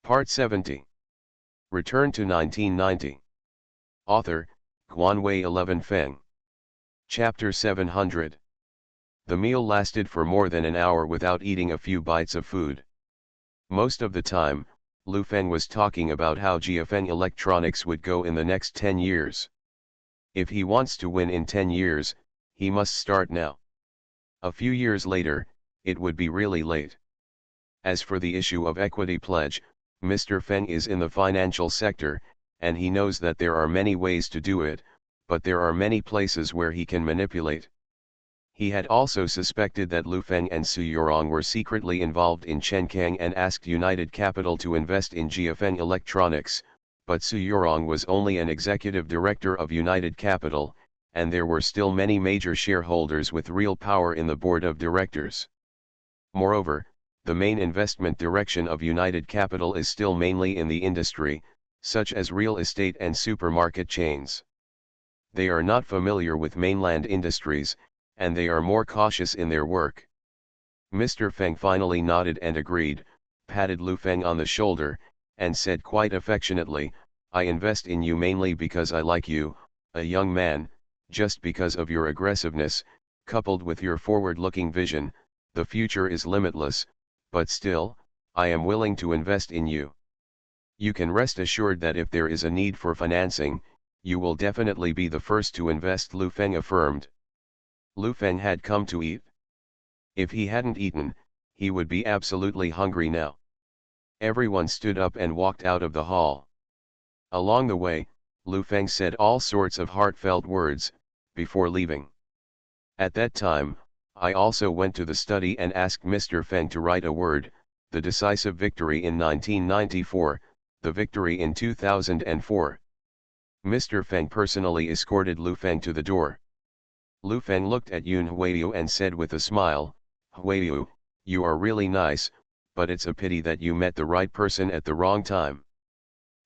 Part 70. Return to 1990. Author, Guanwei 11 Feng. Chapter 700. The meal lasted for more than an hour without eating a few bites of food. Most of the time, Lu Feng was talking about how GFN Electronics would go in the next 10 years. If he wants to win in 10 years, he must start now. A few years later, it would be really late. As for the issue of equity pledge, Mr. Feng is in the financial sector, and he knows that there are many ways to do it, but there are many places where he can manipulate. He had also suspected that Lu Feng and Su Yorong were secretly involved in Chenkang and asked United Capital to invest in GFN Electronics, but Su Yorong was only an executive director of United Capital, and there were still many major shareholders with real power in the board of directors. Moreover, the main investment direction of United Capital is still mainly in the industry, such as real estate and supermarket chains. They are not familiar with mainland industries, and they are more cautious in their work. Mr. Feng finally nodded and agreed, patted Lu Feng on the shoulder, and said quite affectionately, "I invest in you mainly because I like you, a young man, just because of your aggressiveness, coupled with your forward-looking vision. The future is limitless, but still, I am willing to invest in you. You can rest assured that if there is a need for financing, you will definitely be the first to invest," Lu Feng affirmed. Lu Feng had come to eat. If he hadn't eaten, he would be absolutely hungry now. Everyone stood up and walked out of the hall. Along the way, Lu Feng said all sorts of heartfelt words, before leaving. At that time, I also went to the study and asked Mr. Feng to write a word, the decisive victory in 1994, the victory in 2004. Mr. Feng personally escorted Lu Feng to the door. Lu Feng looked at Yun Huiyu and said with a smile, "Huiyu, you are really nice, but it's a pity that you met the right person at the wrong time.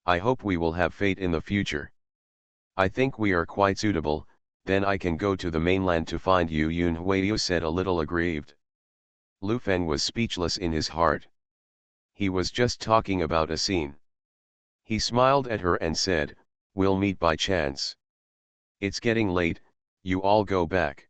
I hope we will have fate in the future. I think we are quite suitable, then I can go to the mainland to find you," Yun Huiyu said a little aggrieved. Lu Feng was speechless in his heart. He was just talking about a scene. He smiled at her and said, "We'll meet by chance. It's getting late, you all go back."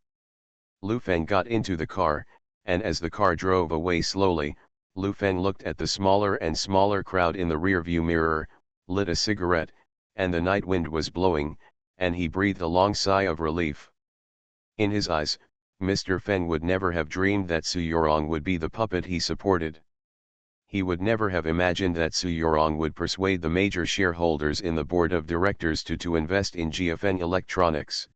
Lu Feng got into the car, and as the car drove away slowly, Lu Feng looked at the smaller and smaller crowd in the rearview mirror, lit a cigarette, and the night wind was blowing, and he breathed a long sigh of relief. In his eyes, Mr. Feng would never have dreamed that Su Yorong would be the puppet he supported. He would never have imagined that Su Yorong would persuade the major shareholders in the board of directors to invest in GFN Electronics.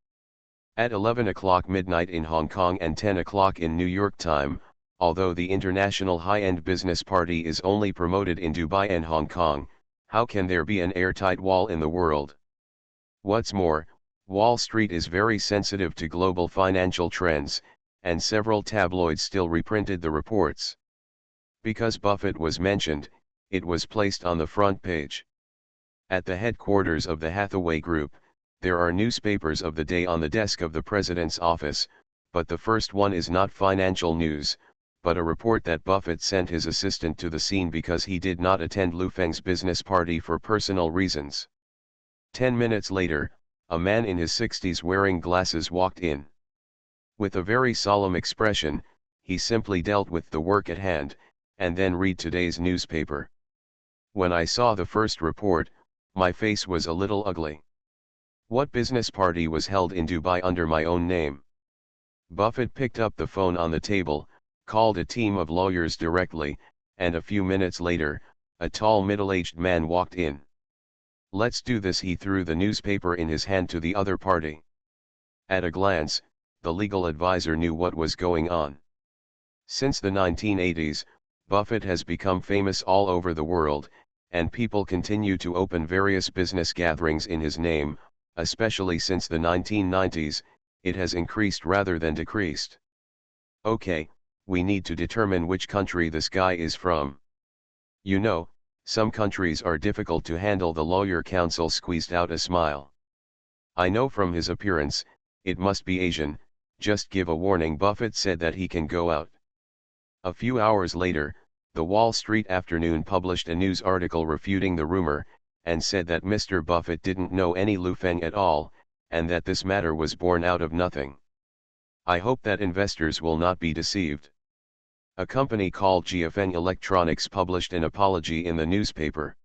At 11 o'clock midnight in Hong Kong and 10 o'clock in New York time, although the international high-end business party is only promoted in Dubai and Hong Kong, how can there be an airtight wall in the world? What's more, Wall Street is very sensitive to global financial trends, and several tabloids still reprinted the reports. Because Buffett was mentioned, it was placed on the front page. At the headquarters of the Hathaway Group, there are newspapers of the day on the desk of the president's office, but the first one is not financial news, but a report that Buffett sent his assistant to the scene because he did not attend Lu Feng's business party for personal reasons. 10 minutes later, a man in his 60s wearing glasses walked in. With a very solemn expression, he simply dealt with the work at hand, and then read today's newspaper. When I saw the first report, my face was a little ugly. What business party was held in Dubai under my own name? Buffett picked up the phone on the table, called a team of lawyers directly, and a few minutes later, a tall middle-aged man walked in. "Let's do this," he threw the newspaper in his hand to the other party. At a glance, the legal advisor knew what was going on. Since the 1980s, Buffett has become famous all over the world, and people continue to open various business gatherings in his name, especially since the 1990s, it has increased rather than decreased. Okay, we need to determine which country this guy is from. You know, some countries are difficult to handle. The lawyer counsel squeezed out a smile. "I know from his appearance, it must be Asian. Just give a warning." Buffett said that he can go out. A few hours later, The Wall Street Afternoon published a news article refuting the rumor, and said that Mr. Buffett didn't know any Lu Feng at all, and that this matter was born out of nothing. I hope that investors will not be deceived. A company called GFN Electronics published an apology in the newspaper.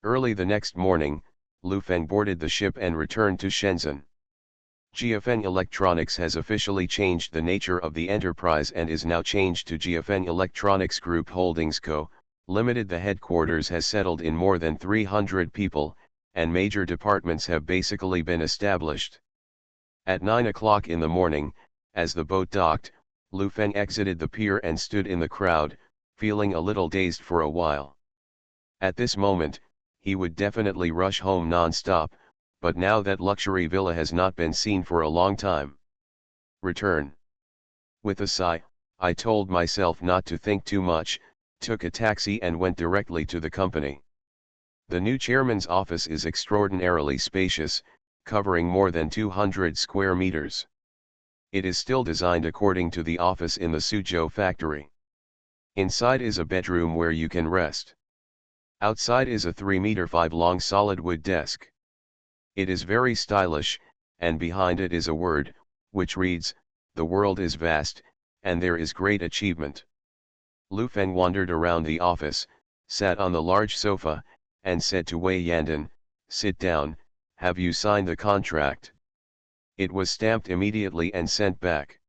Early the next morning, Lu Feng boarded the ship and returned to Shenzhen. GFN Electronics has officially changed the nature of the enterprise and is now changed to GFN Electronics Group Holdings Co., Limited. The headquarters has settled in more than 300 people, and major departments have basically been established. At 9 o'clock in the morning, as the boat docked, Lu Feng exited the pier and stood in the crowd, feeling a little dazed for a while. At this moment, he would definitely rush home non-stop, but now that luxury villa has not been seen for a long time. Return. With a sigh, I told myself not to think too much, took a taxi and went directly to the company. The new chairman's office is extraordinarily spacious, covering more than 200 square meters. It is still designed according to the office in the Suzhou factory. Inside is a bedroom where you can rest. Outside is a 3-meter-5 long solid wood desk. It is very stylish, and behind it is a word, which reads, "The world is vast, and there is great achievement." Lu Feng wandered around the office, sat on the large sofa, and said to Wei Yandan, "Sit down, have you signed the contract?" It was stamped immediately and sent back.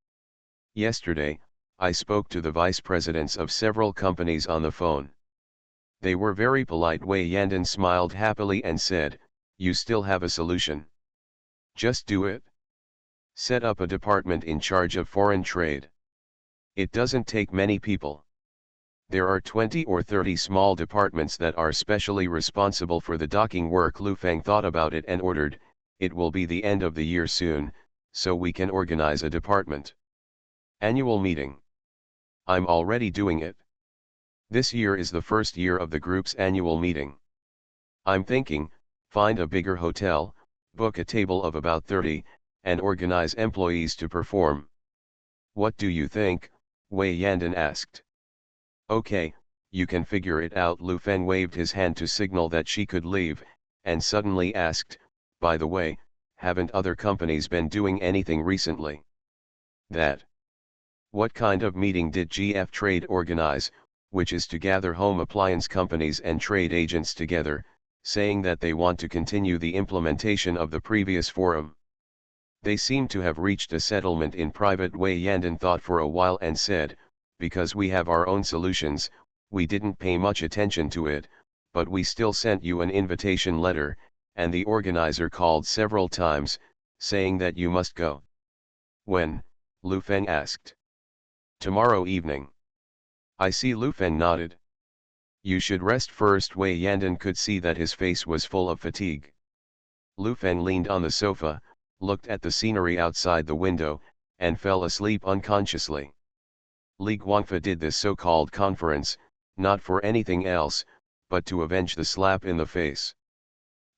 Yesterday, I spoke to the vice presidents of several companies on the phone. They were very polite. Wei Yandan smiled happily and said, "You still have a solution. Just do it. Set up a department in charge of foreign trade. It doesn't take many people. There are 20 or 30 small departments that are specially responsible for the docking work." Lu Feng thought about it and ordered, "It will be the end of the year soon, so we can organize a department. Annual meeting. I'm already doing it. This year is the first year of the group's annual meeting. I'm thinking, find a bigger hotel, book a table of about 30, and organize employees to perform." "What do you think?" Wei Yandan asked. "Okay, you can figure it out." Lu Feng waved his hand to signal that she could leave, and suddenly asked, "By the way, haven't other companies been doing anything recently?" "That. What kind of meeting did GF Trade organize, which is to gather home appliance companies and trade agents together, saying that they want to continue the implementation of the previous forum? They seem to have reached a settlement in private." Wei Yandan thought for a while and said, "Because we have our own solutions, we didn't pay much attention to it, but we still sent you an invitation letter, and the organizer called several times, saying that you must go." "When?" Lu Feng asked. "Tomorrow evening." "I see." Lu Feng nodded. "You should rest first." Wei Yandan could see that his face was full of fatigue. Lu Feng leaned on the sofa, looked at the scenery outside the window, and fell asleep unconsciously. Li Guangfa did this so-called conference, not for anything else, but to avenge the slap in the face.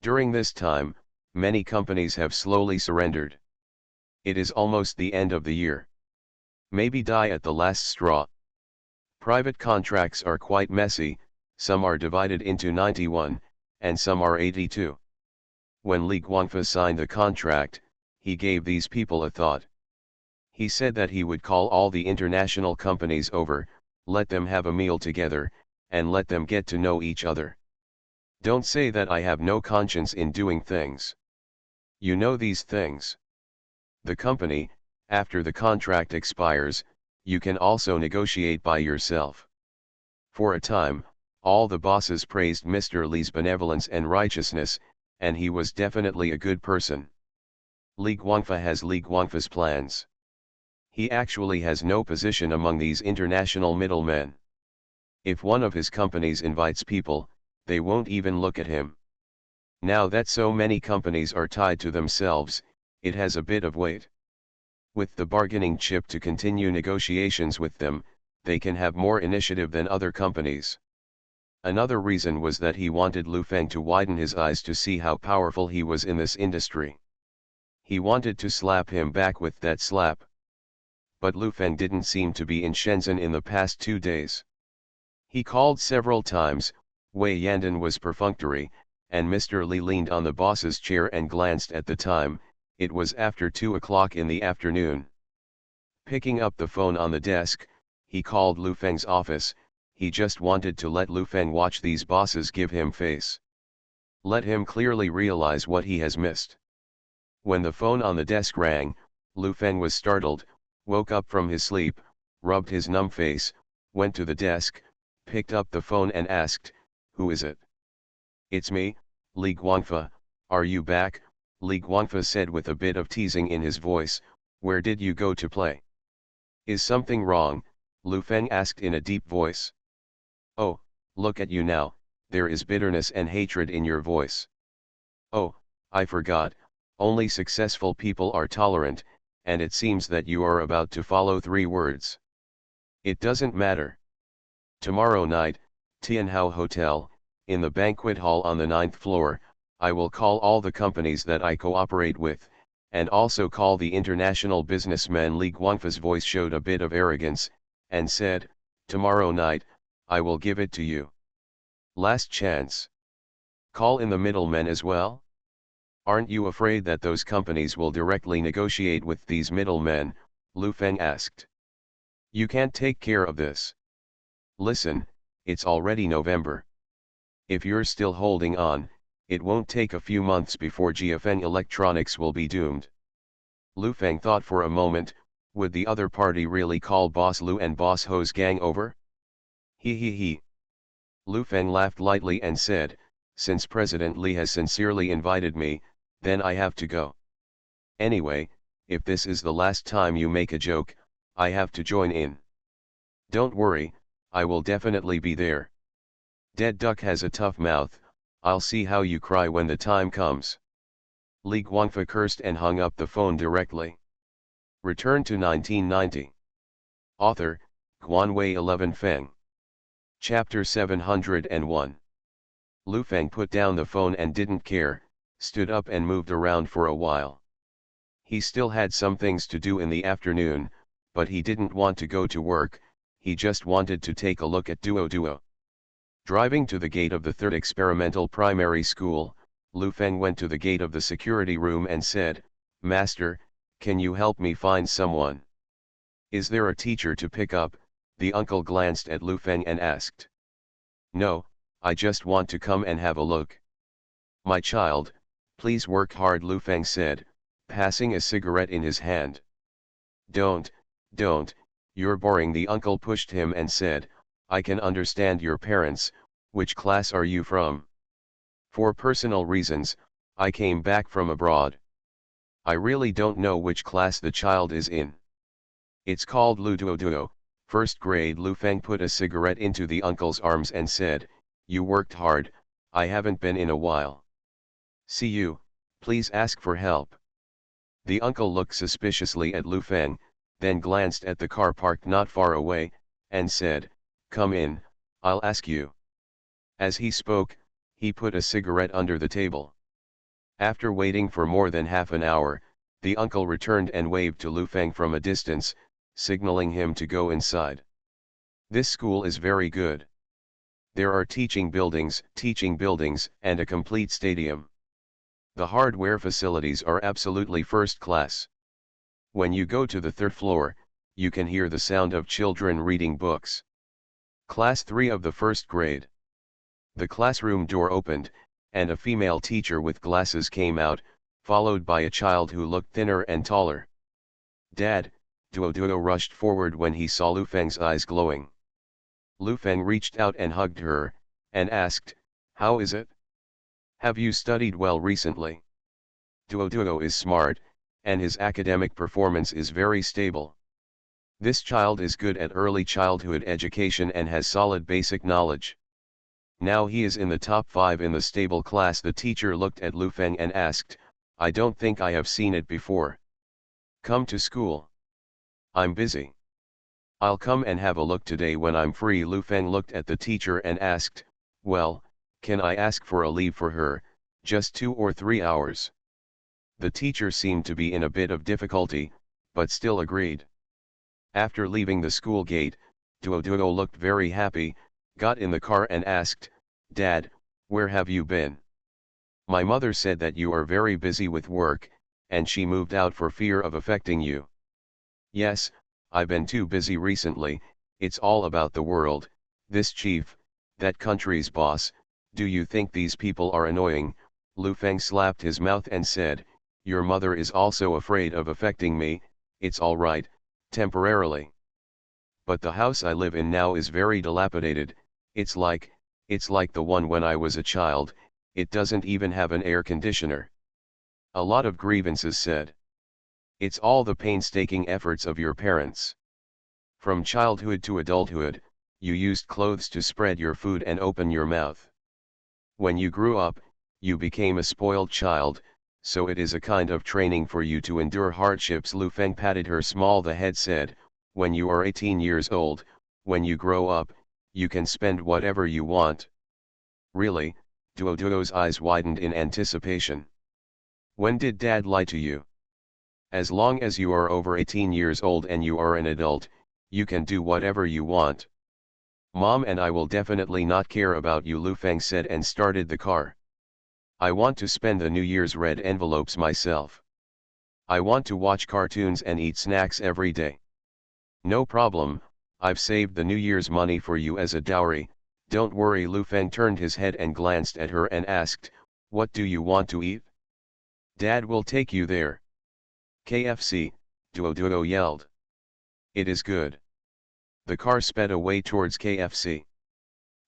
During this time, many companies have slowly surrendered. It is almost the end of the year. Maybe die at the last straw. Private contracts are quite messy, some are divided into 91, and some are 82. When Li Guangfa signed the contract, he gave these people a thought. He said that he would call all the international companies over, let them have a meal together, and let them get to know each other. Don't say that I have no conscience in doing things. You know these things. The company, after the contract expires, you can also negotiate by yourself. For a time, all the bosses praised Mr. Li's benevolence and righteousness, and he was definitely a good person. Li Guangfa has Li Guangfa's plans. He actually has no position among these international middlemen. If one of his companies invites people, they won't even look at him. Now that so many companies are tied to themselves, it has a bit of weight. With the bargaining chip to continue negotiations with them, they can have more initiative than other companies. Another reason was that he wanted Lu Feng to widen his eyes to see how powerful he was in this industry. He wanted to slap him back with that slap. But Lu Feng didn't seem to be in Shenzhen in the past 2 days. He called several times. Wei Yandan was perfunctory, and Mr. Li leaned on the boss's chair and glanced at the time. It was after 2 o'clock in the afternoon. Picking up the phone on the desk, he called Lu Feng's office. He just wanted to let Lu Feng watch these bosses give him face. Let him clearly realize what he has missed. When the phone on the desk rang, Lu Feng was startled, woke up from his sleep, rubbed his numb face, went to the desk, picked up the phone and asked, "Who is it?" "It's me, Li Guangfa. Are you back?" Li Guangfa said with a bit of teasing in his voice. "Where did you go to play?" "Is something wrong?" Lu Feng asked in a deep voice. "Oh, look at you now, there is bitterness and hatred in your voice." "Oh, I forgot, only successful people are tolerant, and it seems that you are about to follow 3 words. It doesn't matter. Tomorrow night, Tianhao Hotel, in the banquet hall on the 9th floor, I will call all the companies that I cooperate with, and also call the international businessmen." Li Guangfa's voice showed a bit of arrogance, and said, "Tomorrow night, I will give it to you. Last chance. Call in the middlemen as well? Aren't you afraid that those companies will directly negotiate with these middlemen?" Lu Feng asked. "You can't take care of this. Listen, it's already November. If you're still holding on, it won't take a few months before GFN Electronics will be doomed." Lu Feng thought for a moment. Would the other party really call Boss Lu and Boss Ho's gang over? He. Lu Feng laughed lightly and said, "Since President Li has sincerely invited me, then I have to go. Anyway, if this is the last time you make a joke, I have to join in. Don't worry, I will definitely be there. Dead duck has a tough mouth, I'll see how you cry when the time comes." Li Guangfa cursed and hung up the phone directly. Return to 1990. Author, Guanwei 11 Feng. Chapter 701. Lu Feng put down the phone and didn't care, stood up and moved around for a while. He still had some things to do in the afternoon, but he didn't want to go to work, he just wanted to take a look at Duo. Driving to the gate of the 3rd experimental primary school, Lu Feng went to the gate of the security room and said, "Master, can you help me find someone? Is there a teacher to pick up?" The uncle glanced at Lu Feng and asked. "No, I just want to come and have a look." "My child, please work hard," Lu Feng said, passing a cigarette in his hand. Don't, you're boring." The uncle pushed him and said, "I can understand your parents. Which class are you from?" "For personal reasons, I came back from abroad." "I really don't know which class the child is in." "It's called Duo, 1st grade." Lu Feng put a cigarette into the uncle's arms and said, "You worked hard, I haven't been in a while. See you, please ask for help." The uncle looked suspiciously at Lu Feng, then glanced at the car parked not far away, and said, "Come in, I'll ask you." As he spoke, he put a cigarette under the table. After waiting for more than half an hour, the uncle returned and waved to Lu Feng from a distance, signaling him to go inside. "This school is very good. There are teaching buildings, and a complete stadium. The hardware facilities are absolutely first class. When you go to the 3rd floor, you can hear the sound of children reading books. Class 3 of the 1st grade." The classroom door opened, and a female teacher with glasses came out, followed by a child who looked thinner and taller. "Dad," Duo rushed forward when he saw Lu Feng's eyes glowing. Lu Feng reached out and hugged her, and asked, "How is it? Have you studied well recently?" Duo is smart, and his academic performance is very stable. This child is good at early childhood education and has solid basic knowledge. Now he is in the top 5 in the stable class." The teacher looked at Lu Feng and asked, "I don't think I have seen it before. Come to school." "I'm busy. I'll come and have a look today when I'm free." Lu Feng looked at the teacher and asked, "Well, can I ask for a leave for her, just 2 or 3 hours?" The teacher seemed to be in a bit of difficulty, but still agreed. After leaving the school gate, Duo looked very happy. got in the car and asked, "Dad, where have you been? My mother said that you are very busy with work, and she moved out for fear of affecting you." "Yes, I've been too busy recently, it's all about the world, this chief, that country's boss, do you think these people are annoying?" Lu Feng slapped his mouth and said, "Your mother is also afraid of affecting me, it's alright, temporarily. But the house I live in now is very dilapidated, it's like the one when I was a child, it doesn't even have an air conditioner." A lot of grievances said. "It's all the painstaking efforts of your parents. From childhood to adulthood, you used clothes to spread your food and open your mouth. When you grew up, you became a spoiled child, so it is a kind of training for you to endure hardships." Lu Feng patted her small the head said, "When you are 18 years old, when you grow up, you can spend whatever you want." "Really?" Duo's eyes widened in anticipation. "When did Dad lie to you? As long as you are over 18 years old and you are an adult, you can do whatever you want. Mom and I will definitely not care about you," Lu Feng said and started the car. "I want to spend the New Year's red envelopes myself. I want to watch cartoons and eat snacks every day." "No problem, I've saved the New Year's money for you as a dowry, don't worry." Lu Feng turned his head and glanced at her and asked, "What do you want to eat?" "Dad will take you there." "KFC, Duo yelled. "It is good." The car sped away towards KFC.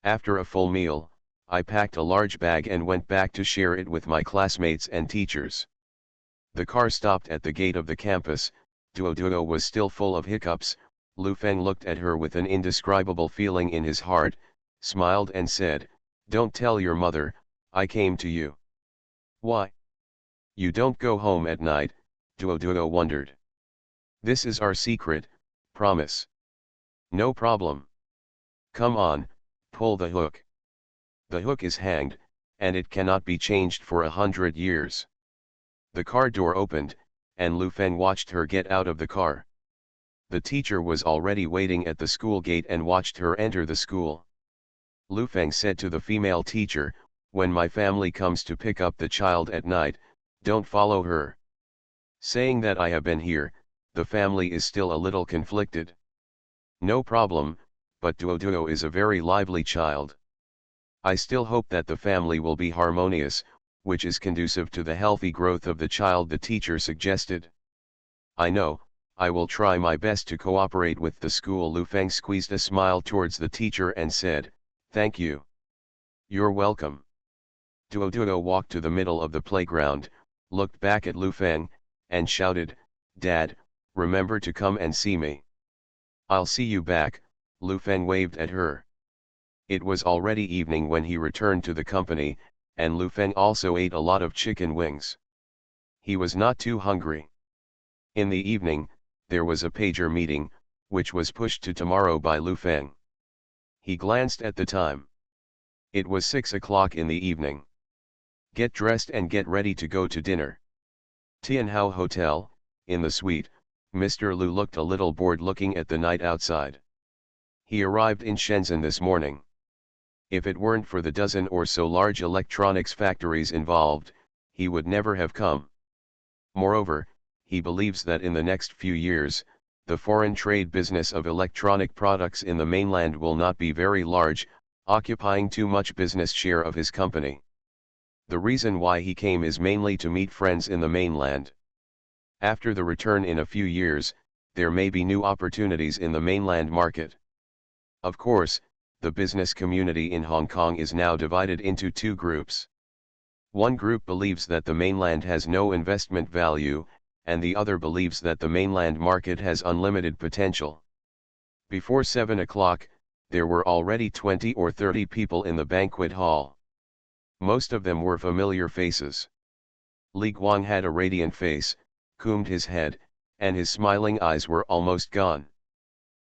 After a full meal, I packed a large bag and went back to share it with my classmates and teachers. The car stopped at the gate of the campus. Duo was still full of hiccups. Lu Feng looked at her with an indescribable feeling in his heart, smiled and said, "Don't tell your mother, I came to you." "Why? You don't go home at night?" Duo wondered. "This is our secret, promise." "No problem. Come on, pull the hook." "The hook is hanged, and it cannot be changed for 100 years. The car door opened, and Lu Feng watched her get out of the car. The teacher was already waiting at the school gate and watched her enter the school. Lu Feng said to the female teacher, "When my family comes to pick up the child at night, don't follow her." Saying that I have been here, the family is still a little conflicted. "No problem, but Duo is a very lively child. I still hope that the family will be harmonious, which is conducive to the healthy growth of the child," the teacher suggested. "I know, I will try my best to cooperate with the school." Lu Feng squeezed a smile towards the teacher and said, "Thank you." "You're welcome." Duo walked to the middle of the playground, looked back at Lu Feng, and shouted, "Dad, remember to come and see me." "I'll see you back," Lu Feng waved at her. It was already evening when he returned to the company, and Lu Feng also ate a lot of chicken wings. He was not too hungry. In the evening, there was a pager meeting, which was pushed to tomorrow by Lu Feng. He glanced at the time. It was 6 o'clock in the evening. "Get dressed and get ready to go to dinner." Tianhao Hotel, in the suite, Mr. Lu looked a little bored looking at the night outside. He arrived in Shenzhen this morning. If it weren't for the dozen or so large electronics factories involved, he would never have come. Moreover, he believes that in the next few years, the foreign trade business of electronic products in the mainland will not be very large, occupying too much business share of his company. The reason why he came is mainly to meet friends in the mainland. After the return in a few years, there may be new opportunities in the mainland market. Of course, the business community in Hong Kong is now divided into two groups. One group believes that the mainland has no investment value, and the other believes that the mainland market has unlimited potential. Before 7 o'clock, there were already 20 or 30 people in the banquet hall. Most of them were familiar faces. Li Guang had a radiant face, combed his head, and his smiling eyes were almost gone.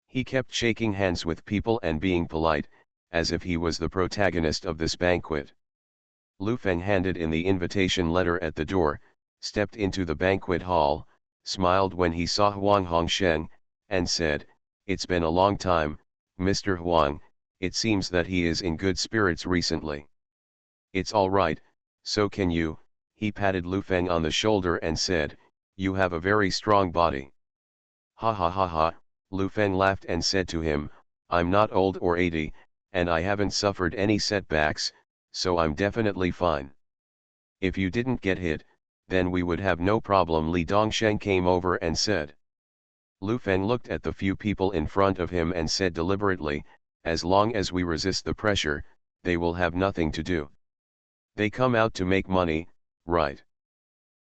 He kept shaking hands with people and being polite, as if he was the protagonist of this banquet. Lu Feng handed in the invitation letter at the door, stepped into the banquet hall, smiled when he saw Huang Hongsheng, and said, "It's been a long time, Mr. Huang, It seems that he is in good spirits recently. It's all right, so can you. He patted Lu Feng on the shoulder and said, you have a very strong body. Ha ha ha ha, Lu Feng laughed and said to him, I'm not old or 80, and I haven't suffered any setbacks, so I'm definitely fine. If you didn't get hit, then we would have no problem. Li Dongsheng came over and said. Lu Feng looked at the few people in front of him and said deliberately, as long as we resist the pressure, they will have nothing to do. They come out to make money, right?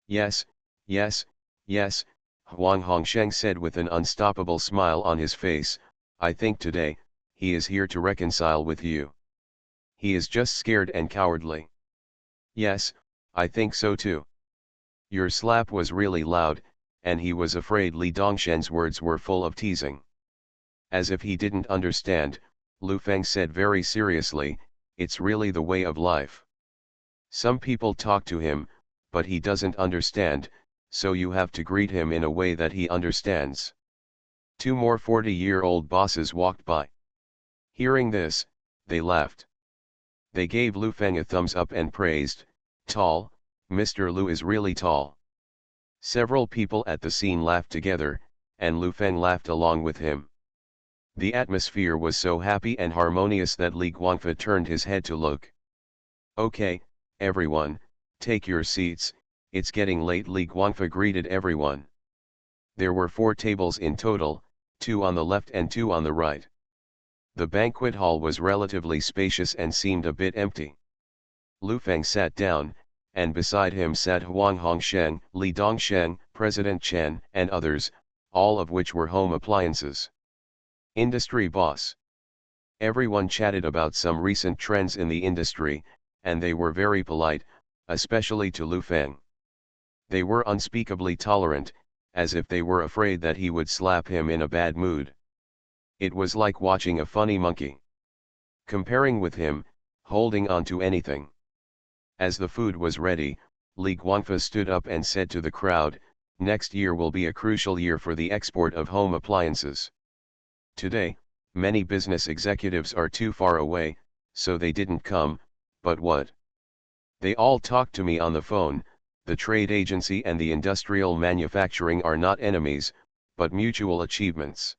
Yes, yes, yes, Huang Hongsheng said with an unstoppable smile on his face, I think today, he is here to reconcile with you. He is just scared and cowardly. Yes, I think so too. Your slap was really loud, and he was afraid Li Dongsheng's words were full of teasing. As if he didn't understand, Lu Feng said very seriously, it's really the way of life. Some people talk to him, but he doesn't understand, so you have to greet him in a way that he understands. 2 more 40-year-old bosses walked by. Hearing this, they laughed. They gave Lu Feng a thumbs up and praised, tall, Mr. Lu is really tall. Several people at the scene laughed together, and Lu Feng laughed along with him. The atmosphere was so happy and harmonious that Li Guangfa turned his head to look. Okay, everyone, take your seats, it's getting late. Li Guangfa greeted everyone. There were 4 tables in total, 2 on the left and 2 on the right. The banquet hall was relatively spacious and seemed a bit empty. Lu Feng sat down, and beside him sat Huang Hongsheng, Li Dongsheng, President Chen, and others, all of which were home appliances. Industry boss. Everyone chatted about some recent trends in the industry, and they were very polite, especially to Lu Feng. They were unspeakably tolerant, as if they were afraid that he would slap him in a bad mood. It was like watching a funny monkey comparing with him, holding on to anything. As the food was ready, Li Guangfa stood up and said to the crowd, next year will be a crucial year for the export of home appliances. Today, many business executives are too far away, so they didn't come, but what? They all talked to me on the phone. The trade agency and the industrial manufacturing are not enemies, but mutual achievements.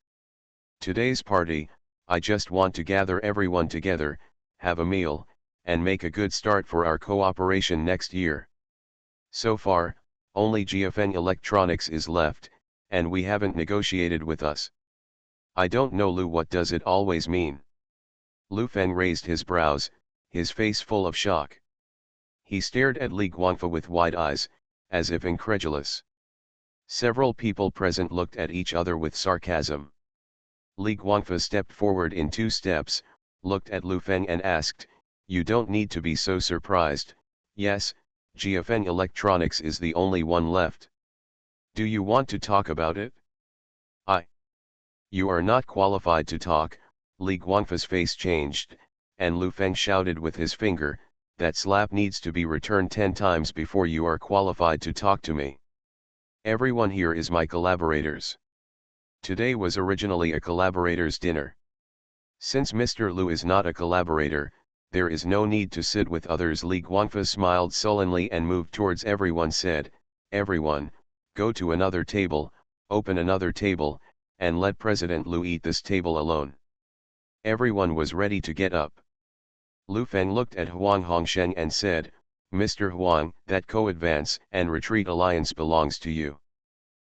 Today's party, I just want to gather everyone together, have a meal, and make a good start for our cooperation next year. So far, only Jiafeng Electronics is left, and we haven't negotiated with us. I don't know Lu, what does it always mean? Lu Feng raised his brows, his face full of shock. He stared at Li Guangfa with wide eyes, as if incredulous. Several people present looked at each other with sarcasm. Li Guangfa stepped forward in 2 steps, looked at Lu Feng and asked, you don't need to be so surprised. Yes, Jiafeng Electronics is the only one left. Do you want to talk about it? You are not qualified to talk. Li Guangfa's face changed, and Lu Feng shouted with his finger, that slap needs to be returned 10 times before you are qualified to talk to me. Everyone here is my collaborators. Today was originally a collaborators' dinner. Since Mr. Lu is not a collaborator, there is no need to sit with others. Li Guangfa smiled sullenly and moved towards everyone, said, everyone, go to another table, open another table, and let President Lu eat this table alone. Everyone was ready to get up. Lu Feng looked at Huang Hongsheng and said, Mr. Huang, that co-advance and retreat alliance belongs to you.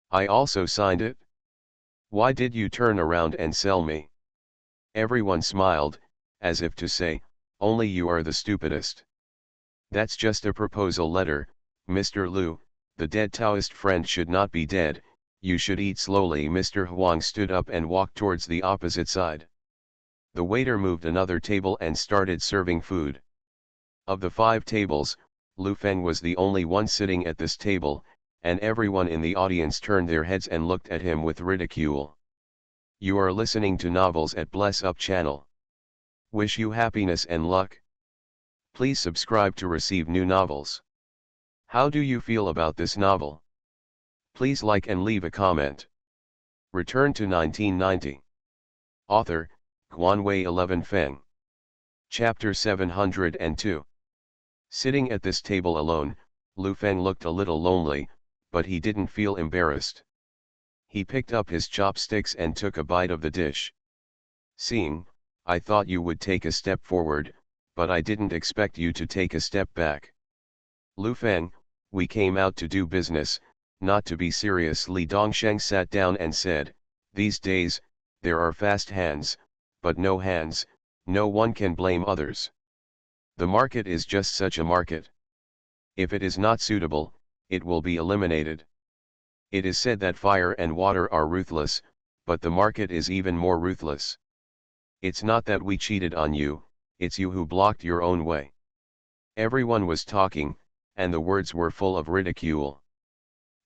I also signed it. Why did you turn around and sell me? Everyone smiled, as if to say, only you are the stupidest. That's just a proposal letter, Mr. Lu, the dead Taoist friend should not be dead, you should eat slowly. Mr. Huang stood up and walked towards the opposite side. The waiter moved another table and started serving food. Of the 5 tables, Lu Feng was the only one sitting at this table, and everyone in the audience turned their heads and looked at him with ridicule. You are listening to Novels at Bless Up channel. Wish you happiness and luck. Please subscribe to receive new novels. How do you feel about this novel? Please like and leave a comment. Return to 1990. Author, Guanwei 11 Feng. Chapter 702. Sitting at this table alone, Lu Feng looked a little lonely, but he didn't feel embarrassed. He picked up his chopsticks and took a bite of the dish. I thought you would take a step forward, but I didn't expect you to take a step back. Lu Feng, we came out to do business, not to be serious. Li Dongsheng sat down and said, these days, there are fast hands, but no hands, no one can blame others. The market is just such a market. If it is not suitable, it will be eliminated. It is said that fire and water are ruthless, but the market is even more ruthless. It's not that we cheated on you, it's you who blocked your own way. Everyone was talking, and the words were full of ridicule.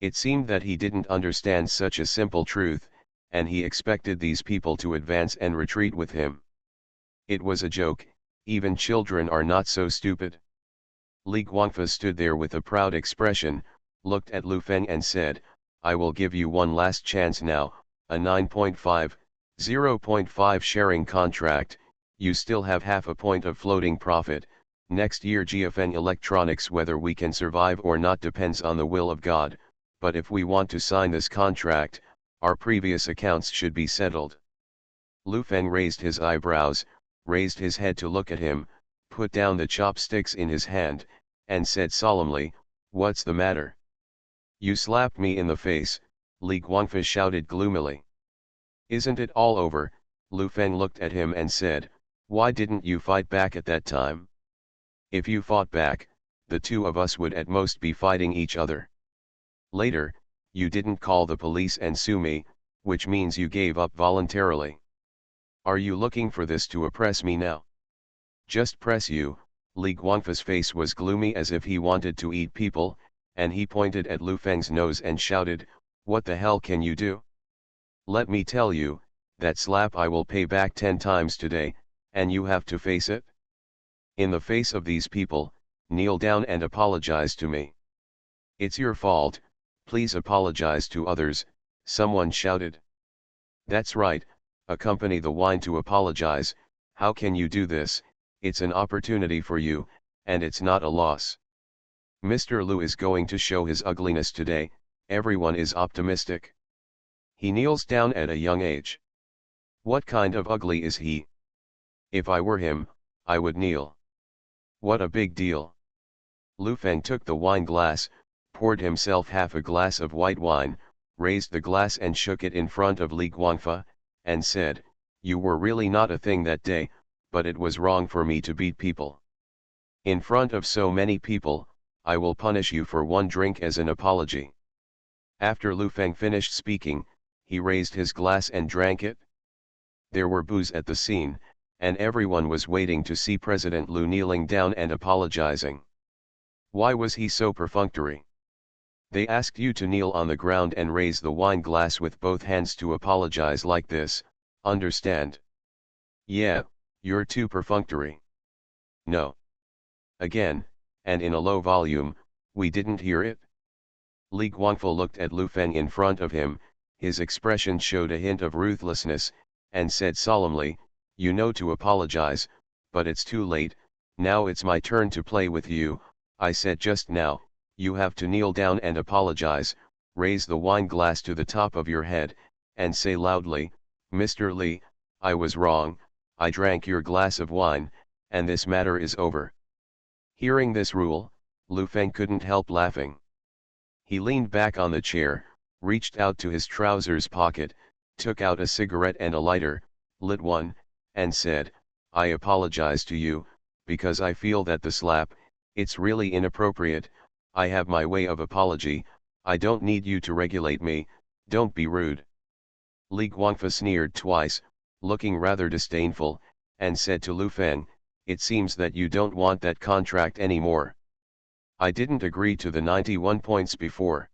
It seemed that he didn't understand such a simple truth, and he expected these people to advance and retreat with him. It was a joke, even children are not so stupid. Li Guangfa stood there with a proud expression, looked at Lu Feng and said, I will give you one last chance now, a 9.5, 0.5 sharing contract, you still have half a point of floating profit. Next year GFN Electronics, whether we can survive or not depends on the will of God, but if we want to sign this contract, our previous accounts should be settled. Lu Feng raised his eyebrows, raised his head to look at him, put down the chopsticks in his hand, and said solemnly, what's the matter? You slapped me in the face, Li Guangfa shouted gloomily. Isn't it all over? Lu Feng looked at him and said, why didn't you fight back at that time? If you fought back, the two of us would at most be fighting each other. Later, you didn't call the police and sue me, which means you gave up voluntarily. Are you looking for this to oppress me now? Just press you. Li Guangfa's face was gloomy as if he wanted to eat people, and he pointed at Lu Feng's nose and shouted, what the hell can you do? Let me tell you, that slap I will pay back 10 times today, and you have to face it. In the face of these people, kneel down and apologize to me. It's your fault, please apologize to others, someone shouted. That's right, accompany the whine to apologize. How can you do this? It's an opportunity for you, and it's not a loss. Mr. Lu is going to show his ugliness today, everyone is optimistic. He kneels down at a young age. What kind of ugly is he? If I were him, I would kneel. What a big deal. Lu Feng took the wine glass, poured himself half a glass of white wine, raised the glass and shook it in front of Li Guangfa, and said, you were really not a thing that day, but it was wrong for me to beat people. In front of so many people, I will punish you for one drink as an apology. After Lu Feng finished speaking, he raised his glass and drank it. There were boos at the scene, and everyone was waiting to see President Lu kneeling down and apologizing. Why was he so perfunctory? They asked you to kneel on the ground and raise the wine glass with both hands to apologize like this, understand? Yeah, you're too perfunctory. No. Again, and in a low volume, we didn't hear it. Li Guangfa looked at Lu Feng in front of him, his expression showed a hint of ruthlessness, and said solemnly, you know to apologize, but it's too late, now it's my turn to play with you. I said just now, you have to kneel down and apologize, raise the wine glass to the top of your head, and say loudly, Mr. Li, I was wrong, I drank your glass of wine, and this matter is over. Hearing this rule, Lu Feng couldn't help laughing. He leaned back on the chair, reached out to his trousers pocket, took out a cigarette and a lighter, lit one, and said, I apologize to you, because I feel that the slap, it's really inappropriate. I have my way of apology, I don't need you to regulate me, don't be rude. Li Guangfa sneered twice, looking rather disdainful, and said to Lu Feng, it seems that you don't want that contract anymore. I didn't agree to the 91 points before.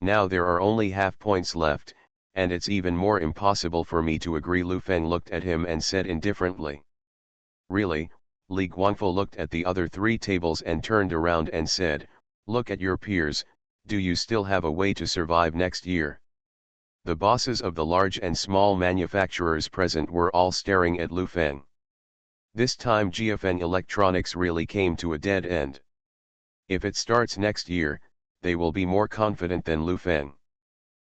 Now there are only half points left, and it's even more impossible for me to agree. Lu Feng looked at him and said indifferently. Really? Li Guangfa looked at the other 3 tables and turned around and said, look at your peers, do you still have a way to survive next year? The bosses of the large and small manufacturers present were all staring at Lu Feng. This time GFN Electronics really came to a dead end. If it starts next year, they will be more confident than Lu Feng.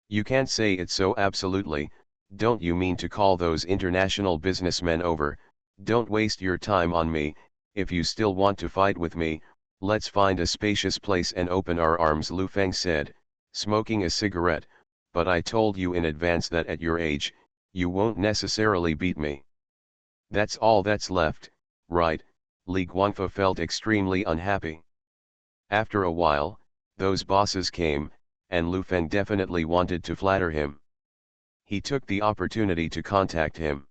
You can't say it so absolutely. Don't you mean to call those international businessmen over? Don't waste your time on me. If you still want to fight with me, let's find a spacious place and open our arms, Lu Feng said, smoking a cigarette. But I told you in advance that at your age, you won't necessarily beat me. That's all that's left, right? Li Guangfa felt extremely unhappy. After a while, those bosses came, and Lu Feng definitely wanted to flatter him. He took the opportunity to contact him.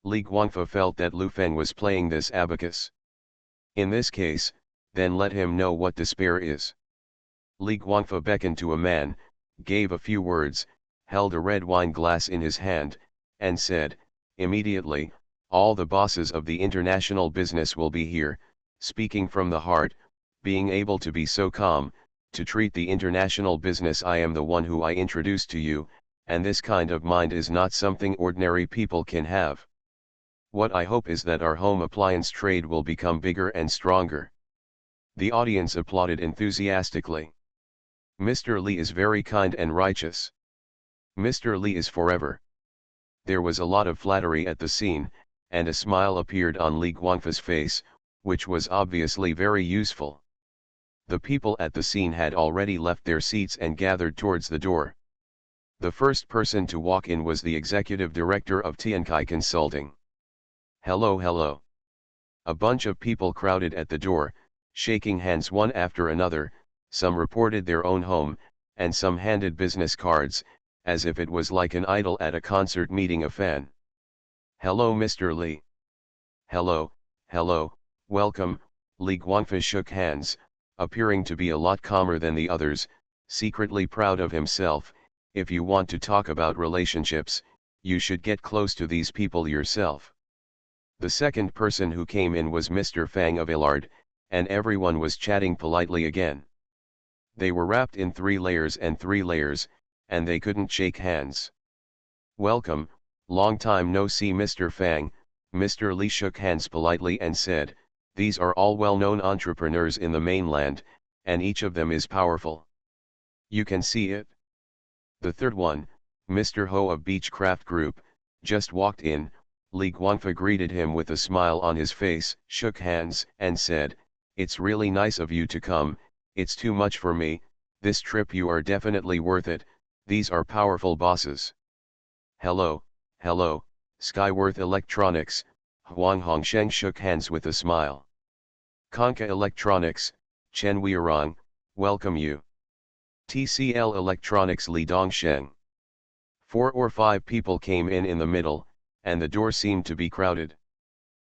Li Guangfa felt that Lu Feng was playing this abacus. In this case, then let him know what despair is. Li Guangfa beckoned to a man, gave a few words, held a red wine glass in his hand, and said, immediately, all the bosses of the international business will be here, speaking from the heart, being able to be so calm, to treat the international business. I am the one who I introduced to you, and this kind of mind is not something ordinary people can have. What I hope is that our home appliance trade will become bigger and stronger. The audience applauded enthusiastically. Mr. Li is very kind and righteous. Mr. Li is forever. There was a lot of flattery at the scene, and a smile appeared on Li Guangfa's face, which was obviously very useful. The people at the scene had already left their seats and gathered towards the door. The first person to walk in was the executive director of Tiankai Consulting. Hello, hello. A bunch of people crowded at the door, shaking hands one after another. Some reported their own home, and some handed business cards, as if it was like an idol at a concert meeting a fan. Hello, Mr. Li. Hello, hello, welcome. Li Guangfa shook hands, appearing to be a lot calmer than the others, secretly proud of himself. If you want to talk about relationships, you should get close to these people yourself. The second person who came in was Mr. Fang of Illard, and everyone was chatting politely again. They were wrapped in 3 layers and 3 layers, and they couldn't shake hands. Welcome, long time no see, Mr. Fang. Mr. Li shook hands politely and said, these are all well-known entrepreneurs in the mainland, and each of them is powerful. You can see it. The third one, Mr. Ho of Beechcraft Group, just walked in. Li Guangfa greeted him with a smile on his face, shook hands, and said, it's really nice of you to come. It's too much for me. This trip you are definitely worth it. These are powerful bosses. Hello, hello, Skyworth Electronics. Huang Hongsheng shook hands with a smile. Konka Electronics, Chen Weirong, welcome you. TCL Electronics Li Dongsheng. 4 or 5 people came in the middle, and the door seemed to be crowded.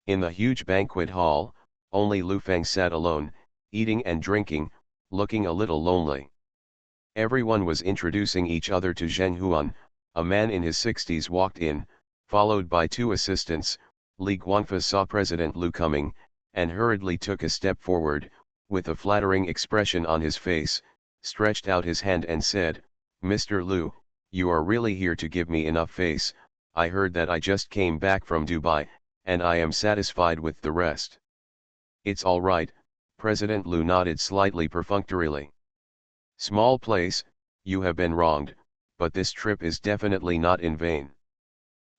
In the huge banquet hall, only Lu Feng sat alone, eating and drinking, looking a little lonely. Everyone was introducing each other to Zheng Huan. A man in his 60s walked in, followed by 2 assistants. Li Guangfa saw President Lu coming, and hurriedly took a step forward, with a flattering expression on his face, stretched out his hand and said, Mr. Lu, you are really here to give me enough face. I heard that I just came back from Dubai, and I am satisfied with the rest. It's all right. President Lu nodded slightly perfunctorily. Small place, you have been wronged, but this trip is definitely not in vain.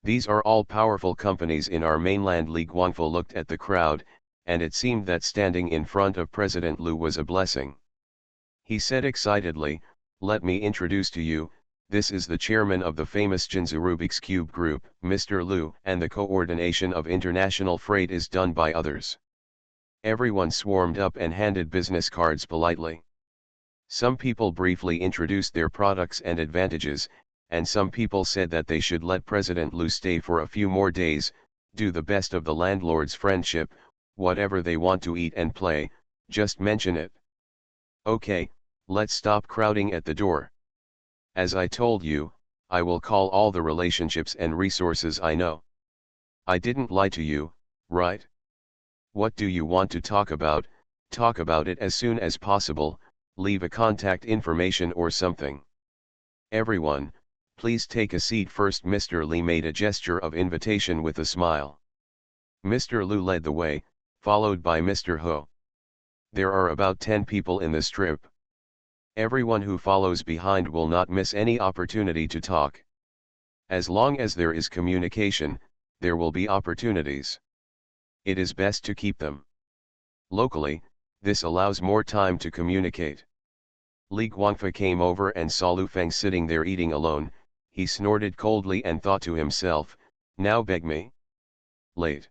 These are all powerful companies in our mainland. Li Guangfa looked at the crowd, and it seemed that standing in front of President Lu was a blessing. He said excitedly, let me introduce to you, this is the chairman of the famous Jinzhou Rubik's Cube Group, Mr. Lu, and the coordination of international freight is done by others. Everyone swarmed up and handed business cards politely. Some people briefly introduced their products and advantages, and some people said that they should let President Lu stay for a few more days, do the best of the landlord's friendship. Whatever they want to eat and play, just mention it. Okay, let's stop crowding at the door. As I told you, I will call all the relationships and resources I know. I didn't lie to you, right? What do you want to talk about? Talk about it as soon as possible. Leave a contact information or something. Everyone, please take a seat first. Mr. Li made a gesture of invitation with a smile. Mr. Lu led the way, followed by Mr. Ho. There are about 10 people in the strip. Everyone who follows behind will not miss any opportunity to talk. As long as there is communication, there will be opportunities. It is best to keep them. Locally, this allows more time to communicate. Li Guangfa came over and saw Lu Feng sitting there eating alone. He snorted coldly and thought to himself, now beg me? Late.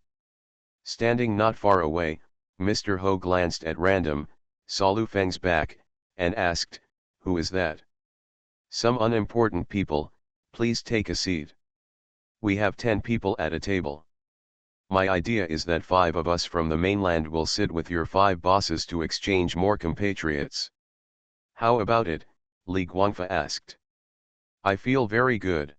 Standing not far away, Mr. Ho glanced at random, saw Lu Feng's back, and asked, who is that? Some unimportant people, please take a seat. We have 10 people at a table. My idea is that 5 of us from the mainland will sit with your 5 bosses to exchange more compatriots. How about it? Li Guangfa asked. I feel very good.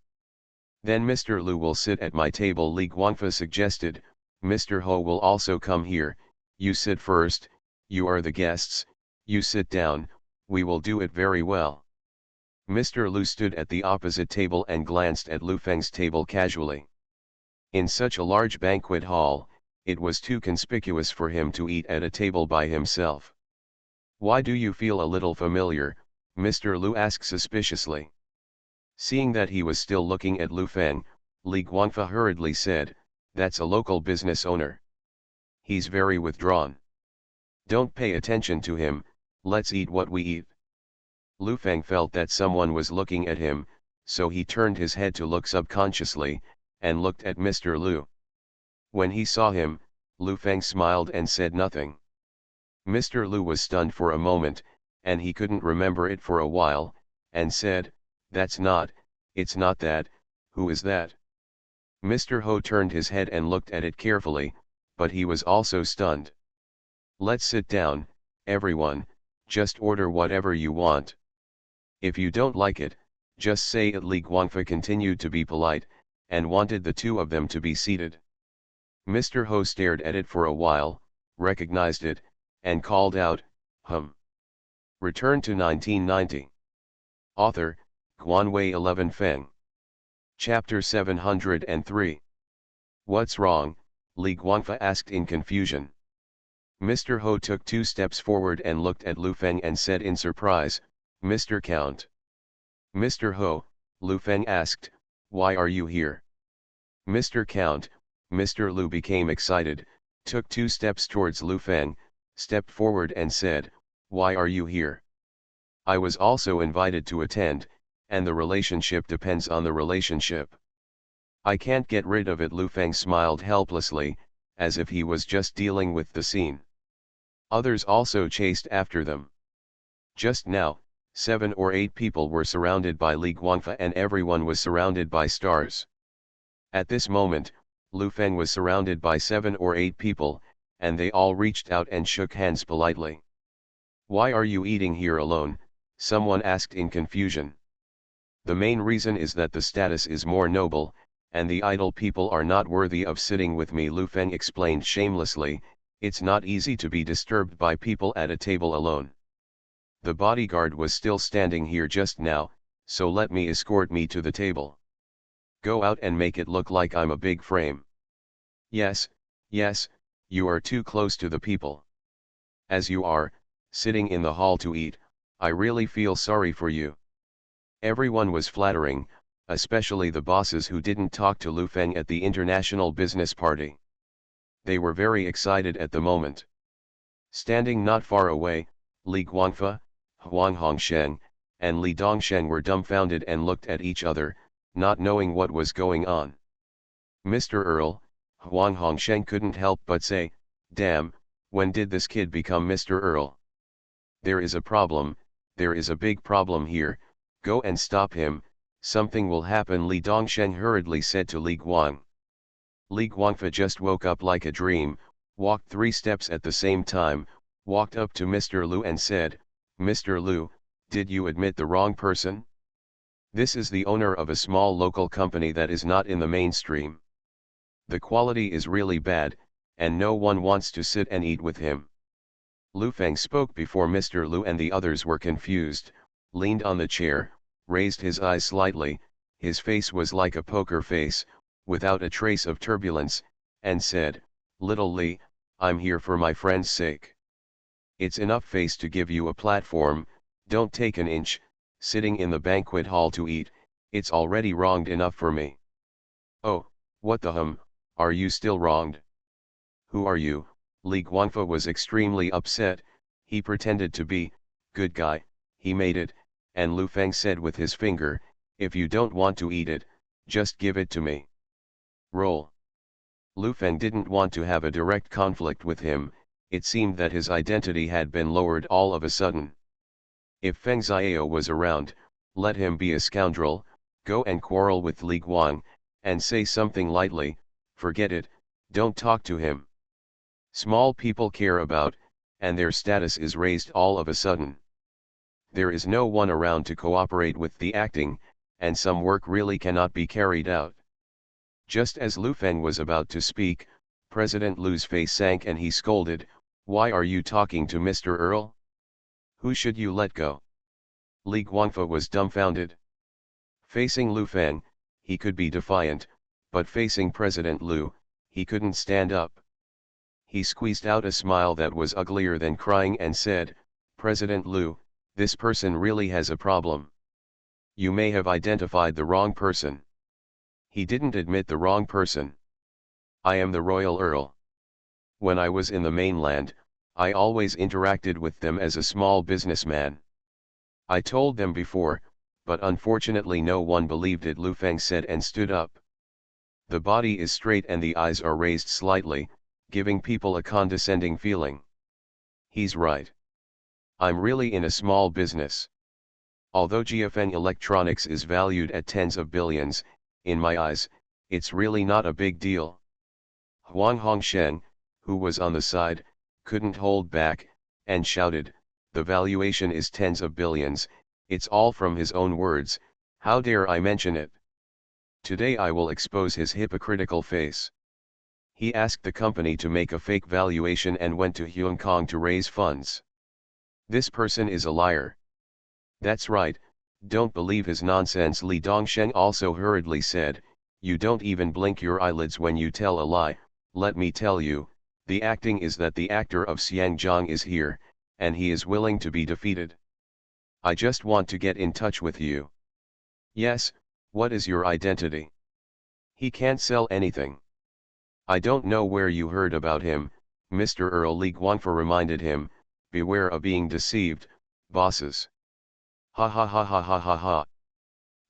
Then Mr. Lu will sit at my table, Li Guangfa suggested. Mr. Ho will also come here. You sit first, you are the guests, you sit down, we will do it very well. Mr. Lu stood at the opposite table and glanced at Lu Feng's table casually. In such a large banquet hall, it was too conspicuous for him to eat at a table by himself. Why do you feel a little familiar? Mr. Lu asked suspiciously. Seeing that he was still looking at Lu Feng, Li Guangfa hurriedly said, that's a local business owner. He's very withdrawn. Don't pay attention to him, let's eat what we eat. Lu Feng felt that someone was looking at him, so he turned his head to look subconsciously, and looked at Mr. Lu. When he saw him, Lu Feng smiled and said nothing. Mr. Lu was stunned for a moment, and he couldn't remember it for a while, and said, it's not that, who is that? Mr. Ho turned his head and looked at it carefully, but he was also stunned. Let's sit down, everyone, just order whatever you want. If you don't like it, just say it. Li Guangfa continued to be polite, and wanted the 2 of them to be seated. Mr. Ho stared at it for a while, recognized it, and called out, Return to 1990. Author, Guanwei 11 Feng. Chapter 703. What's wrong? Li Guangfa asked in confusion. Mr. Ho took 2 steps forward and looked at Lu Feng and said in surprise, Mr. Count. Mr. Ho, Lu Feng asked, why are you here? Mr. Count, Mr. Lu became excited, took 2 steps towards Lu Feng, stepped forward and said, why are you here? I was also invited to attend, and the relationship depends on the relationship. I can't get rid of it. Lu Feng smiled helplessly, as if he was just dealing with the scene. Others also chased after them. Just now, 7 or 8 people were surrounded by Li Guangfa and everyone was surrounded by stars. At this moment, Lu Feng was surrounded by 7 or 8 people, and they all reached out and shook hands politely. Why are you eating here alone? Someone asked in confusion. The main reason is that the status is more noble, and the idle people are not worthy of sitting with me. Lu Feng explained shamelessly, it's not easy to be disturbed by people at a table alone. The bodyguard was still standing here just now, so let me escort me to the table. Go out and make it look like I'm a big frame. Yes, you are too close to the people. As you are, sitting in the hall to eat, I really feel sorry for you. Everyone was flattering, especially the bosses who didn't talk to Lu Feng at the international business party. They were very excited at the moment. Standing not far away, Li Guangfa, Huang Hongsheng, and Li Dongsheng were dumbfounded and looked at each other, not knowing what was going on. Mr. Earl, Huang Hongsheng couldn't help but say, damn, when did this kid become Mr. Earl? There is a problem, there is a big problem here, go and stop him, something will happen. Li Dongsheng hurriedly said to Li Guang. Li Guangfa just woke up like a dream, walked 3 steps at the same time, walked up to Mr. Lu and said, Mr. Lu, did you admit the wrong person? This is the owner of a small local company that is not in the mainstream. The quality is really bad, and no one wants to sit and eat with him. Lu Feng spoke before Mr. Lu and the others were confused, leaned on the chair, raised his eyes slightly, his face was like a poker face, without a trace of turbulence, and said, Little Lee, I'm here for my friend's sake. It's enough face to give you a platform, don't take an inch, sitting in the banquet hall to eat, it's already wronged enough for me. Oh, what the are you still wronged? Who are you? Li Guangfa was extremely upset, he pretended to be, good guy, he made it, and Lu Feng said with his finger, if you don't want to eat it, just give it to me. Roll. Lu Feng didn't want to have a direct conflict with him, it seemed that his identity had been lowered all of a sudden. If Feng Xiao was around, let him be a scoundrel, go and quarrel with Li Guang, and say something lightly, forget it, don't talk to him. Small people care about, and their status is raised all of a sudden. There is no one around to cooperate with the acting, and some work really cannot be carried out. Just as Lu Feng was about to speak, President Lu's face sank and he scolded, why are you talking to Mr. Earl? Who should you let go? Li Guangfa was dumbfounded. Facing Lu Feng, he could be defiant, but facing President Lu, he couldn't stand up. He squeezed out a smile that was uglier than crying and said, President Lu, this person really has a problem. You may have identified the wrong person. He didn't admit the wrong person. I am the Royal Earl. When I was in the mainland, I always interacted with them as a small businessman. I told them before, but unfortunately no one believed it, Lu Feng said and stood up. The body is straight and the eyes are raised slightly, giving people a condescending feeling. He's right. I'm really in a small business. Although GFN Electronics is valued at tens of billions, in my eyes, it's really not a big deal. Huang Hongshen, who was on the side, couldn't hold back, and shouted, the valuation is tens of billions, it's all from his own words, how dare I mention it? Today I will expose his hypocritical face. He asked the company to make a fake valuation and went to Hong Kong to raise funds. This person is a liar. That's right, don't believe his nonsense. Li Dongsheng also hurriedly said, you don't even blink your eyelids when you tell a lie, let me tell you, the acting is that the actor of Xiangjiang is here, and he is willing to be defeated. I just want to get in touch with you. Yes, what is your identity? He can't sell anything. I don't know where you heard about him, Mr. Earl. Li Guangfa reminded him, beware of being deceived, bosses. Ha ha ha ha ha ha ha.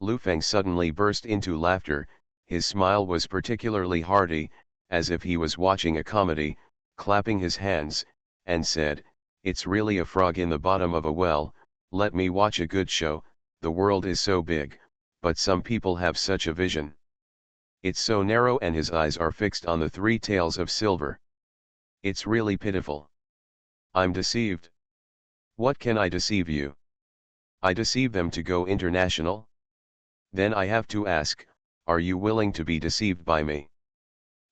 Lu Feng suddenly burst into laughter, his smile was particularly hearty, as if he was watching a comedy, clapping his hands, and said, it's really a frog in the bottom of a well, let me watch a good show, the world is so big, but some people have such a vision. It's so narrow and his eyes are fixed on the three tails of silver. It's really pitiful. I'm deceived. What can I deceive you? I deceive them to go international? Then I have to ask, are you willing to be deceived by me?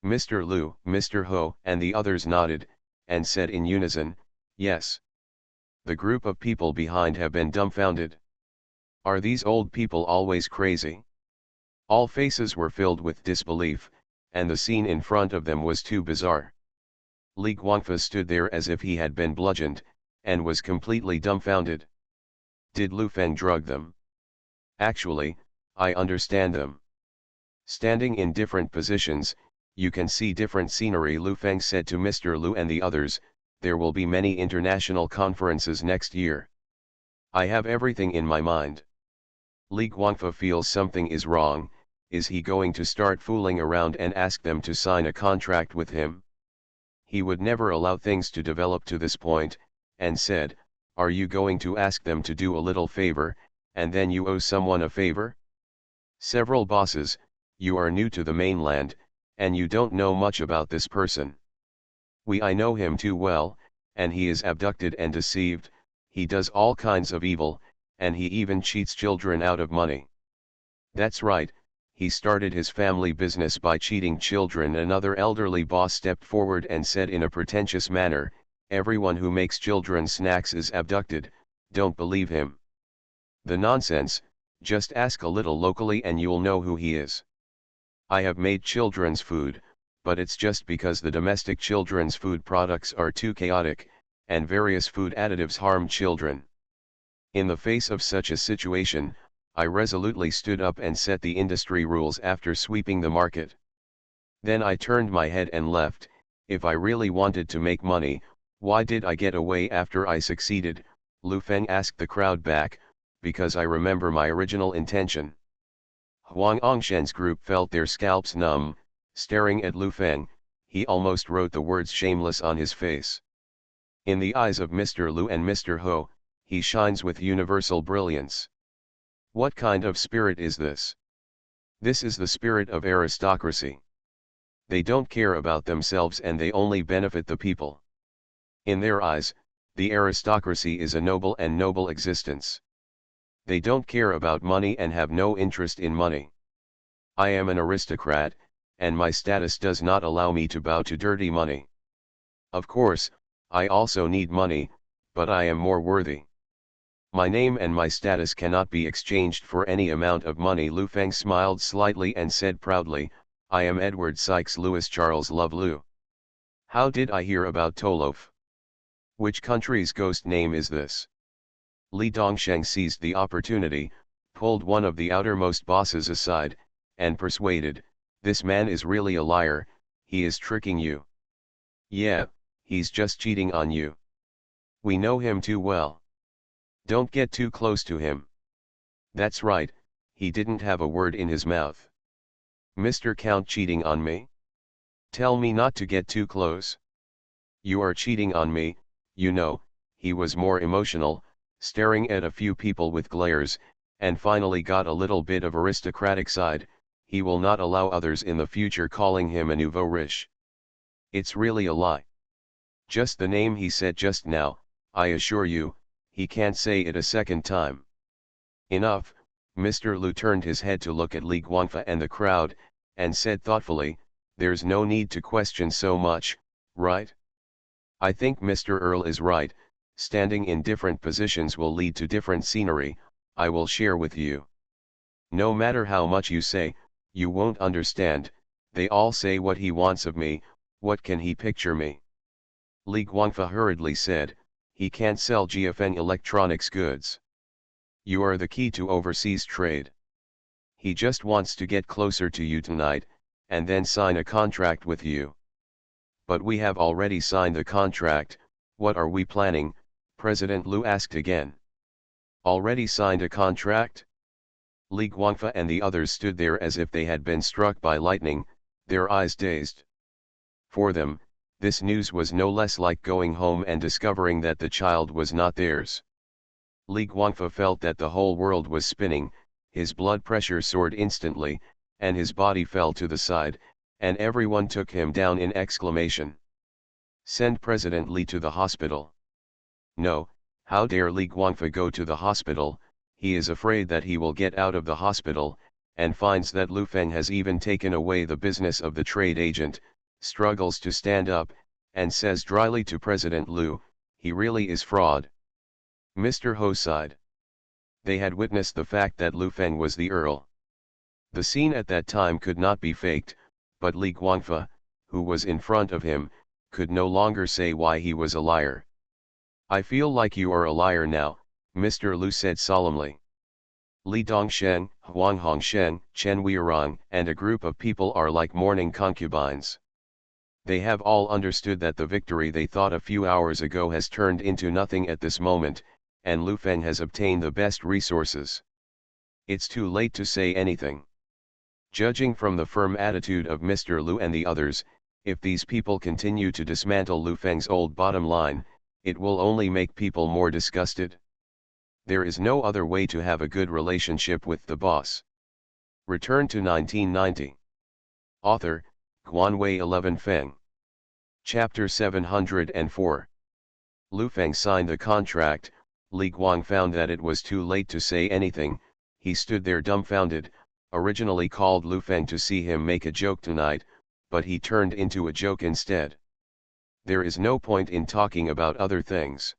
Mr. Lu, Mr. Ho, and the others nodded, and said in unison, yes. The group of people behind have been dumbfounded. Are these old people always crazy? All faces were filled with disbelief, and the scene in front of them was too bizarre. Li Guangfa stood there as if he had been bludgeoned, and was completely dumbfounded. Did Lu Feng drug them? Actually, I understand them. Standing in different positions, you can see different scenery. Lu Feng said to Mr. Lu and the others, there will be many international conferences next year. I have everything in my mind. Li Guangfa feels something is wrong. Is he going to start fooling around and ask them to sign a contract with him? He would never allow things to develop to this point, and said, are you going to ask them to do a little favor, and then you owe someone a favor? Several bosses, you are new to the mainland, and you don't know much about this person. I know him too well, and he is abducted and deceived, he does all kinds of evil, and he even cheats children out of money. That's right, he started his family business by cheating children. Another elderly boss stepped forward and said in a pretentious manner, everyone who makes children snacks is abducted, don't believe him. The nonsense, just ask a little locally and you'll know who he is. I have made children's food, but it's just because the domestic children's food products are too chaotic, and various food additives harm children. In the face of such a situation, I resolutely stood up and set the industry rules after sweeping the market. Then I turned my head and left. If I really wanted to make money, why did I get away after I succeeded? Lu Feng asked the crowd back, because I remember my original intention. Huang Angshen's group felt their scalps numb, staring at Lu Feng. He almost wrote the words shameless on his face. In the eyes of Mr. Lu and Mr. Ho, he shines with universal brilliance. What kind of spirit is this? This is the spirit of aristocracy. They don't care about themselves and they only benefit the people. In their eyes, the aristocracy is a noble and noble existence. They don't care about money and have no interest in money. I am an aristocrat, and my status does not allow me to bow to dirty money. Of course, I also need money, but I am more worthy. My name and my status cannot be exchanged for any amount of money. Lu Feng smiled slightly and said proudly, I am Edward Sykes Lewis Charles Love Lu. How did I hear about Tolof? Which country's ghost name is this? Li Dongsheng seized the opportunity, pulled one of the outermost bosses aside, and persuaded, this man is really a liar, he is tricking you. Yeah, he's just cheating on you. We know him too well. Don't get too close to him. That's right, he didn't have a word in his mouth. Mr. Count cheating on me? Tell me not to get too close. You are cheating on me, you know. He was more emotional, staring at a few people with glares, and finally got a little bit of aristocratic side. He will not allow others in the future calling him a nouveau riche. It's really a lie. Just the name he said just now, I assure you, he can't say it a second time. Enough. Mr. Lu turned his head to look at Li Guangfa and the crowd, and said thoughtfully, there's no need to question so much, right? I think Mr. Earl is right, standing in different positions will lead to different scenery. I will share with you. No matter how much you say, you won't understand. They all say what he wants of me, what can he picture me? Li Guangfa hurriedly said, he can't sell GFN electronics goods. You are the key to overseas trade. He just wants to get closer to you tonight, and then sign a contract with you. But we have already signed the contract. What are we planning? President Lu asked again. Already signed a contract? Li Guangfa and the others stood there as if they had been struck by lightning, their eyes dazed. For them, this news was no less like going home and discovering that the child was not theirs. Li Guangfa felt that the whole world was spinning, his blood pressure soared instantly, and his body fell to the side, and everyone took him down in exclamation. Send President Li to the hospital. No, how dare Li Guangfa go to the hospital? He is afraid that he will get out of the hospital, and finds that Lu Feng has even taken away the business of the trade agent, struggles to stand up, and says dryly to President Lu, he really is fraud. Mr. Ho sighed. They had witnessed the fact that Lu Feng was the Earl. The scene at that time could not be faked, but Li Guangfa, who was in front of him, could no longer say why he was a liar. I feel like you are a liar now, Mr. Lu said solemnly. Li Dongshen, Huang Hongshen, Chen Weirong, and a group of people are like mourning concubines. They have all understood that the victory they thought a few hours ago has turned into nothing at this moment, and Lu Feng has obtained the best resources. It's too late to say anything. Judging from the firm attitude of Mr. Lu and the others, if these people continue to dismantle Lu Feng's old bottom line, it will only make people more disgusted. There is no other way to have a good relationship with the boss. Return to 1990. Author, Guanwei 11 Feng. Chapter 704. Lu Feng signed the contract. Li Guang found that it was too late to say anything. He stood there dumbfounded. Originally called Lu Feng to see him make a joke tonight, but he turned into a joke instead. There is no point in talking about other things.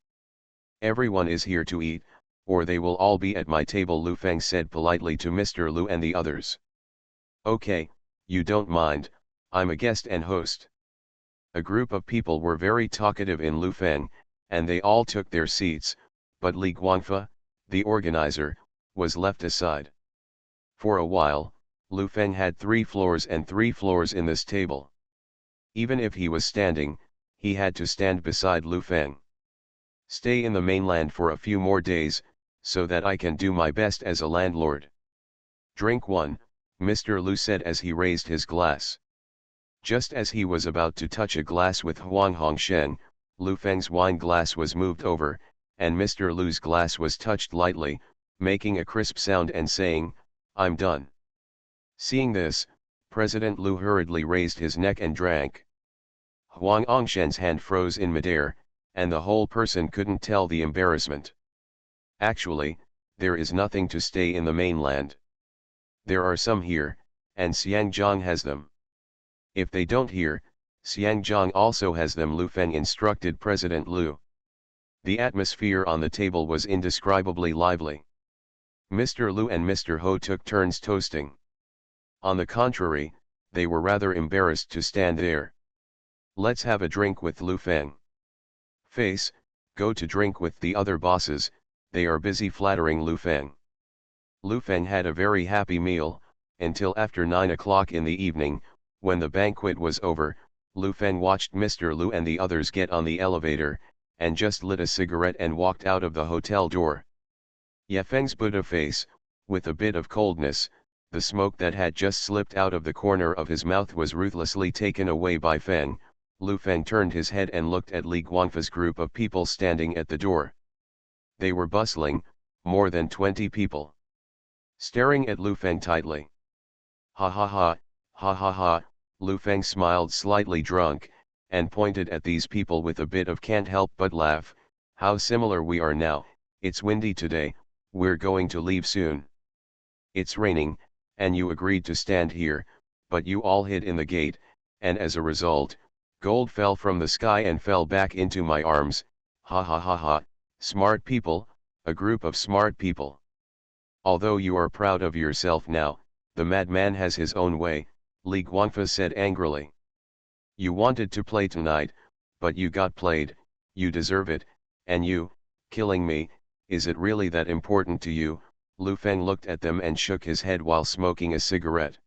Everyone is here to eat, or they will all be at my table, Lu Feng said politely to Mr. Lu and the others. Okay, you don't mind, I'm a guest and host. A group of people were very talkative in Lufeng, and they all took their seats, but Li Guangfa, the organizer, was left aside. For a while, Lufeng had 3 floors and 3 floors in this table. Even if he was standing, he had to stand beside Lufeng. Stay in the mainland for a few more days, so that I can do my best as a landlord. Drink one, Mr. Lu said as he raised his glass. Just as he was about to touch a glass with Huang Hongsheng, Lu Feng's wine glass was moved over, and Mr. Lu's glass was touched lightly, making a crisp sound and saying, "I'm done." Seeing this, President Lu hurriedly raised his neck and drank. Huang Hongsheng's hand froze in midair, and the whole person couldn't tell the embarrassment. Actually, there is nothing to stay in the mainland. There are some here, and Xiangjiang has them. If they don't here, Xiangjiang also has them, Lu Feng instructed President Lu. The atmosphere on the table was indescribably lively. Mr. Lu and Mr. Ho took turns toasting. On the contrary, they were rather embarrassed to stand there. "Let's have a drink with Lu Feng." "Face, go to drink with the other bosses, they are busy flattering Lu Feng." Lu Feng had a very happy meal, until after 9 o'clock in the evening. When the banquet was over, Lu Feng watched Mr. Lu and the others get on the elevator, and just lit a cigarette and walked out of the hotel door. Ye Feng's Buddha face, with a bit of coldness, the smoke that had just slipped out of the corner of his mouth was ruthlessly taken away by Feng. Lu Feng turned his head and looked at Li Guangfa's group of people standing at the door. They were bustling, more than 20 people. Staring at Lu Feng tightly. "Ha ha ha, ha ha ha," Lu Feng smiled slightly drunk, and pointed at these people with a bit of can't help but laugh. "How similar we are now, it's windy today, we're going to leave soon. It's raining, and you agreed to stand here, but you all hid in the gate, and as a result, gold fell from the sky and fell back into my arms. Ha ha ha ha, smart people, a group of smart people. Although you are proud of yourself now, the madman has his own way," Li Guangfa said angrily. "You wanted to play tonight, but you got played, you deserve it, and you, killing me, is it really that important to you?" Lu Feng looked at them and shook his head while smoking a cigarette.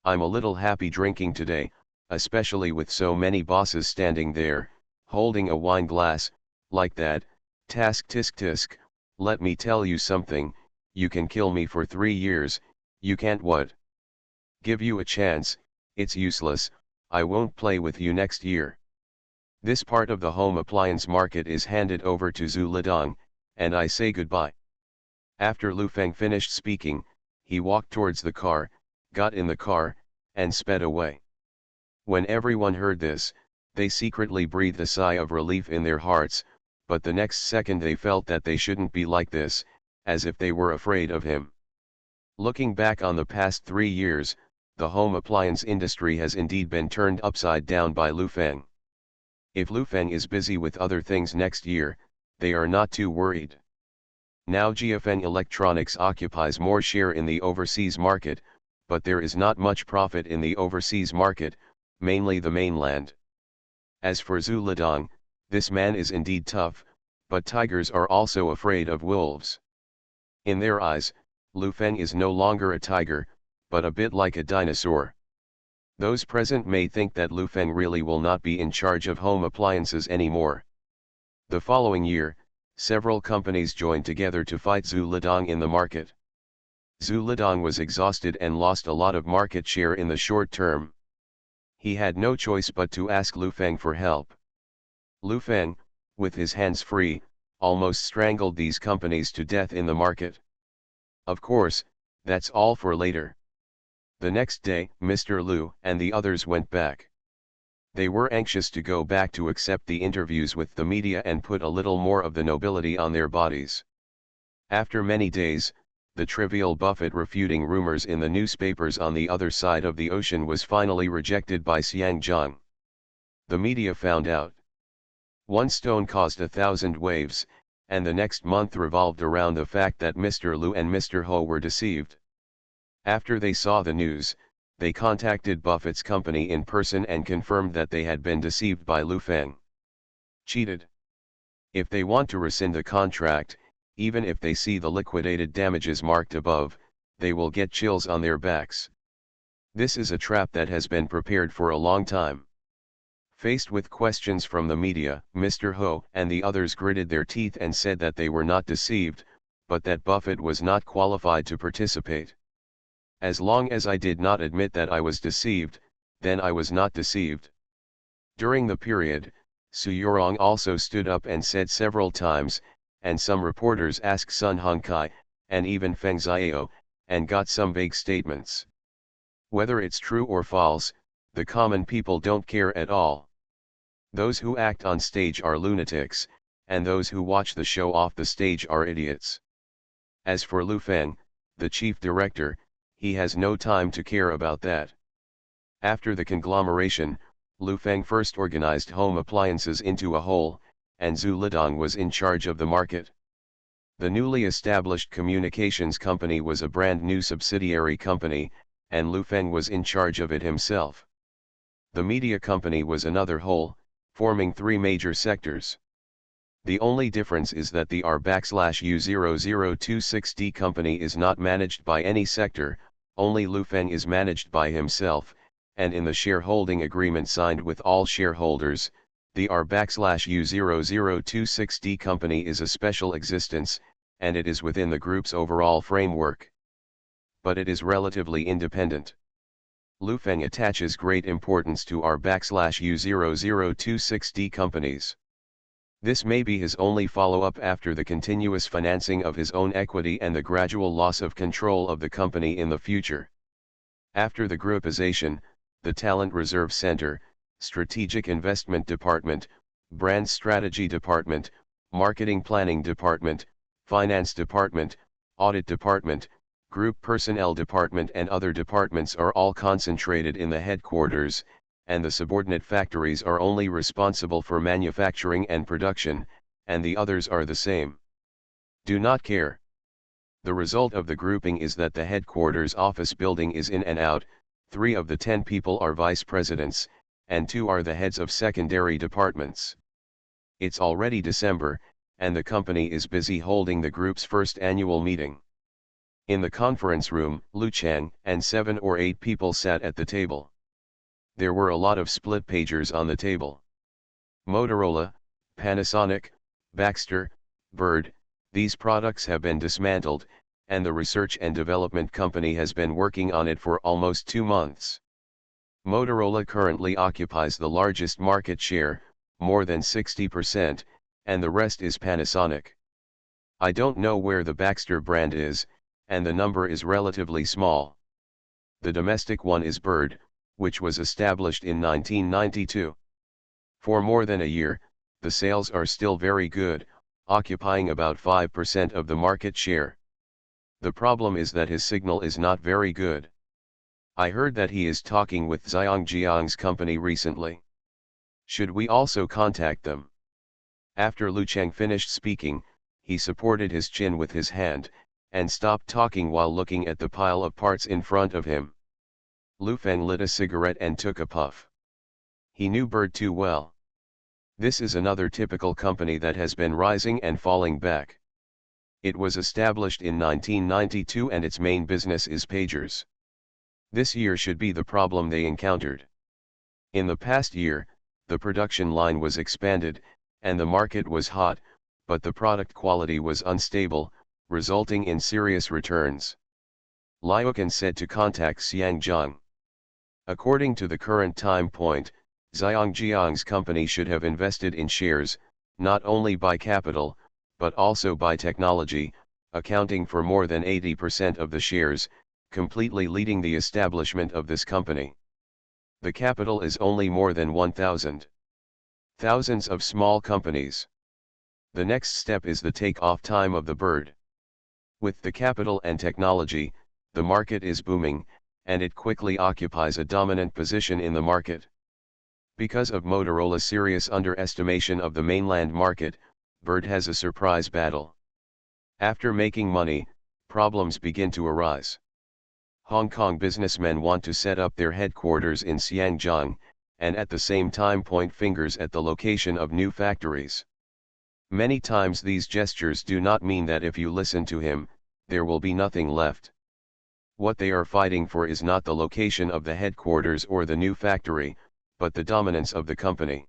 "I'm a little happy drinking today, especially with so many bosses standing there, holding a wine glass, like that. Tisk tisk tisk, let me tell you something, you can kill me for 3 years, you can't what? Give you a chance, it's useless, I won't play with you next year." This part of the home appliance market is handed over to Zhu Lidong, and I say goodbye. After Lu Feng finished speaking, he walked towards the car, got in the car, and sped away. When everyone heard this, they secretly breathed a sigh of relief in their hearts, but the next second they felt that they shouldn't be like this, as if they were afraid of him. Looking back on the past 3 years, the home appliance industry has indeed been turned upside down by Lu Feng. If Lu Feng is busy with other things next year, they are not too worried. Now GFN Electronics occupies more share in the overseas market, but there is not much profit in the overseas market, mainly the mainland. As for Zhu Lidong, this man is indeed tough, but tigers are also afraid of wolves. In their eyes, Lu Feng is no longer a tiger, but a bit like a dinosaur. Those present may think that Lu Feng really will not be in charge of home appliances anymore. The following year, several companies joined together to fight Zhu Lidong in the market. Zhu Lidong was exhausted and lost a lot of market share in the short term. He had no choice but to ask Lu Feng for help. Lu Feng, with his hands free, almost strangled these companies to death in the market. Of course, that's all for later. The next day, Mr. Lu and the others went back. They were anxious to go back to accept the interviews with the media and put a little more of the nobility on their bodies. After many days, the trivial Buffett refuting rumors in the newspapers on the other side of the ocean was finally rejected by Xiangjiang. The media found out. One stone caused 1,000 waves, and the next month revolved around the fact that Mr. Lu and Mr. Ho were deceived. After they saw the news, they contacted Buffett's company in person and confirmed that they had been deceived by Lu Feng. Cheated. If they want to rescind the contract, even if they see the liquidated damages marked above, they will get chills on their backs. This is a trap that has been prepared for a long time. Faced with questions from the media, Mr. Ho and the others gritted their teeth and said that they were not deceived, but that Buffett was not qualified to participate. As long as I did not admit that I was deceived, then I was not deceived. During the period, Su Yorong also stood up and said several times, and some reporters asked Sun Hongkai, and even Feng Xiao, and got some vague statements. Whether it's true or false, the common people don't care at all. Those who act on stage are lunatics, and those who watch the show off the stage are idiots. As for Lu Feng, the chief director, he has no time to care about that. After the conglomeration, Lu Feng first organized home appliances into a whole, and Zhu Lidong was in charge of the market. The newly established communications company was a brand new subsidiary company, and Lu Feng was in charge of it himself. The media company was another whole, forming three major sectors. The only difference is that the R/U0026D company is not managed by any sector, only Lu Feng is managed by himself, and in the shareholding agreement signed with all shareholders, the R/U0026D company is a special existence, and it is within the group's overall framework. But it is relatively independent. Lu Feng attaches great importance to R/U0026D companies. This may be his only follow-up after the continuous financing of his own equity and the gradual loss of control of the company in the future. After the groupization, the Talent Reserve Center, Strategic Investment Department, Brand Strategy Department, Marketing Planning Department, Finance Department, Audit Department, Group Personnel Department and other departments are all concentrated in the headquarters, and the subordinate factories are only responsible for manufacturing and production, and the others are the same. Do not care. The result of the grouping is that the headquarters office building is in and out, 3 of the 10 people are vice presidents, and 2 are the heads of secondary departments. It's already December, and the company is busy holding the group's first annual meeting. In the conference room, Lu Chang and 7 or 8 people sat at the table. There were a lot of split pagers on the table. Motorola, Panasonic, Baxter, Bird, these products have been dismantled, and the research and development company has been working on it for almost 2 months. Motorola currently occupies the largest market share, more than 60%, and the rest is Panasonic. I don't know where the Baxter brand is, and the number is relatively small. The domestic one is Bird, which was established in 1992. For more than a year, the sales are still very good, occupying about 5% of the market share. The problem is that his signal is not very good. I heard that he is talking with Zhangjiang's company recently. Should we also contact them? After Lu Cheng finished speaking, he supported his chin with his hand, and stopped talking while looking at the pile of parts in front of him. Lu Feng lit a cigarette and took a puff. He knew Bird too well. This is another typical company that has been rising and falling back. It was established in 1992 and its main business is pagers. This year should be the problem they encountered. In the past year, the production line was expanded, and the market was hot, but the product quality was unstable, resulting in serious returns. Liukan said to contact Xiangjiang. According to the current time point, Zhangjiang's company should have invested in shares, not only by capital, but also by technology, accounting for more than 80% of the shares, completely leading the establishment of this company. The capital is only more than 1,000. Thousands of small companies. The next step is the take-off time of the Bird. With the capital and technology, the market is booming, and it quickly occupies a dominant position in the market. Because of Motorola's serious underestimation of the mainland market, Bird has a surprise battle. After making money, problems begin to arise. Hong Kong businessmen want to set up their headquarters in Xiangjiang, and at the same time point fingers at the location of new factories. Many times these gestures do not mean that if you listen to him, there will be nothing left. What they are fighting for is not the location of the headquarters or the new factory, but the dominance of the company.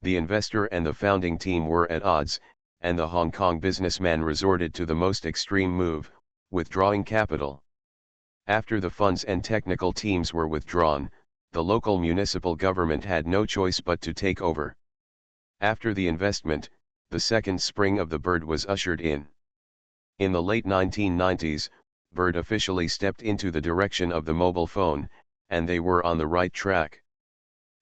The investor and the founding team were at odds, and the Hong Kong businessman resorted to the most extreme move, withdrawing capital. After the funds and technical teams were withdrawn, the local municipal government had no choice but to take over. After the investment, the second spring of the bird was ushered in. In the late 1990s, Bird officially stepped into the direction of the mobile phone, and they were on the right track.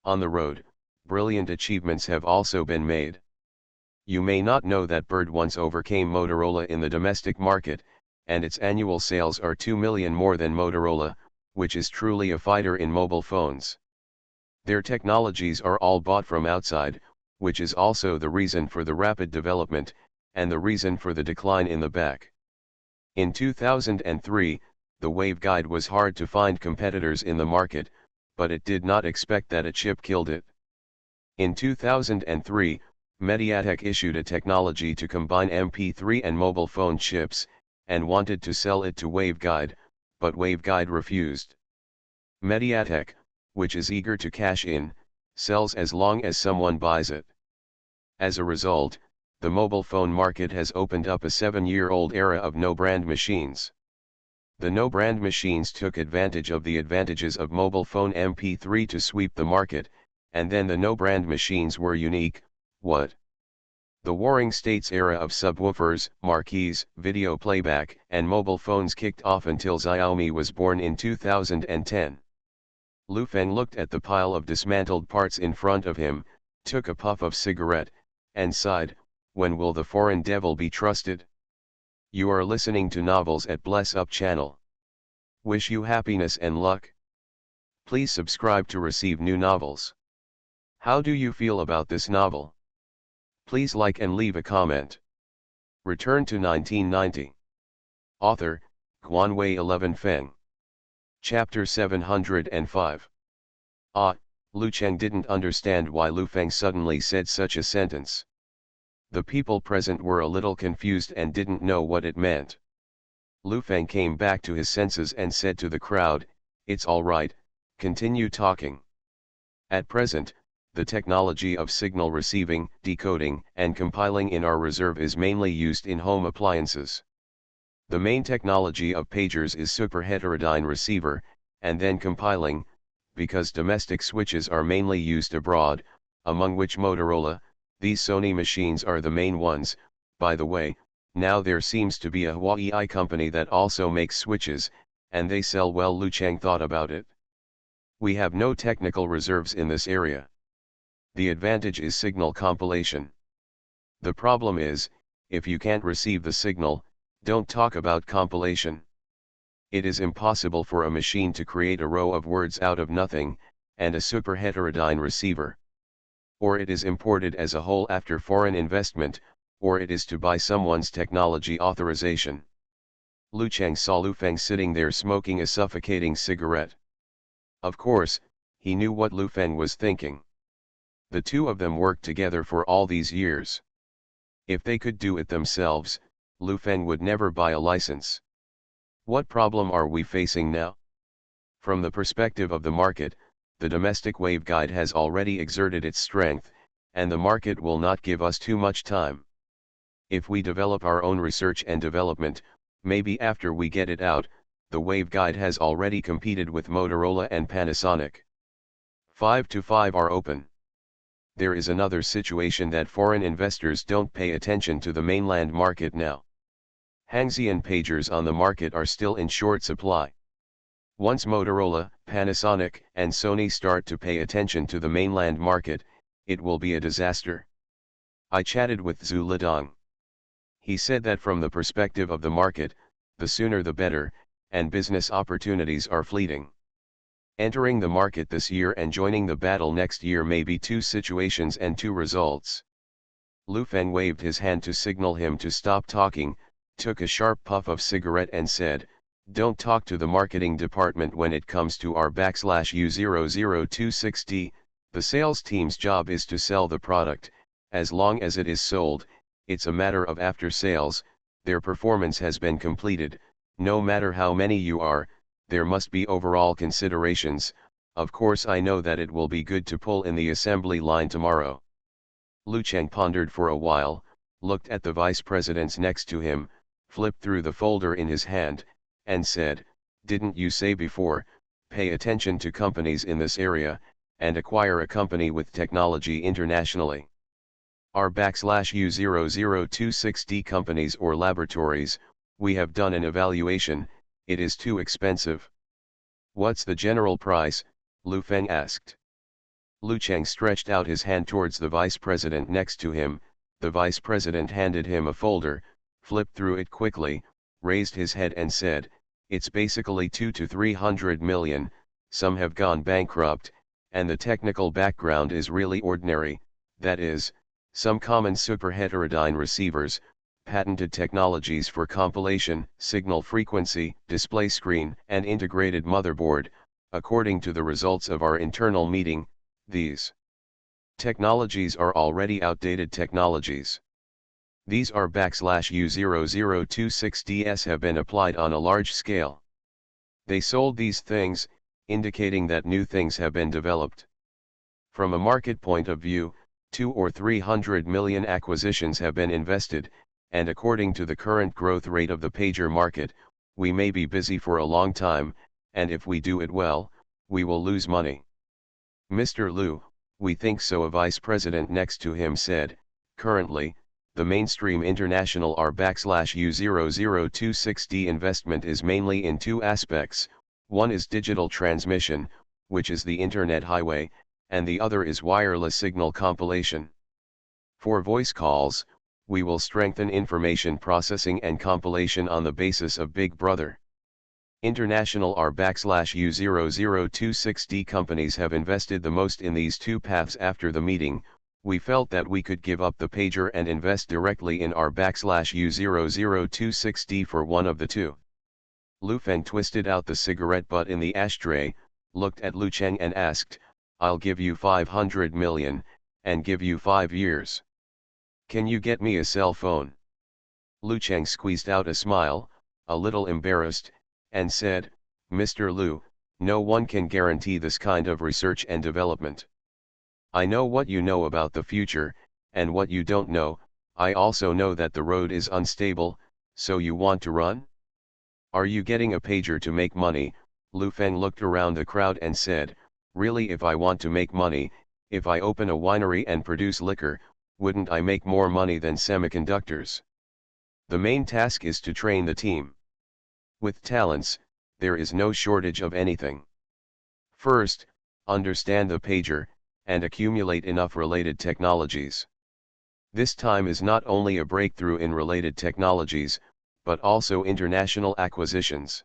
On the road, brilliant achievements have also been made. You may not know that Bird once overcame Motorola in the domestic market, and its annual sales are 2 million more than Motorola, which is truly a fighter in mobile phones. Their technologies are all bought from outside, which is also the reason for the rapid development, and the reason for the decline in the back. In 2003, the waveguide was hard to find competitors in the market, but it did not expect that a chip killed it. In 2003, MediaTek issued a technology to combine MP3 and mobile phone chips, and wanted to sell it to waveguide, but waveguide refused. MediaTek, which is eager to cash in, sells as long as someone buys it. As a result, the mobile phone market has opened up a 7-year-old era of no-brand machines. The no-brand machines took advantage of the advantages of mobile phone MP3 to sweep the market, and then the no-brand machines were unique. What? The Warring States era of subwoofers, marquees, video playback, and mobile phones kicked off until Xiaomi was born in 2010. Lu Feng looked at the pile of dismantled parts in front of him, took a puff of cigarette, and sighed, "When will the foreign devil be trusted?" You are listening to Novels at Bless Up channel. Wish you happiness and luck. Please subscribe to receive new novels. How do you feel about this novel? Please like and leave a comment. Return to 1990. Author, Guanwei 11 Feng. Chapter 705. Lu Cheng didn't understand why Lu Feng suddenly said such a sentence. The people present were a little confused and didn't know what it meant. Lu Feng came back to his senses and said to the crowd, "It's all right, continue talking. At present, the technology of signal receiving, decoding, and compiling in our reserve is mainly used in home appliances. The main technology of pagers is super heterodyne receiver, and then compiling, because domestic switches are mainly used abroad, among which Motorola, these Sony machines are the main ones. By the way, now there seems to be a Huawei company that also makes switches, and they sell well." Lu Cheng thought about it. We have no technical reserves in this area. The advantage is signal compilation. The problem is, if you can't receive the signal, don't talk about compilation. It is impossible for a machine to create a row of words out of nothing, and a super heterodyne receiver. Or it is imported as a whole after foreign investment, or it is to buy someone's technology authorization. Lu Cheng saw Lu Feng sitting there smoking a suffocating cigarette. Of course, he knew what Lu Feng was thinking. The two of them worked together for all these years. If they could do it themselves, Lu Feng would never buy a license. What problem are we facing now? From the perspective of the market, the domestic waveguide has already exerted its strength, and the market will not give us too much time. If we develop our own research and development, maybe after we get it out, the waveguide has already competed with Motorola and Panasonic. 5 to 5 are open. There is another situation that foreign investors don't pay attention to the mainland market now. Hangxian pagers on the market are still in short supply. Once Motorola, Panasonic, and Sony start to pay attention to the mainland market, it will be a disaster. I chatted with Zhu Lidong. He said that from the perspective of the market, the sooner the better, and business opportunities are fleeting. Entering the market this year and joining the battle next year may be two situations and two results. Lu Feng waved his hand to signal him to stop talking, took a sharp puff of cigarette and said, Don't talk to the marketing department when it comes to our /U00260, the sales team's job is to sell the product. As long as it is sold, it's a matter of after sales, their performance has been completed. No matter how many you are, there must be overall considerations. Of course I know that it will be good to pull in the assembly line tomorrow. Lu Cheng pondered for a while, looked at the vice presidents next to him, flipped through the folder in his hand, and said, "Didn't you say before, pay attention to companies in this area, and acquire a company with technology internationally? Our /U00260 companies or laboratories, we have done an evaluation, it is too expensive." "What's the general price?" Lu Feng asked. Lu Cheng stretched out his hand towards the vice president next to him. The vice president handed him a folder, flipped through it quickly, raised his head and said, "It's basically 200 to 300 million, some have gone bankrupt, and the technical background is really ordinary, that is, some common super heterodyne receivers, patented technologies for compilation, signal frequency, display screen, and integrated motherboard. According to the results of our internal meeting, these technologies are already outdated technologies. These are /U00260s have been applied on a large scale. They sold these things, indicating that new things have been developed. From a market point of view, 200 or 300 million acquisitions have been invested, and according to the current growth rate of the pager market, we may be busy for a long time, and if we do it well, we will lose money." "Mr. Lu, we think so," a vice president next to him said. "Currently, the mainstream international R /U00260 investment is mainly in two aspects. One is digital transmission, which is the internet highway, and the other is wireless signal compilation. For voice calls, we will strengthen information processing and compilation on the basis of Big Brother. International R /U00260 companies have invested the most in these two paths. After the meeting, we felt that we could give up the pager and invest directly in our /U00260 for one of the two." Lu Feng twisted out the cigarette butt in the ashtray, looked at Lu Cheng and asked, "I'll give you 500 million, and give you 5 years. Can you get me a cell phone?" Lu Cheng squeezed out a smile, a little embarrassed, and said, "Mr. Lu, no one can guarantee this kind of research and development. I know what you know about the future, and what you don't know. I also know that the road is unstable, so you want to run? Are you getting a pager to make money?" Lu Feng looked around the crowd and said, "Really, if I want to make money, if I open a winery and produce liquor, wouldn't I make more money than semiconductors? The main task is to train the team. With talents, there is no shortage of anything. First, understand the pager, and accumulate enough related technologies. This time is not only a breakthrough in related technologies, but also international acquisitions.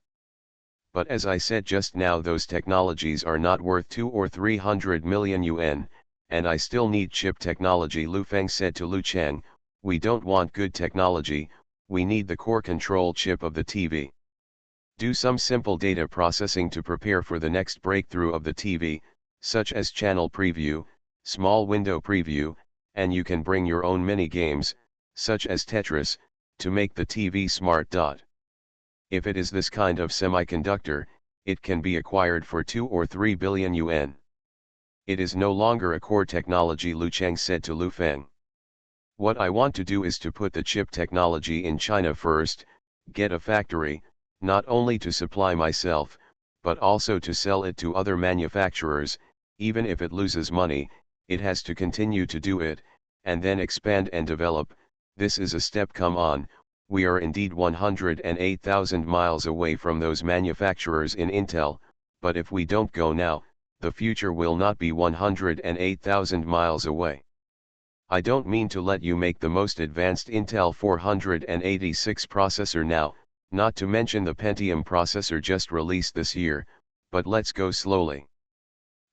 But as I said just now, those technologies are not worth 200 or 300 million yuan, and I still need chip technology." Lu Feng said to Lu Cheng, "We don't want good technology, we need the core control chip of the TV. Do some simple data processing to prepare for the next breakthrough of the TV, such as channel preview, small window preview, and you can bring your own mini games, such as Tetris, to make the TV smart. If it is this kind of semiconductor, it can be acquired for 2 or 3 billion yuan. It is no longer a core technology," Lu Cheng said to Lu Feng. "What I want to do is to put the chip technology in China first, get a factory, not only to supply myself, but also to sell it to other manufacturers. Even if it loses money, it has to continue to do it, and then expand and develop. This is a step. Come on, we are indeed 108,000 miles away from those manufacturers in Intel, but if we don't go now, the future will not be 108,000 miles away. I don't mean to let you make the most advanced Intel 486 processor now, not to mention the Pentium processor just released this year, but let's go slowly.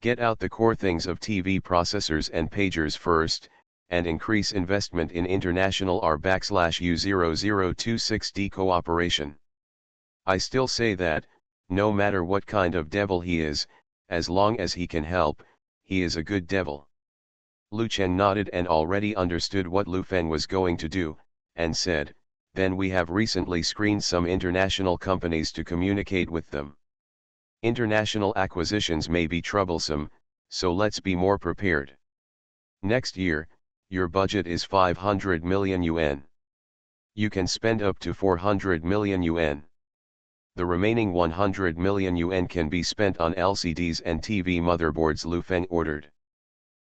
Get out the core things of TV processors and pagers first, and increase investment in international R /U00260 cooperation. I still say that, no matter what kind of devil he is, as long as he can help, he is a good devil. Lu Chen nodded and already understood what Lu Feng was going to do, and said, then we have recently screened some international companies to communicate with them. International acquisitions may be troublesome, so let's be more prepared. Next year, your budget is 500 million yuan. You can spend up to 400 million yuan. The remaining 100 million yuan can be spent on LCDs and TV motherboards, Lu Feng ordered.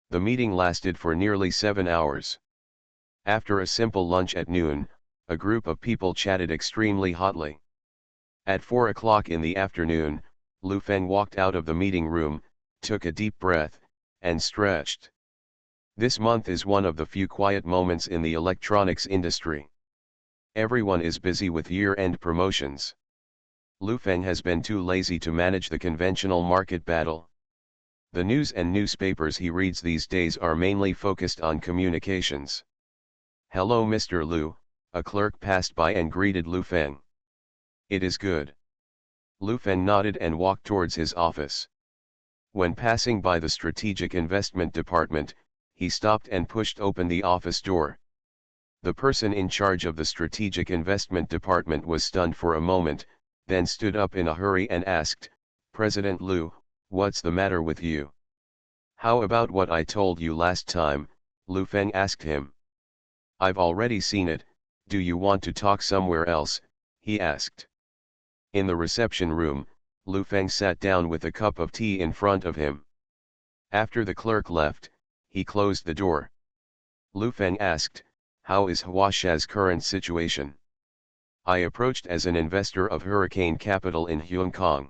The meeting lasted for nearly 7 hours. After a simple lunch at noon, a group of people chatted extremely hotly. At 4 o'clock in the afternoon, Lu Feng walked out of the meeting room, took a deep breath, and stretched. This month is one of the few quiet moments in the electronics industry. Everyone is busy with year-end promotions. Lu Feng has been too lazy to manage the conventional market battle. The news and newspapers he reads these days are mainly focused on communications. Hello Mr. Lu, a clerk passed by and greeted Lu Feng. It is good. Lu Feng nodded and walked towards his office. When passing by the Strategic Investment Department, he stopped and pushed open the office door. The person in charge of the Strategic Investment Department was stunned for a moment, then stood up in a hurry and asked, President Lu, what's the matter with you? How about what I told you last time? Lu Feng asked him. I've already seen it, do you want to talk somewhere else? He asked. In the reception room, Lu Feng sat down with a cup of tea in front of him. After the clerk left, he closed the door. Lu Feng asked, how is Huasha's current situation? I approached as an investor of Hurricane Capital in Hong Kong.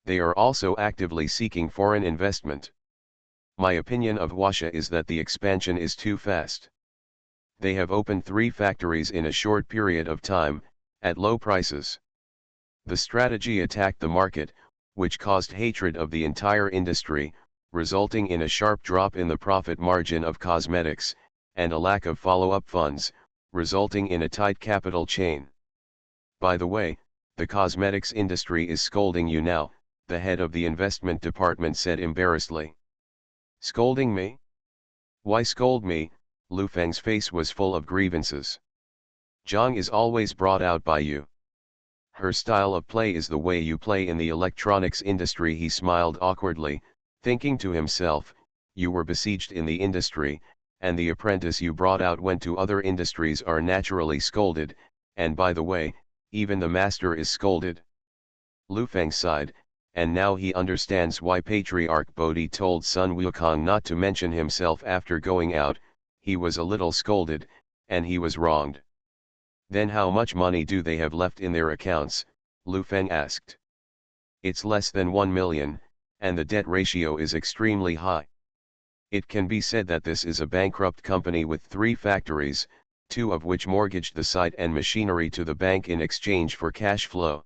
They are also actively seeking foreign investment. My opinion of Huasha is that the expansion is too fast. They have opened 3 factories in a short period of time, at low prices. The strategy attacked the market, which caused hatred of the entire industry, resulting in a sharp drop in the profit margin of cosmetics, and a lack of follow-up funds, resulting in a tight capital chain. By the way, the cosmetics industry is scolding you now, the head of the investment department said embarrassedly. Scolding me? Why scold me? Lu Feng's face was full of grievances. Zhang is always brought out by you. Her style of play is the way you play in the electronics industry. He smiled awkwardly, thinking to himself, you were besieged in the industry, and the apprentice you brought out went to other industries are naturally scolded, and by the way, even the master is scolded. Lu Feng sighed, and now he understands why Patriarch Bodhi told Sun Wukong not to mention himself after going out. He was a little scolded, and he was wronged. Then how much money do they have left in their accounts? Lu Feng asked. It's less than 1 million, and the debt ratio is extremely high. It can be said that this is a bankrupt company with 3 factories, 2 of which mortgaged the site and machinery to the bank in exchange for cash flow.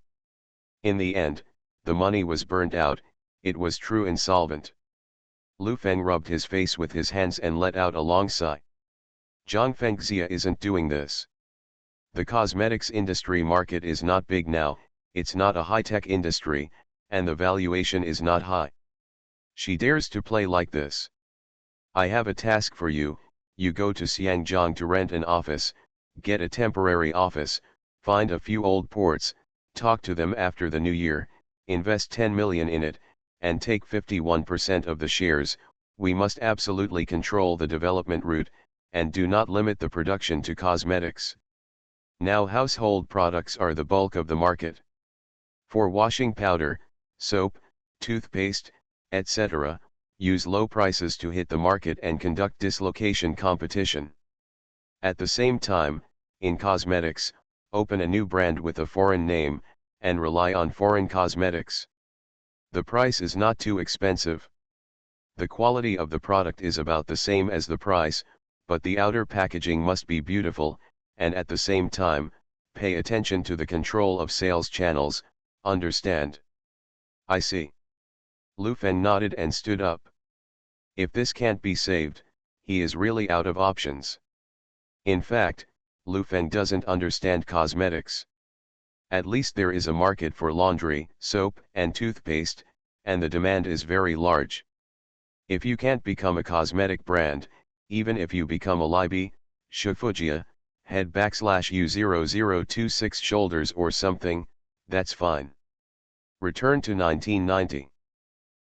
In the end, the money was burned out, it was true insolvent. Lu Feng rubbed his face with his hands and let out a long sigh. Zhang Fengxia isn't doing this. The cosmetics industry market is not big now, it's not a high-tech industry, and the valuation is not high. She dares to play like this. I have a task for you, you go to Xiangjiang to rent an office, get a temporary office, find a few old ports, talk to them after the new year, invest 10 million in it, and take 51% of the shares. We must absolutely control the development route, and do not limit the production to cosmetics. Now household products are the bulk of the market. For washing powder, soap, toothpaste, etc., use low prices to hit the market and conduct dislocation competition. At the same time, in cosmetics, open a new brand with a foreign name, and rely on foreign cosmetics. The price is not too expensive. The quality of the product is about the same as the price, but the outer packaging must be beautiful, and at the same time, pay attention to the control of sales channels, understand? I see. Lu Feng nodded and stood up. If this can't be saved, he is really out of options. In fact, Lu Feng doesn't understand cosmetics. At least there is a market for laundry, soap, and toothpaste, and the demand is very large. If you can't become a cosmetic brand, even if you become a Libby, Shufujia, head /U0026 shoulders or something, that's fine. Return to 1990.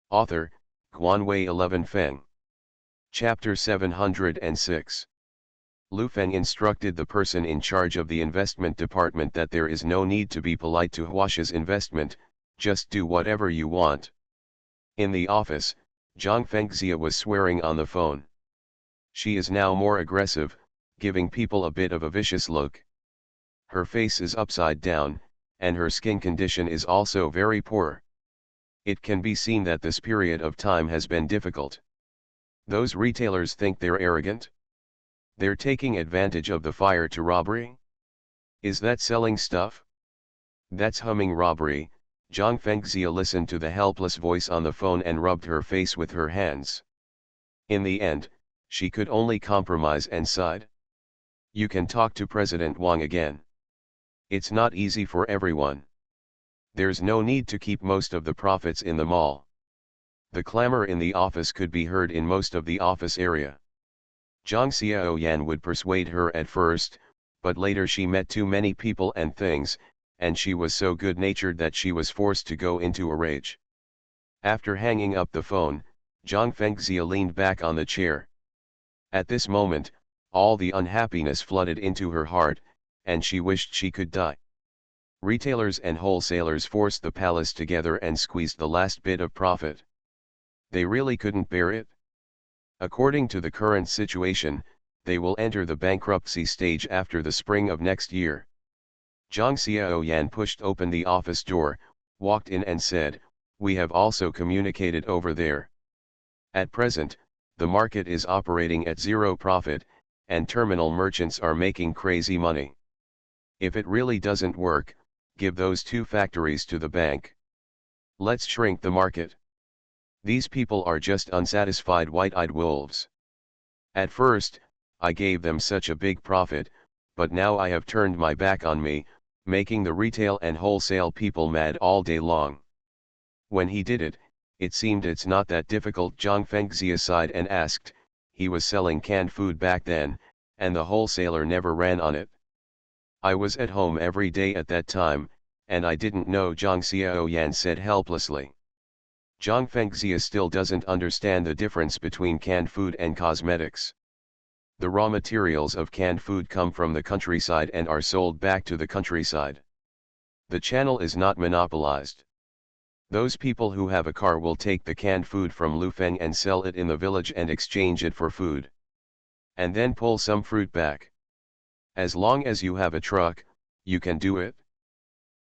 Author, Guanwei 11 Feng. Chapter 706. Lu Feng instructed the person in charge of the investment department that there is no need to be polite to Huash's investment, just do whatever you want. In the office, Zhang Fengxia was swearing on the phone. She is now more aggressive, giving people a bit of a vicious look. Her face is upside down, and her skin condition is also very poor. It can be seen that this period of time has been difficult. Those retailers think they're arrogant? They're taking advantage of the fire to robbery? Is that selling stuff? That's humming robbery. Zhang Fengxia listened to the helpless voice on the phone and rubbed her face with her hands. In the end, she could only compromise and sighed. You can talk to President Wang again. It's not easy for everyone. There's no need to keep most of the profits in the mall. The clamor in the office could be heard in most of the office area. Zhang Xiaoyan would persuade her at first, but later she met too many people and things, and she was so good-natured that she was forced to go into a rage. After hanging up the phone, Zhang Fengxia leaned back on the chair. At this moment, all the unhappiness flooded into her heart, and she wished she could die. Retailers and wholesalers forced the palace together and squeezed the last bit of profit. They really couldn't bear it. According to the current situation, they will enter the bankruptcy stage after the spring of next year. Zhang Xiaoyan pushed open the office door, walked in and said, "We have also communicated over there. At present, the market is operating at zero profit, and terminal merchants are making crazy money. If it really doesn't work, give those 2 factories to the bank. Let's shrink the market. These people are just unsatisfied white-eyed wolves. At first, I gave them such a big profit, but now I have turned my back on me, making the retail and wholesale people mad all day long." When he did it, it seemed it's not that difficult. Zhang Fengxia sighed and asked, "He was selling canned food back then, and the wholesaler never ran on it." "I was at home every day at that time, and I didn't know," Zhang Xiaoyan said helplessly. Zhang Fengxia still doesn't understand the difference between canned food and cosmetics. The raw materials of canned food come from the countryside and are sold back to the countryside. The channel is not monopolized. Those people who have a car will take the canned food from Lu Feng and sell it in the village and exchange it for food. And then pull some fruit back. As long as you have a truck, you can do it.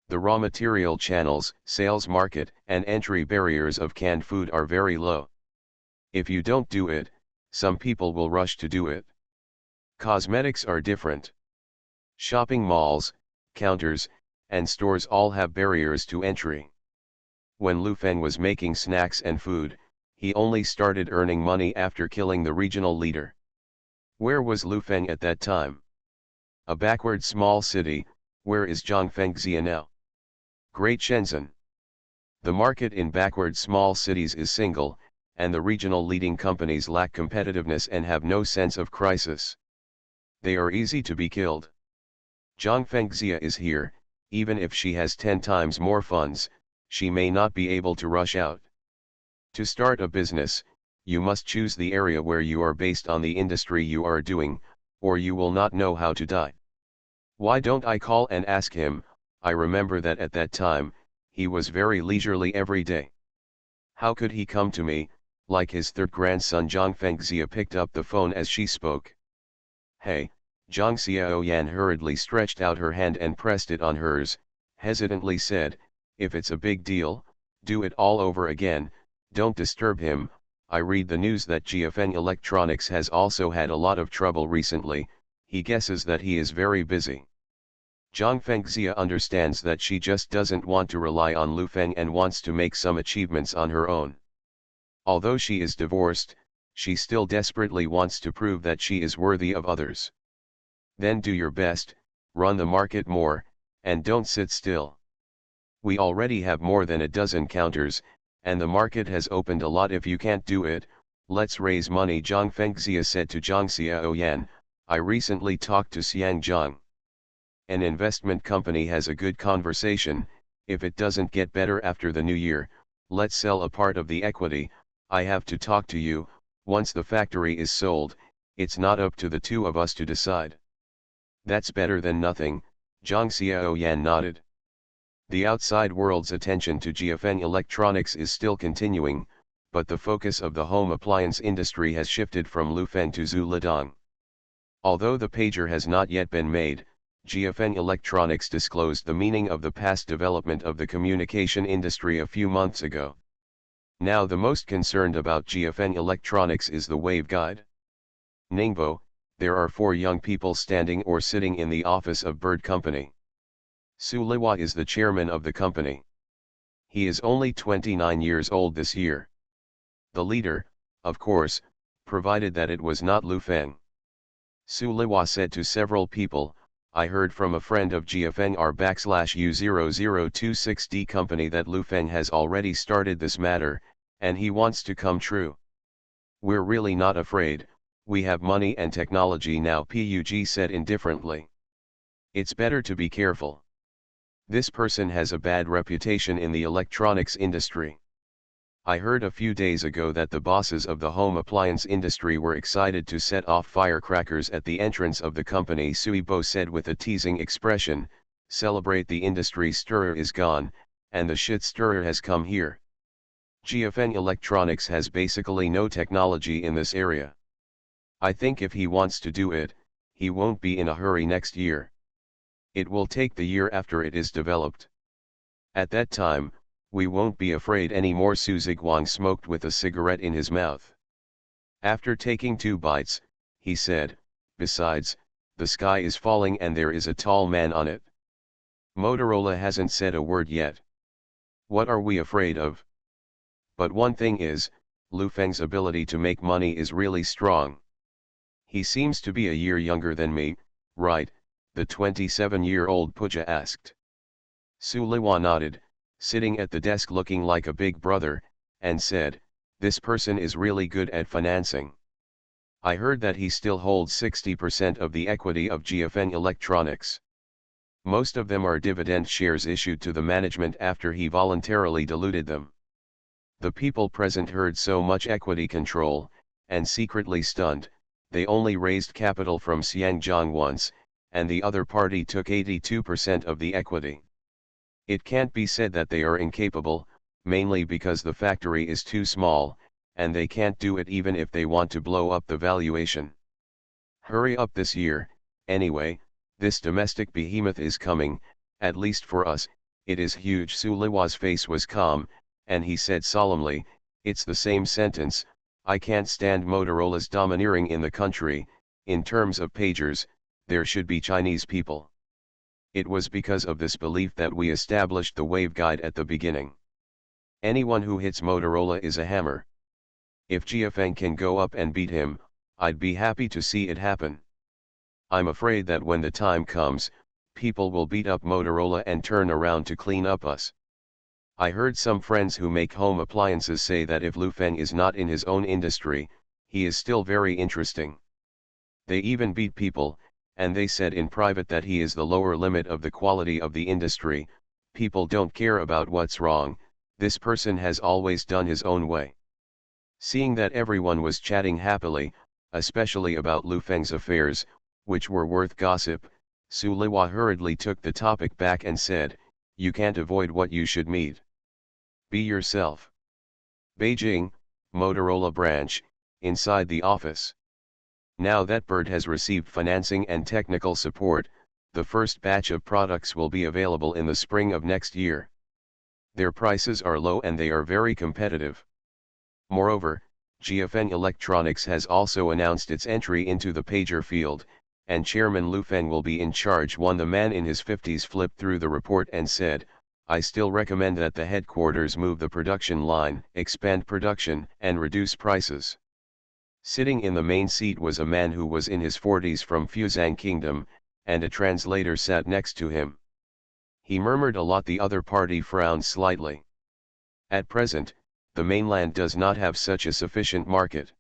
The raw material channels, sales market, and entry barriers of canned food are very low. If you don't do it, some people will rush to do it. Cosmetics are different. Shopping malls, counters, and stores all have barriers to entry. When Lu Feng was making snacks and food, he only started earning money after killing the regional leader. Where was Lu Feng at that time? A backward small city. Where is Zhang Fengxia now? Great Shenzhen. The market in backward small cities is single, and the regional leading companies lack competitiveness and have no sense of crisis. They are easy to be killed. Zhang Fengxia is here. Even if she has 10 times more funds, she may not be able to rush out. To start a business, you must choose the area where you are based on the industry you are doing, or you will not know how to die. Why don't I call and ask him? I remember that at that time, he was very leisurely every day. How could he come to me, like his third grandson? Zhang Fengxia picked up the phone as she spoke. "Hey," Zhang Xiaoyan hurriedly stretched out her hand and pressed it on hers, hesitantly said, "If it's a big deal, do it all over again, don't disturb him. I read the news that GFN Electronics has also had a lot of trouble recently. He guesses that he is very busy." Zhang Fengxia understands that she just doesn't want to rely on Lu Feng and wants to make some achievements on her own. Although she is divorced, she still desperately wants to prove that she is worthy of others. "Then do your best, run the market more, And don't sit still. We already have more than a dozen counters, and the market has opened a lot. If you can't do it, let's raise money. Zhang Fengxia said to Zhang Xiaoyan, I recently talked to Xiang Zhang. An investment company has a good conversation. If it doesn't get better after the new year, let's sell a part of the equity. I have to talk to you. Once the factory is sold, it's not up to the two of us to decide. That's better than nothing, Zhang Xiaoyan nodded. The outside world's attention to GFN Electronics is still continuing, but the focus of the home appliance industry has shifted from Lufeng to Zhu Lidong. Although the pager has not yet been made, GFN Electronics disclosed the meaning of the past development of the communication industry a few months ago. Now the most concerned about GFN Electronics is the waveguide. Ningbo, there are 4 young people standing or sitting in the office of Bird Company. Su Liwa is the chairman of the company. He is only 29 years old this year. The leader, of course, provided that it was not Lu Feng. Su Liwa said to several people, I heard from a friend of GFN R/U0026D company that Lu Feng has already started this matter, and he wants to come true. We're really not afraid, we have money and technology now, Pug said indifferently. It's better to be careful. This person has a bad reputation in the electronics industry. I heard a few days ago that the bosses of the home appliance industry were excited to set off firecrackers at the entrance of the company. Sui Bo said with a teasing expression, celebrate, the industry stirrer is gone, and the shit stirrer has come here. GFN Electronics has basically no technology in this area. I think if he wants to do it, he won't be in a hurry next year. It will take the year after it is developed. At that time, we won't be afraid anymore. Su Ziguang smoked with a cigarette in his mouth. After taking 2 bites, he said, besides, the sky is falling and there is a tall man on it. Motorola hasn't said a word yet. What are we afraid of? But one thing is, Lu Feng's ability to make money is really strong. He seems to be a year younger than me, right? The 27-year-old Puja asked. Su Liwa nodded, sitting at the desk looking like a big brother, and said, this person is really good at financing. I heard that he still holds 60% of the equity of GFN Electronics. Most of them are dividend shares issued to the management after he voluntarily diluted them. The people present heard so much equity control, and secretly stunned. They only raised capital from Xiang Zhang once, and the other party took 82% of the equity. It can't be said that they are incapable, mainly because the factory is too small, and they can't do it even if they want to blow up the valuation. Hurry up this year, anyway, this domestic behemoth is coming, at least for us, it is huge. Su Liwa's face was calm, and he said solemnly, it's the same sentence, I can't stand Motorola's domineering in the country. In terms of pagers, there should be Chinese people. It was because of this belief that we established the waveguide at the beginning. Anyone who hits Motorola is a hammer. If GFN can go up and beat him, I'd be happy to see it happen. I'm afraid that when the time comes, people will beat up Motorola and turn around to clean up us. I heard some friends who make home appliances say that if Lu Feng is not in his own industry, he is still very interesting. They even beat people, and they said in private that he is the lower limit of the quality of the industry. People don't care about what's wrong, this person has always done his own way. Seeing that everyone was chatting happily, especially about Lu Feng's affairs, which were worth gossip, Su Liwa hurriedly took the topic back and said, you can't avoid what you should meet. Be yourself. Beijing, Motorola branch, inside the office. Now that Bird has received financing and technical support, the first batch of products will be available in the spring of next year. Their prices are low and they are very competitive. Moreover, GFN Electronics has also announced its entry into the pager field, and Chairman Lu Feng will be in charge. The man in his 50s flipped through the report and said, I still recommend that the headquarters move the production line, expand production, and reduce prices. Sitting in the main seat was a man who was in his 40s from Fuzhang Kingdom, and a translator sat next to him. He murmured a lot. The other party frowned slightly. At present, the mainland does not have such a sufficient market.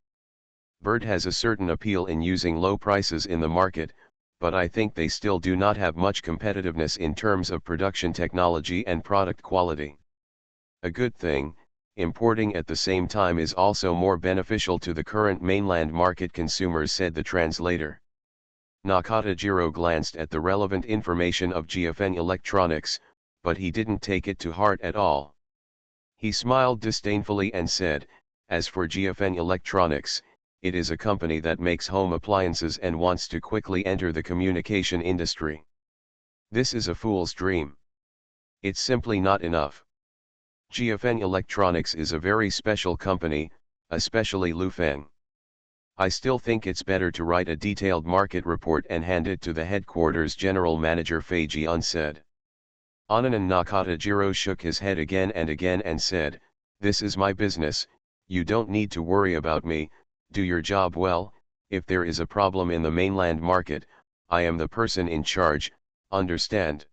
Bird has a certain appeal in using low prices in the market, but I think they still do not have much competitiveness in terms of production technology and product quality. A good thing, importing at the same time is also more beneficial to the current mainland market consumers, said the translator. Nakatajiro glanced at the relevant information of GFN Electronics, but he didn't take it to heart at all. He smiled disdainfully and said, as for GFN Electronics, it is a company that makes home appliances and wants to quickly enter the communication industry. This is a fool's dream. It's simply not enough. GFN Electronics is a very special company, especially Lu Feng. I still think it's better to write a detailed market report and hand it to the headquarters general manager, Fei Jian said. Ananan Nakatajiro shook his head again and again and said, this is my business, you don't need to worry about me, do your job well. If there is a problem in the mainland market, I am the person in charge, understand?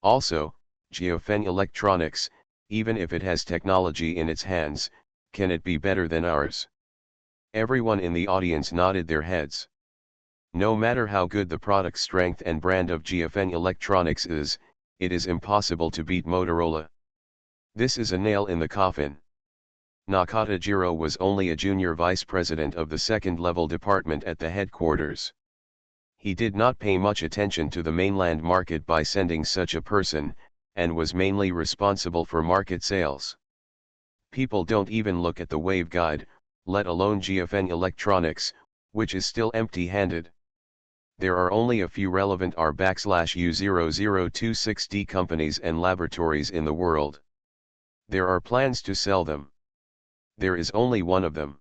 Also, GFN Electronics, even if it has technology in its hands, can it be better than ours? Everyone in the audience nodded their heads. No matter how good the product strength and brand of GFN Electronics is, it is impossible to beat Motorola. This is a nail in the coffin. Nakatajiro was only a junior vice president of the second-level department at the headquarters. He did not pay much attention to the mainland market by sending such a person, and was mainly responsible for market sales. People don't even look at the waveguide, let alone GFN Electronics, which is still empty-handed. There are only a few relevant R/U0026D companies and laboratories in the world. There are plans to sell them. There is only one of them.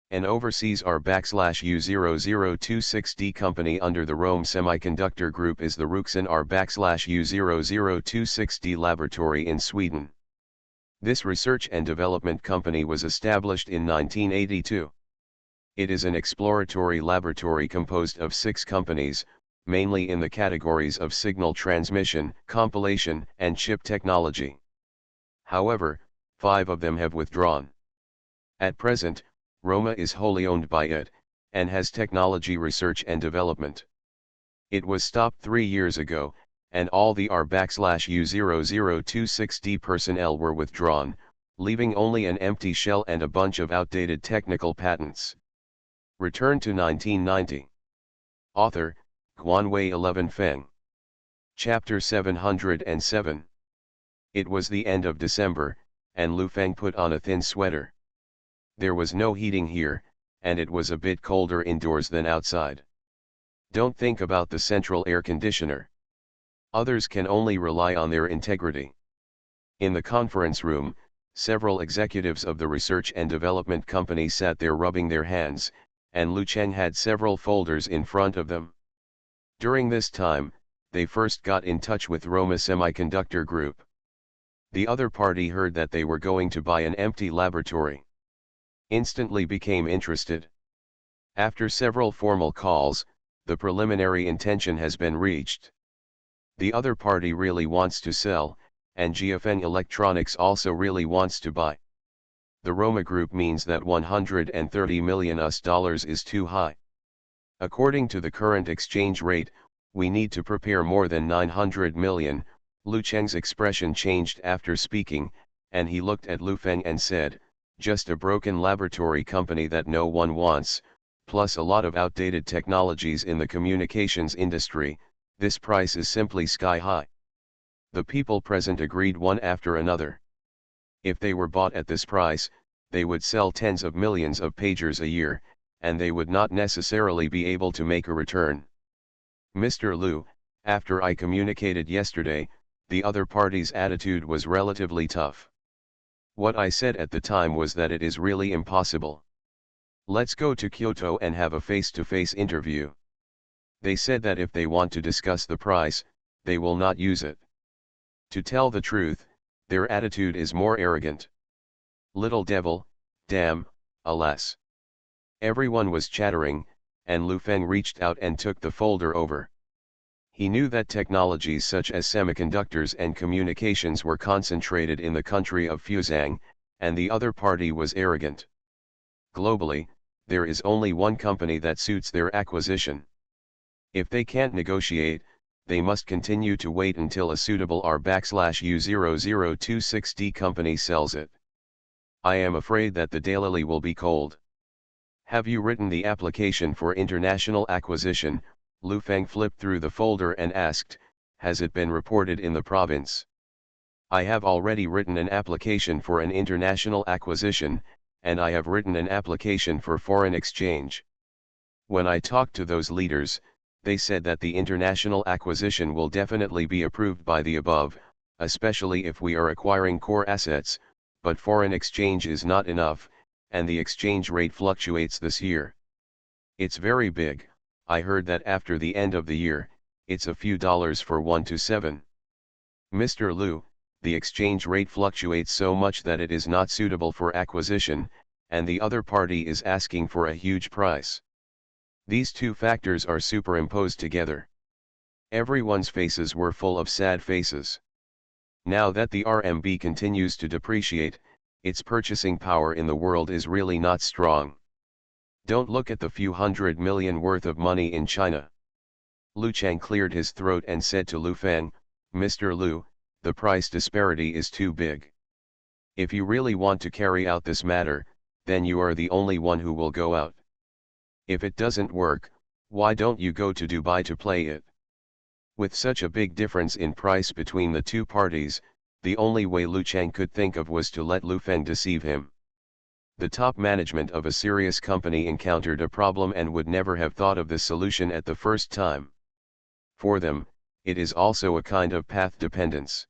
An overseas R/U0026D company under the Rome Semiconductor Group is the Ruxin R/U0026D laboratory in Sweden. This research and development company was established in 1982. It is an exploratory laboratory composed of 6 companies, mainly in the categories of signal transmission, compilation, and chip technology. However, 5 of them have withdrawn. At present, Roma is wholly owned by it, and has technology research and development. It was stopped 3 years ago, and all the R/U0026D personnel were withdrawn, leaving only an empty shell and a bunch of outdated technical patents. Return to 1990. Author, Guanwei 11 Feng. Chapter 707. It was the end of December, and Lu Feng put on a thin sweater. There was no heating here, and it was a bit colder indoors than outside. Don't think about the central air conditioner. Others can only rely on their integrity. In the conference room, several executives of the research and development company sat there rubbing their hands, and Lu Cheng had several folders in front of them. During this time, they first got in touch with Roma Semiconductor Group. The other party heard that they were going to buy an empty laboratory. Instantly became interested. After several formal calls, the preliminary intention has been reached. The other party really wants to sell, and GFN Electronics also really wants to buy. The Roma Group means that $130 million is too high. According to the current exchange rate, we need to prepare more than 900 million. Lu Cheng's expression changed after speaking, and he looked at Lu Feng and said, just a broken laboratory company that no one wants, plus a lot of outdated technologies in the communications industry, this price is simply sky high. The people present agreed one after another. If they were bought at this price, they would sell tens of millions of pagers a year, and they would not necessarily be able to make a return. Mr. Lu, after I communicated yesterday, the other party's attitude was relatively tough. What I said at the time was that it is really impossible. Let's go to Kyoto and have a face-to-face interview. They said that if they want to discuss the price, they will not use it. To tell the truth, their attitude is more arrogant. Little devil, damn, alas. Everyone was chattering, and Lu Feng reached out and took the folder over. He knew that technologies such as semiconductors and communications were concentrated in the country of Fuzhang, and the other party was arrogant. Globally, there is only one company that suits their acquisition. If they can't negotiate, they must continue to wait until a suitable R/U0026D company sells it. I am afraid that the daily will be cold. Have you written the application for international acquisition? Lu Feng flipped through the folder and asked, has it been reported in the province? I have already written an application for an international acquisition, and I have written an application for foreign exchange. When I talked to those leaders, they said that the international acquisition will definitely be approved by the above, especially if we are acquiring core assets, but foreign exchange is not enough, and the exchange rate fluctuates this year. It's very big. I heard that after the end of the year, it's a few dollars for 1 to 7. Mr. Liu, the exchange rate fluctuates so much that it is not suitable for acquisition, and the other party is asking for a huge price. These two factors are superimposed together. Everyone's faces were full of sad faces. Now that the RMB continues to depreciate, its purchasing power in the world is really not strong. Don't look at the few $100 million worth of money in China. Lu Chang cleared his throat and said to Lu Feng, Mr. Lu, the price disparity is too big. If you really want to carry out this matter, then you are the only one who will go out. If it doesn't work, why don't you go to Dubai to play it? With such a big difference in price between the two parties, the only way Lu Chang could think of was to let Lu Feng deceive him. The top management of a serious company encountered a problem and would never have thought of this solution at the first time. For them, it is also a kind of path dependence.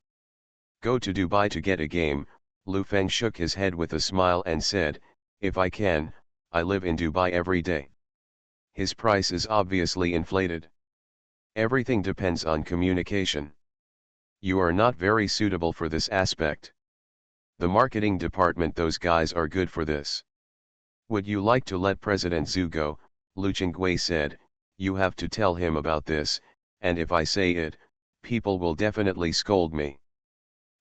Go to Dubai to get a game, Lu Feng shook his head with a smile and said, if I can, I live in Dubai every day. His price is obviously inflated. Everything depends on communication. You are not very suitable for this aspect. The marketing department, those guys are good for this. Would you like to let President Zhu go? Lu Chenggui said, you have to tell him about this, and if I say it, people will definitely scold me.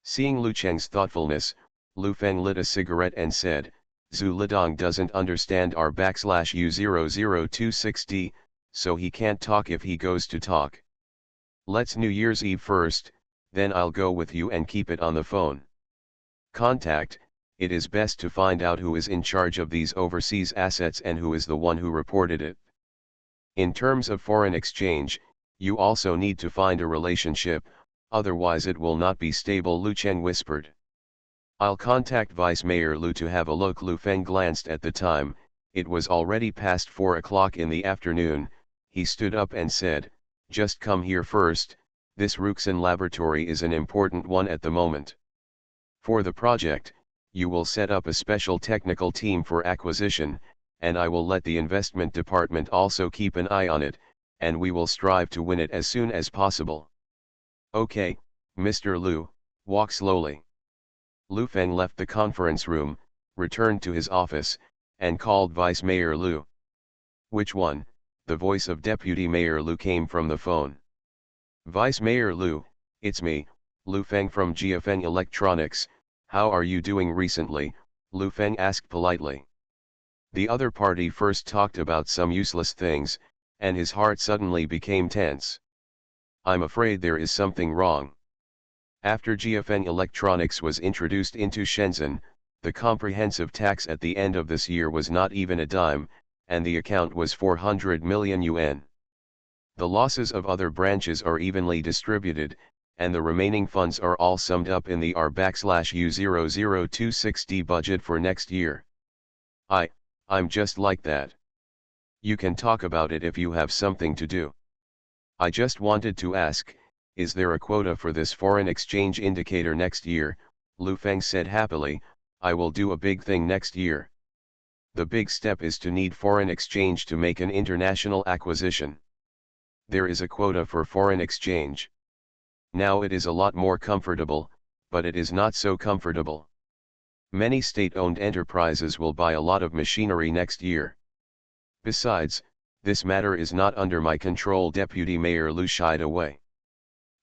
Seeing Lu Cheng's thoughtfulness, Lu Feng lit a cigarette and said, Zhu Lidong doesn't understand R/U0026D, so he can't talk if he goes to talk. Let's New Year's Eve first, then I'll go with you and keep it on the phone. Contact, it is best to find out who is in charge of these overseas assets and who is the one who reported it. In terms of foreign exchange, you also need to find a relationship, otherwise it will not be stable, Lu Cheng whispered. I'll contact Vice Mayor Lu to have a look. Lu Feng glanced at the time, it was already past 4 o'clock in the afternoon. He stood up and said, just come here first, this Ruxin laboratory is an important one at the moment. For the project, you will set up a special technical team for acquisition, and I will let the investment department also keep an eye on it, and we will strive to win it as soon as possible. Okay, Mr. Lu, walk slowly. Lu Feng left the conference room, returned to his office, and called Vice Mayor Lu. Which one? The voice of Deputy Mayor Lu came from the phone. Vice Mayor Lu, it's me, Lu Feng from Jiafeng Electronics. How are you doing recently? Lu Feng asked politely. The other party first talked about some useless things, and his heart suddenly became tense. I'm afraid there is something wrong. After Jiafeng Electronics was introduced into Shenzhen, the comprehensive tax at the end of this year was not even a dime, and the account was 400 million yuan. The losses of other branches are evenly distributed, and the remaining funds are all summed up in the R/U0026D budget for next year. I'm just like that. You can talk about it if you have something to do. I just wanted to ask, is there a quota for this foreign exchange indicator next year? Lu Feng said happily, I will do a big thing next year. The big step is to need foreign exchange to make an international acquisition. There is a quota for foreign exchange. Now it is a lot more comfortable, but it is not so comfortable. Many state-owned enterprises will buy a lot of machinery next year. Besides, This matter is not under my control. Deputy Mayor Lu shied away.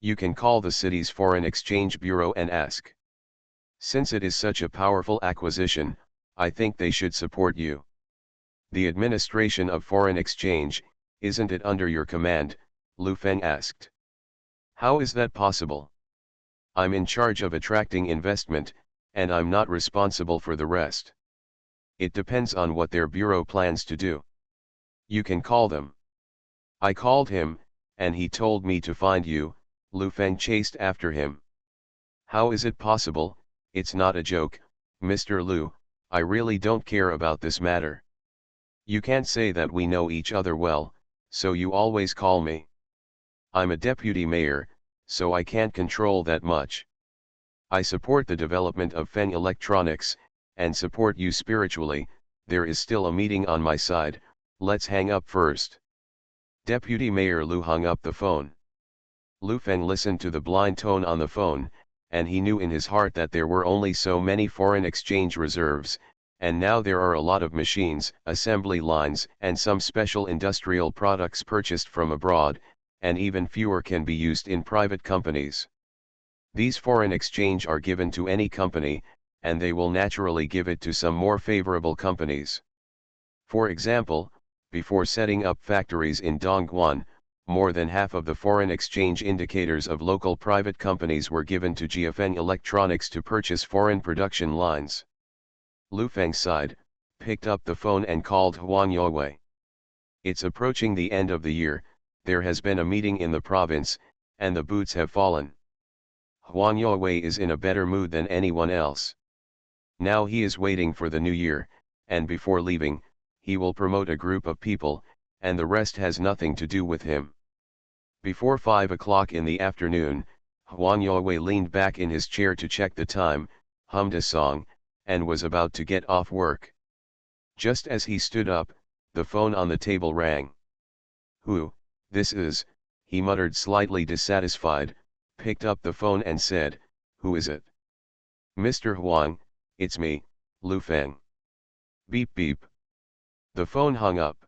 You can call the city's foreign exchange bureau and ask. Since it is such a powerful acquisition, I think they should support you. The administration of foreign exchange, isn't it under your command? Lu Feng asked. How is that possible? I'm in charge of attracting investment, and I'm not responsible for the rest. It depends on what their bureau plans to do. You can call them. I called him, and he told me to find you. Lu Feng chased after him. How is it possible? It's not a joke, Mr. Lu, I really don't care about this matter. You can't say that we know each other well, so you always call me. I'm a deputy mayor, so I can't control that much. I support the development of Feng Electronics, and support you spiritually. There is still a meeting on my side, let's hang up first. Deputy Mayor Lu hung up the phone. Lu Feng listened to the blind tone on the phone, and he knew in his heart that there were only so many foreign exchange reserves, and now there are a lot of machines, assembly lines, and some special industrial products purchased from abroad, and even fewer can be used in private companies. These foreign exchange are given to any company, and they will naturally give it to some more favorable companies. For example, before setting up factories in Dongguan, more than half of the foreign exchange indicators of local private companies were given to Feng Electronics to purchase foreign production lines. Lu Feng sighed, picked up the phone and called Huang Youwei. It's approaching the end of the year, there has been a meeting in the province, and the boots have fallen. Huang Youwei is in a better mood than anyone else. Now he is waiting for the new year, and before leaving, he will promote a group of people, and the rest has nothing to do with him. Before 5 o'clock in the afternoon, Huang Youwei leaned back in his chair to check the time, hummed a song, and was about to get off work. Just as he stood up, the phone on the table rang. Who, this is, he muttered slightly dissatisfied, picked up the phone and said, who is it? Mr. Huang, it's me, Lu Feng. Beep beep. The phone hung up.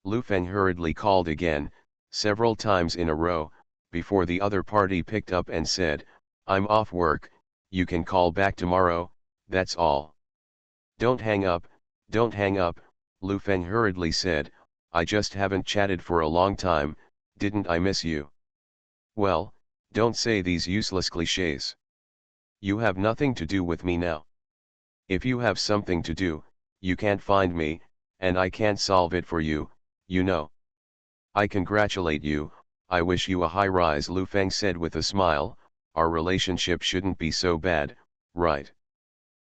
Lu Feng hurriedly called again, several times in a row, before the other party picked up and said, I'm off work, you can call back tomorrow, that's all. Don't hang up, Lu Feng hurriedly said, I just haven't chatted for a long time, didn't I miss you? Well, don't say these useless clichés. You have nothing to do with me now. If you have something to do, you can't find me, and I can't solve it for you, you know. I congratulate you, I wish you a high rise, Lu Feng said with a smile, our relationship shouldn't be so bad, right?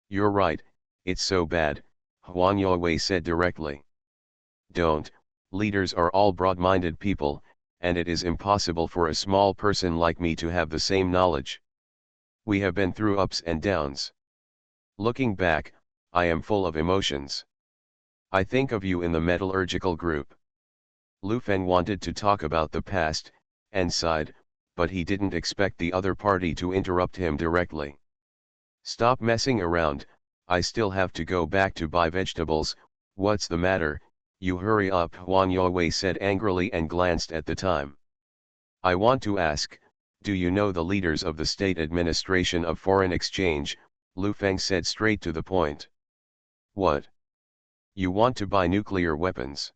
You're right, it's so bad, Huang Youwei said directly. Don't, leaders are all broad-minded people, and it is impossible for a small person like me to have the same knowledge. We have been through ups and downs. Looking back, I am full of emotions. I think of you in the metallurgical group. Lu Feng wanted to talk about the past, and sighed, but he didn't expect the other party to interrupt him directly. Stop messing around, I still have to go back to buy vegetables, what's the matter, you hurry up, Huang Youwei said angrily and glanced at the time. I want to ask, do you know the leaders of the State Administration of Foreign Exchange? Lu Feng said straight to the point. What? You want to buy nuclear weapons?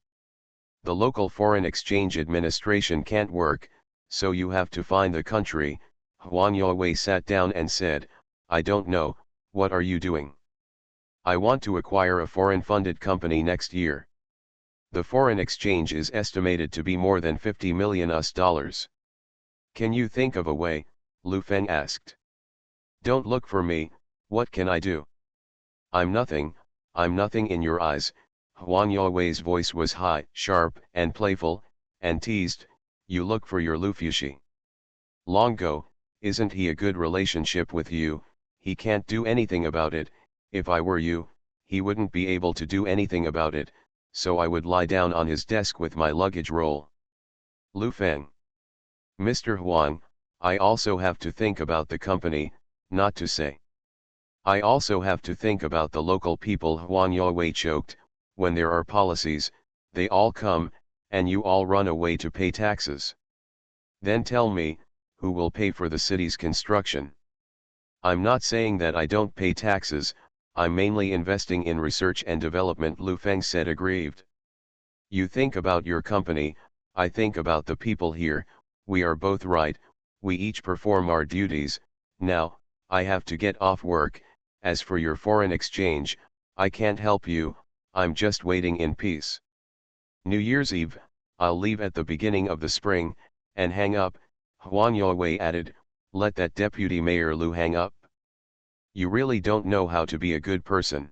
The local foreign exchange administration can't work, so you have to find the country. Huang Youwei sat down and said, I don't know, what are you doing? I want to acquire a foreign-funded company next year. The foreign exchange is estimated to be more than $50 million. Can you think of a way? Lu Feng asked. Don't look for me, what can I do? I'm nothing in your eyes. Huang Youwei's voice was high, sharp, and playful, and teased, you look for your Lu Fushi. Longo, isn't he a good relationship with you? He can't do anything about it. If I were you, he wouldn't be able to do anything about it, so I would lie down on his desk with my luggage roll. Lu Feng. Mr. Huang, I also have to think about the company, not to say. I also have to think about the local people. Huang Youwei choked. When there are policies, they all come, and you all run away to pay taxes. Then tell me, who will pay for the city's construction? I'm not saying that I don't pay taxes, I'm mainly investing in research and development, Lu Feng said aggrieved. You think about your company, I think about the people here, we are both right, we each perform our duties. Now, I have to get off work. As for your foreign exchange, I can't help you, I'm just waiting in peace. New Year's Eve, I'll leave at the beginning of the spring, and hang up. Huan Yowei added, let that Deputy Mayor Lu hang up. You really don't know how to be a good person.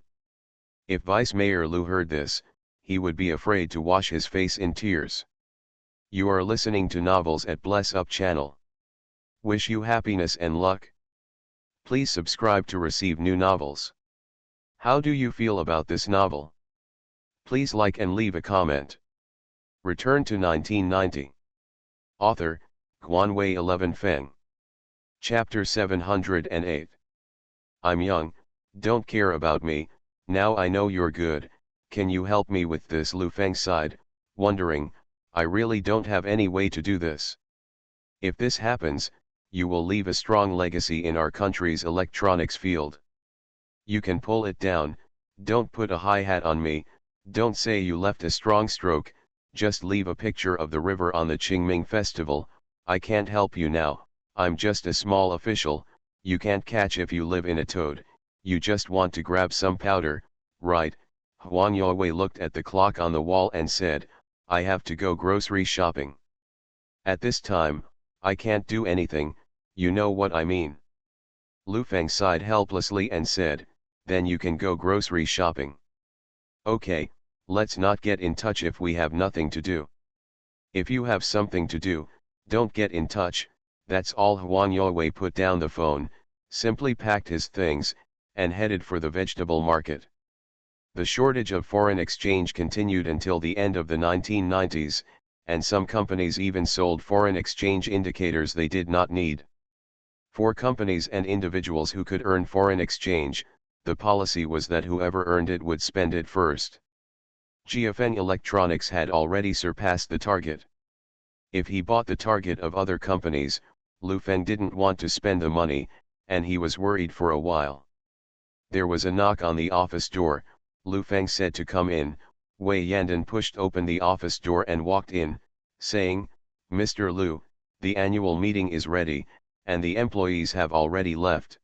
If Vice Mayor Lu heard this, he would be afraid to wash his face in tears. You are listening to Novels at Bless Up channel. Wish you happiness and luck. Please subscribe to receive new novels. How do you feel about this novel? Please like and leave a comment. Return to 1990. Author, Guanwei 11 Feng. Chapter 708. I'm young, don't care about me, now I know you're good, can you help me with this? Lu Feng sighed, wondering, I really don't have any way to do this. If this happens, you will leave a strong legacy in our country's electronics field. You can pull it down, don't put a high hat on me, don't say you left a strong stroke, just leave a picture of the river on the Qingming festival. I can't help you now, I'm just a small official, you can't catch if you live in a toad, you just want to grab some powder, right? Huan Yowei looked at the clock on the wall and said, I have to go grocery shopping. At this time, I can't do anything, you know what I mean. Lu Feng sighed helplessly and said, then you can go grocery shopping. Okay, let's not get in touch if we have nothing to do. If you have something to do, don't get in touch, that's all. Huan Yowei put down the phone, simply packed his things, and headed for the vegetable market. The shortage of foreign exchange continued until the end of the 1990s, and some companies even sold foreign exchange indicators they did not need. For companies and individuals who could earn foreign exchange, the policy was that whoever earned it would spend it first. GFN Electronics had already surpassed the target. If he bought the target of other companies, Lu Feng didn't want to spend the money, and he was worried for a while. There was a knock on the office door. Lu Feng said to come in. Wei Yandan pushed open the office door and walked in, saying, Mr. Lu, the annual meeting is ready, and the employees have already left.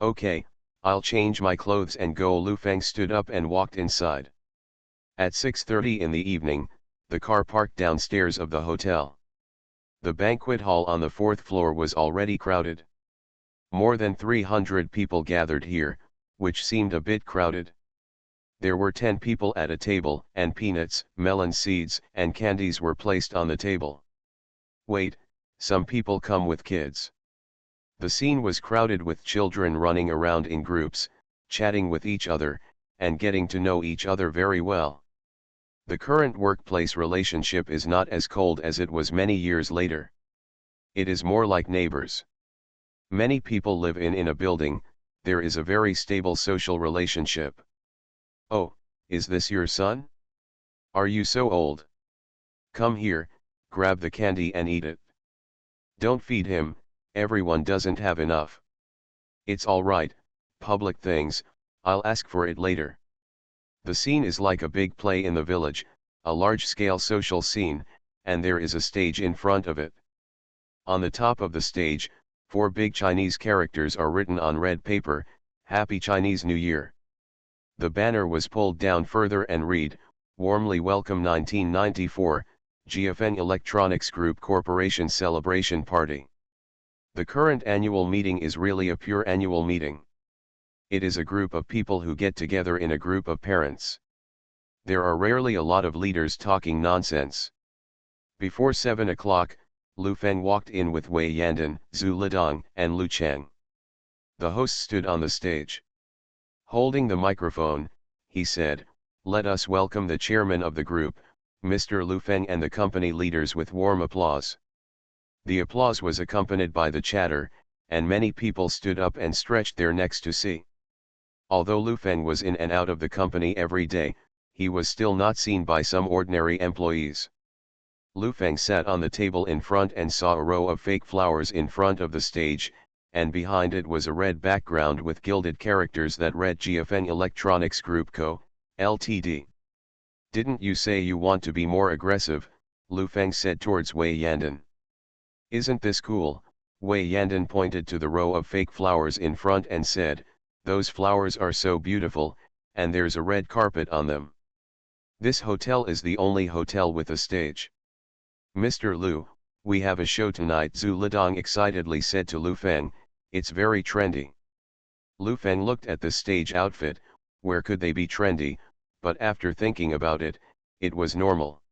Okay, I'll change my clothes and go. Lu Feng stood up and walked inside. At 6:30 in the evening, the car parked downstairs of the hotel. The banquet hall on the 4th floor was already crowded. More than 300 people gathered here, which seemed a bit crowded. There were 10 people at a table, and peanuts, melon seeds, and candies were placed on the table. Wait, some people come with kids. The scene was crowded with children running around in groups, chatting with each other, and getting to know each other very well. The current workplace relationship is not as cold as it was many years later. It is more like neighbors. Many people live in a building, there is a very stable social relationship. Oh, is this your son? Are you so old? Come here, grab the candy and eat it. Don't feed him, everyone doesn't have enough. It's all right, public things, I'll ask for it later. The scene is like a big play in the village, a large-scale social scene, and there is a stage in front of it. On the top of the stage, 4 big Chinese characters are written on red paper, Happy Chinese New Year. The banner was pulled down further and read, Warmly Welcome 1994, GFN Electronics Group Corporation Celebration Party. The current annual meeting is really a pure annual meeting. It is a group of people who get together in a group of parents. There are rarely a lot of leaders talking nonsense. Before 7 o'clock, Lu Feng walked in with Wei Yandan, Zhu Lidong, and Lu Cheng. The host stood on the stage. Holding the microphone, he said, let us welcome the chairman of the group, Mr. Lu Feng, and the company leaders with warm applause. The applause was accompanied by the chatter, and many people stood up and stretched their necks to see. Although Lu Feng was in and out of the company every day, he was still not seen by some ordinary employees. Lu Feng sat on the table in front and saw a row of fake flowers in front of the stage, and behind it was a red background with gilded characters that read GFN Electronics Group Co., Ltd. "Didn't you say you want to be more aggressive?" Lu Feng said towards Wei Yandan. "Isn't this cool?" Wei Yandan pointed to the row of fake flowers in front and said, "Those flowers are so beautiful, and there's a red carpet on them. This hotel is the only hotel with a stage." "Mr. Lu, we have a show tonight," Zhu Lidong excitedly said to Lu Feng. "It's very trendy." Lu Feng looked at the stage outfit. Where could they be trendy? But after thinking about it, it was normal.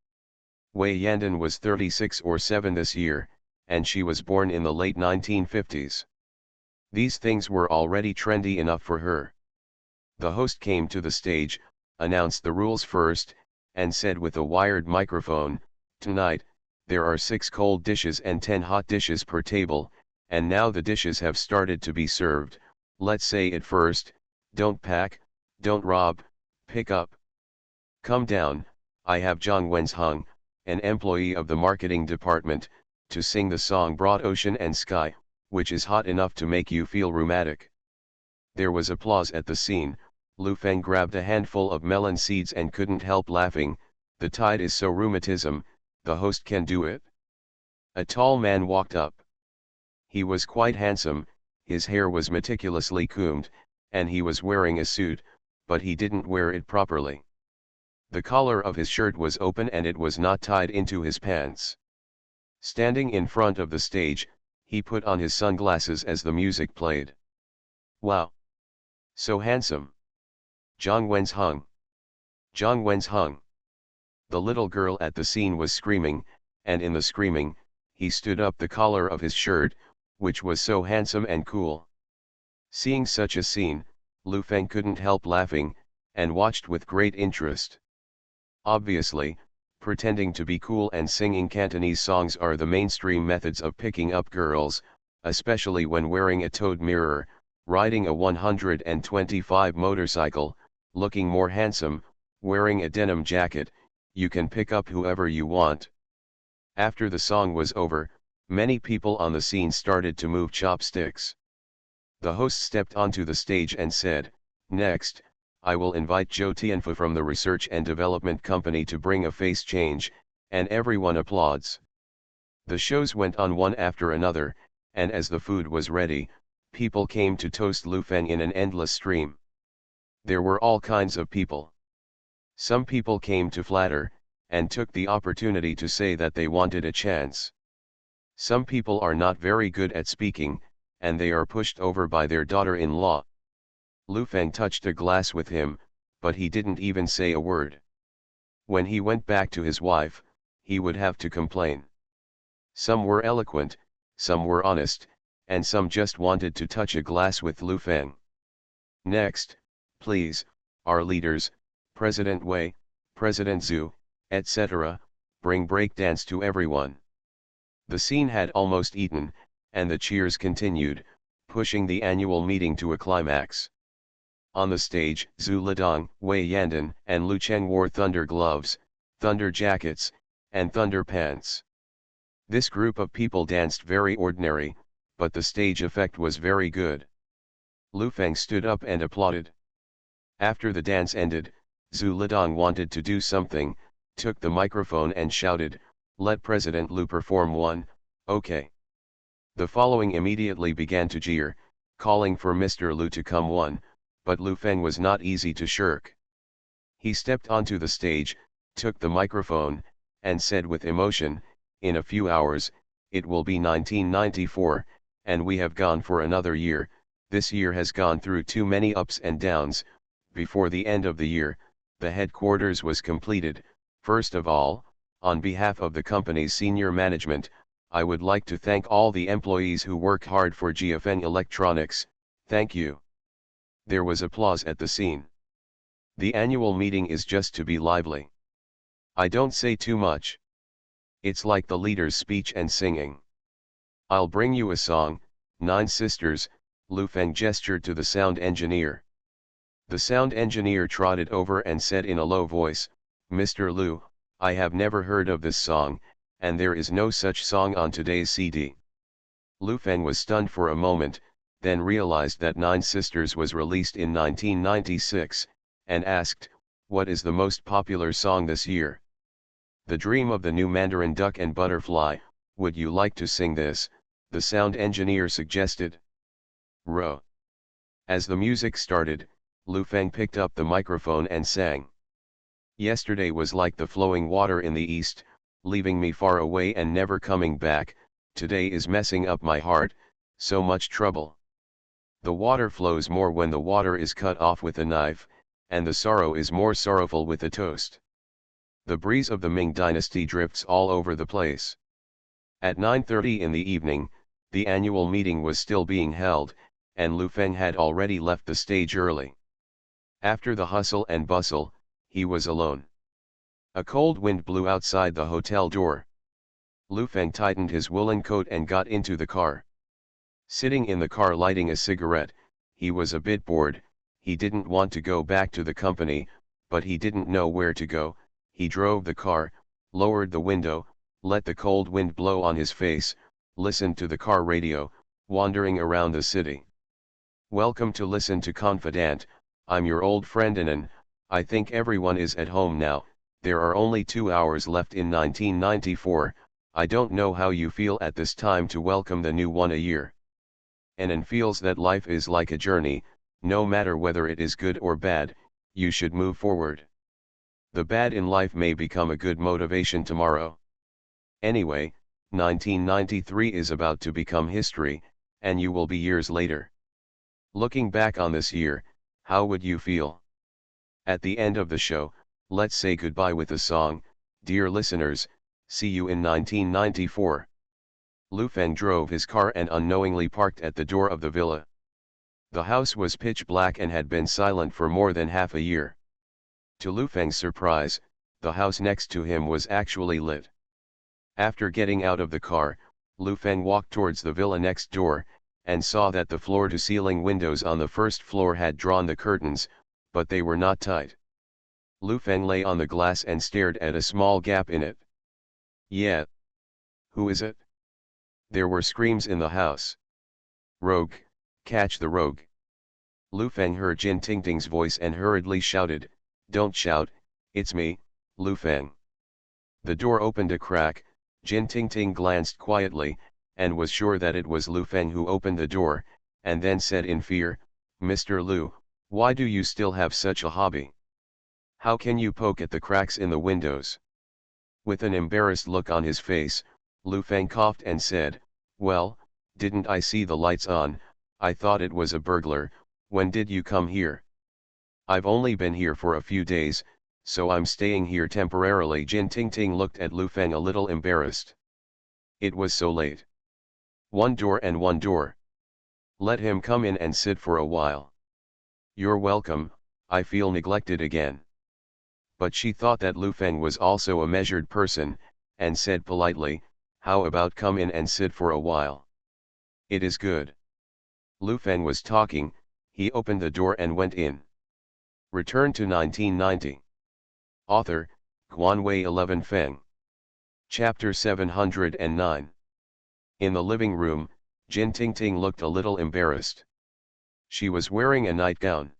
Wei Yandan was 36 or 7 this year, and she was born in the late 1950s. These things were already trendy enough for her. The host came to the stage, announced the rules first, and said with a wired microphone, "Tonight, there are 6 cold dishes and 10 hot dishes per table, and now the dishes have started to be served. Let's say it first: don't pack, don't rob, pick up. Come down. I have Zhang Wenzheng, an employee of the marketing department, to sing the song Broad Ocean and Sky, which is hot enough to make you feel rheumatic." There was applause at the scene. Lu Feng grabbed a handful of melon seeds and couldn't help laughing. "The tide is so rheumatism, the host can do it." A tall man walked up. He was quite handsome, his hair was meticulously combed, and he was wearing a suit, but he didn't wear it properly. The collar of his shirt was open and it was not tied into his pants. Standing in front of the stage, he put on his sunglasses as the music played. "Wow! So handsome! Zhang Wenzheng! Zhang Wenzheng!" The little girl at the scene was screaming, and in the screaming, he stood up the collar of his shirt, which was so handsome and cool. Seeing such a scene, Lu Feng couldn't help laughing, and watched with great interest. Obviously, pretending to be cool and singing Cantonese songs are the mainstream methods of picking up girls, especially when wearing a towed mirror, riding a 125 motorcycle, looking more handsome, wearing a denim jacket. You can pick up whoever you want. After the song was over, many people on the scene started to move chopsticks. The host stepped onto the stage and said, "Next, I will invite Zhou Tianfu from the Research and Development Company to bring a face change," and everyone applauds. The shows went on one after another, and as the food was ready, people came to toast Lu Feng in an endless stream. There were all kinds of people. Some people came to flatter, and took the opportunity to say that they wanted a chance. Some people are not very good at speaking, and they are pushed over by their daughter-in-law. Lu Feng touched a glass with him, but he didn't even say a word. When he went back to his wife, he would have to complain. Some were eloquent, some were honest, and some just wanted to touch a glass with Lu Feng. "Next, please, our leaders, President Wei, President Zhu, etc., bring breakdance to everyone." The scene had almost eaten, and the cheers continued, pushing the annual meeting to a climax. On the stage, Zhu Lidong, Wei Yandan, and Lu Cheng wore thunder gloves, thunder jackets, and thunder pants. This group of people danced very ordinary, but the stage effect was very good. Lu Feng stood up and applauded. After the dance ended, Zhu Lidong wanted to do something, took the microphone and shouted, "Let President Lu perform one, okay." The following immediately began to jeer, calling for Mr. Lu to come one, but Lu Feng was not easy to shirk. He stepped onto the stage, took the microphone, and said with emotion, "In a few hours, it will be 1994, and we have gone for another year. This year has gone through too many ups and downs. Before the end of the year, the headquarters was completed. First of all, on behalf of the company's senior management, I would like to thank all the employees who work hard for GFN Electronics. Thank you." There was applause at the scene. The annual meeting is just to be lively. I don't say too much. It's like the leader's speech and singing. "I'll bring you a song, Nine Sisters," Lu Feng gestured to the sound engineer. The sound engineer trotted over and said in a low voice, "Mr. Lu, I have never heard of this song, and there is no such song on today's CD. Lu Feng was stunned for a moment, then realized that Nine Sisters was released in 1996, and asked, "What is the most popular song this year?" "The Dream of the New Mandarin Duck and Butterfly, would you like to sing this?" the sound engineer suggested. Ro. As the music started, Lu Feng picked up the microphone and sang. "Yesterday was like the flowing water in the east, leaving me far away and never coming back. Today is messing up my heart, so much trouble. The water flows more when the water is cut off with a knife, and the sorrow is more sorrowful with a toast. The breeze of the Ming dynasty drifts all over the place." At 9:30 in the evening, the annual meeting was still being held, and Lu Feng had already left the stage early. After the hustle and bustle, he was alone. A cold wind blew outside the hotel door. Lu Feng tightened his woolen coat and got into the car. Sitting in the car lighting a cigarette, he was a bit bored. He didn't want to go back to the company, but he didn't know where to go. He drove the car, lowered the window, let the cold wind blow on his face, listened to the car radio, wandering around the city. "Welcome to Listen to Confidant, I'm your old friend Anan. I think everyone is at home now. There are only 2 hours left in 1994, I don't know how you feel at this time to welcome the new one a year." Anan feels that life is like a journey, no matter whether it is good or bad, you should move forward. The bad in life may become a good motivation tomorrow. Anyway, 1993 is about to become history, and you will be years later. Looking back on this year, how would you feel? At the end of the show, let's say goodbye with a song. Dear listeners, see you in 1994. Lu Feng drove his car and unknowingly parked at the door of the villa. The house was pitch black and had been silent for more than half a year. To Lu Feng's surprise, the house next to him was actually lit. After getting out of the car, Lu Feng walked towards the villa next door, and saw that the floor-to-ceiling windows on the first floor had drawn the curtains, but they were not tight. Lu Feng lay on the glass and stared at a small gap in it. "Yeah. Who is it?" There were screams in the house. "Rogue, catch the rogue." Lu Feng heard Jin Tingting's voice and hurriedly shouted, "Don't shout, it's me, Lu Feng." The door opened a crack. Jin Tingting glanced quietly, and was sure that it was Lu Feng who opened the door, and then said in fear, "Mr. Lu, why do you still have such a hobby? How can you poke at the cracks in the windows?" With an embarrassed look on his face, Lu Feng coughed and said, "Well, didn't I see the lights on? I thought it was a burglar. When did you come here?" "I've only been here for a few days, so I'm staying here temporarily." Jin Tingting looked at Lu Feng a little embarrassed. It was so late. "One door and one door. Let him come in and sit for a while." "You're welcome, I feel neglected again." But she thought that Lu Feng was also a measured person, and said politely, "How about come in and sit for a while?" "It is good." Lu Feng was talking, he opened the door and went in. Return to 1990. Author, Guanwei 11 Feng. Chapter 709. In the living room, Jin Tingting looked a little embarrassed. She was wearing a nightgown.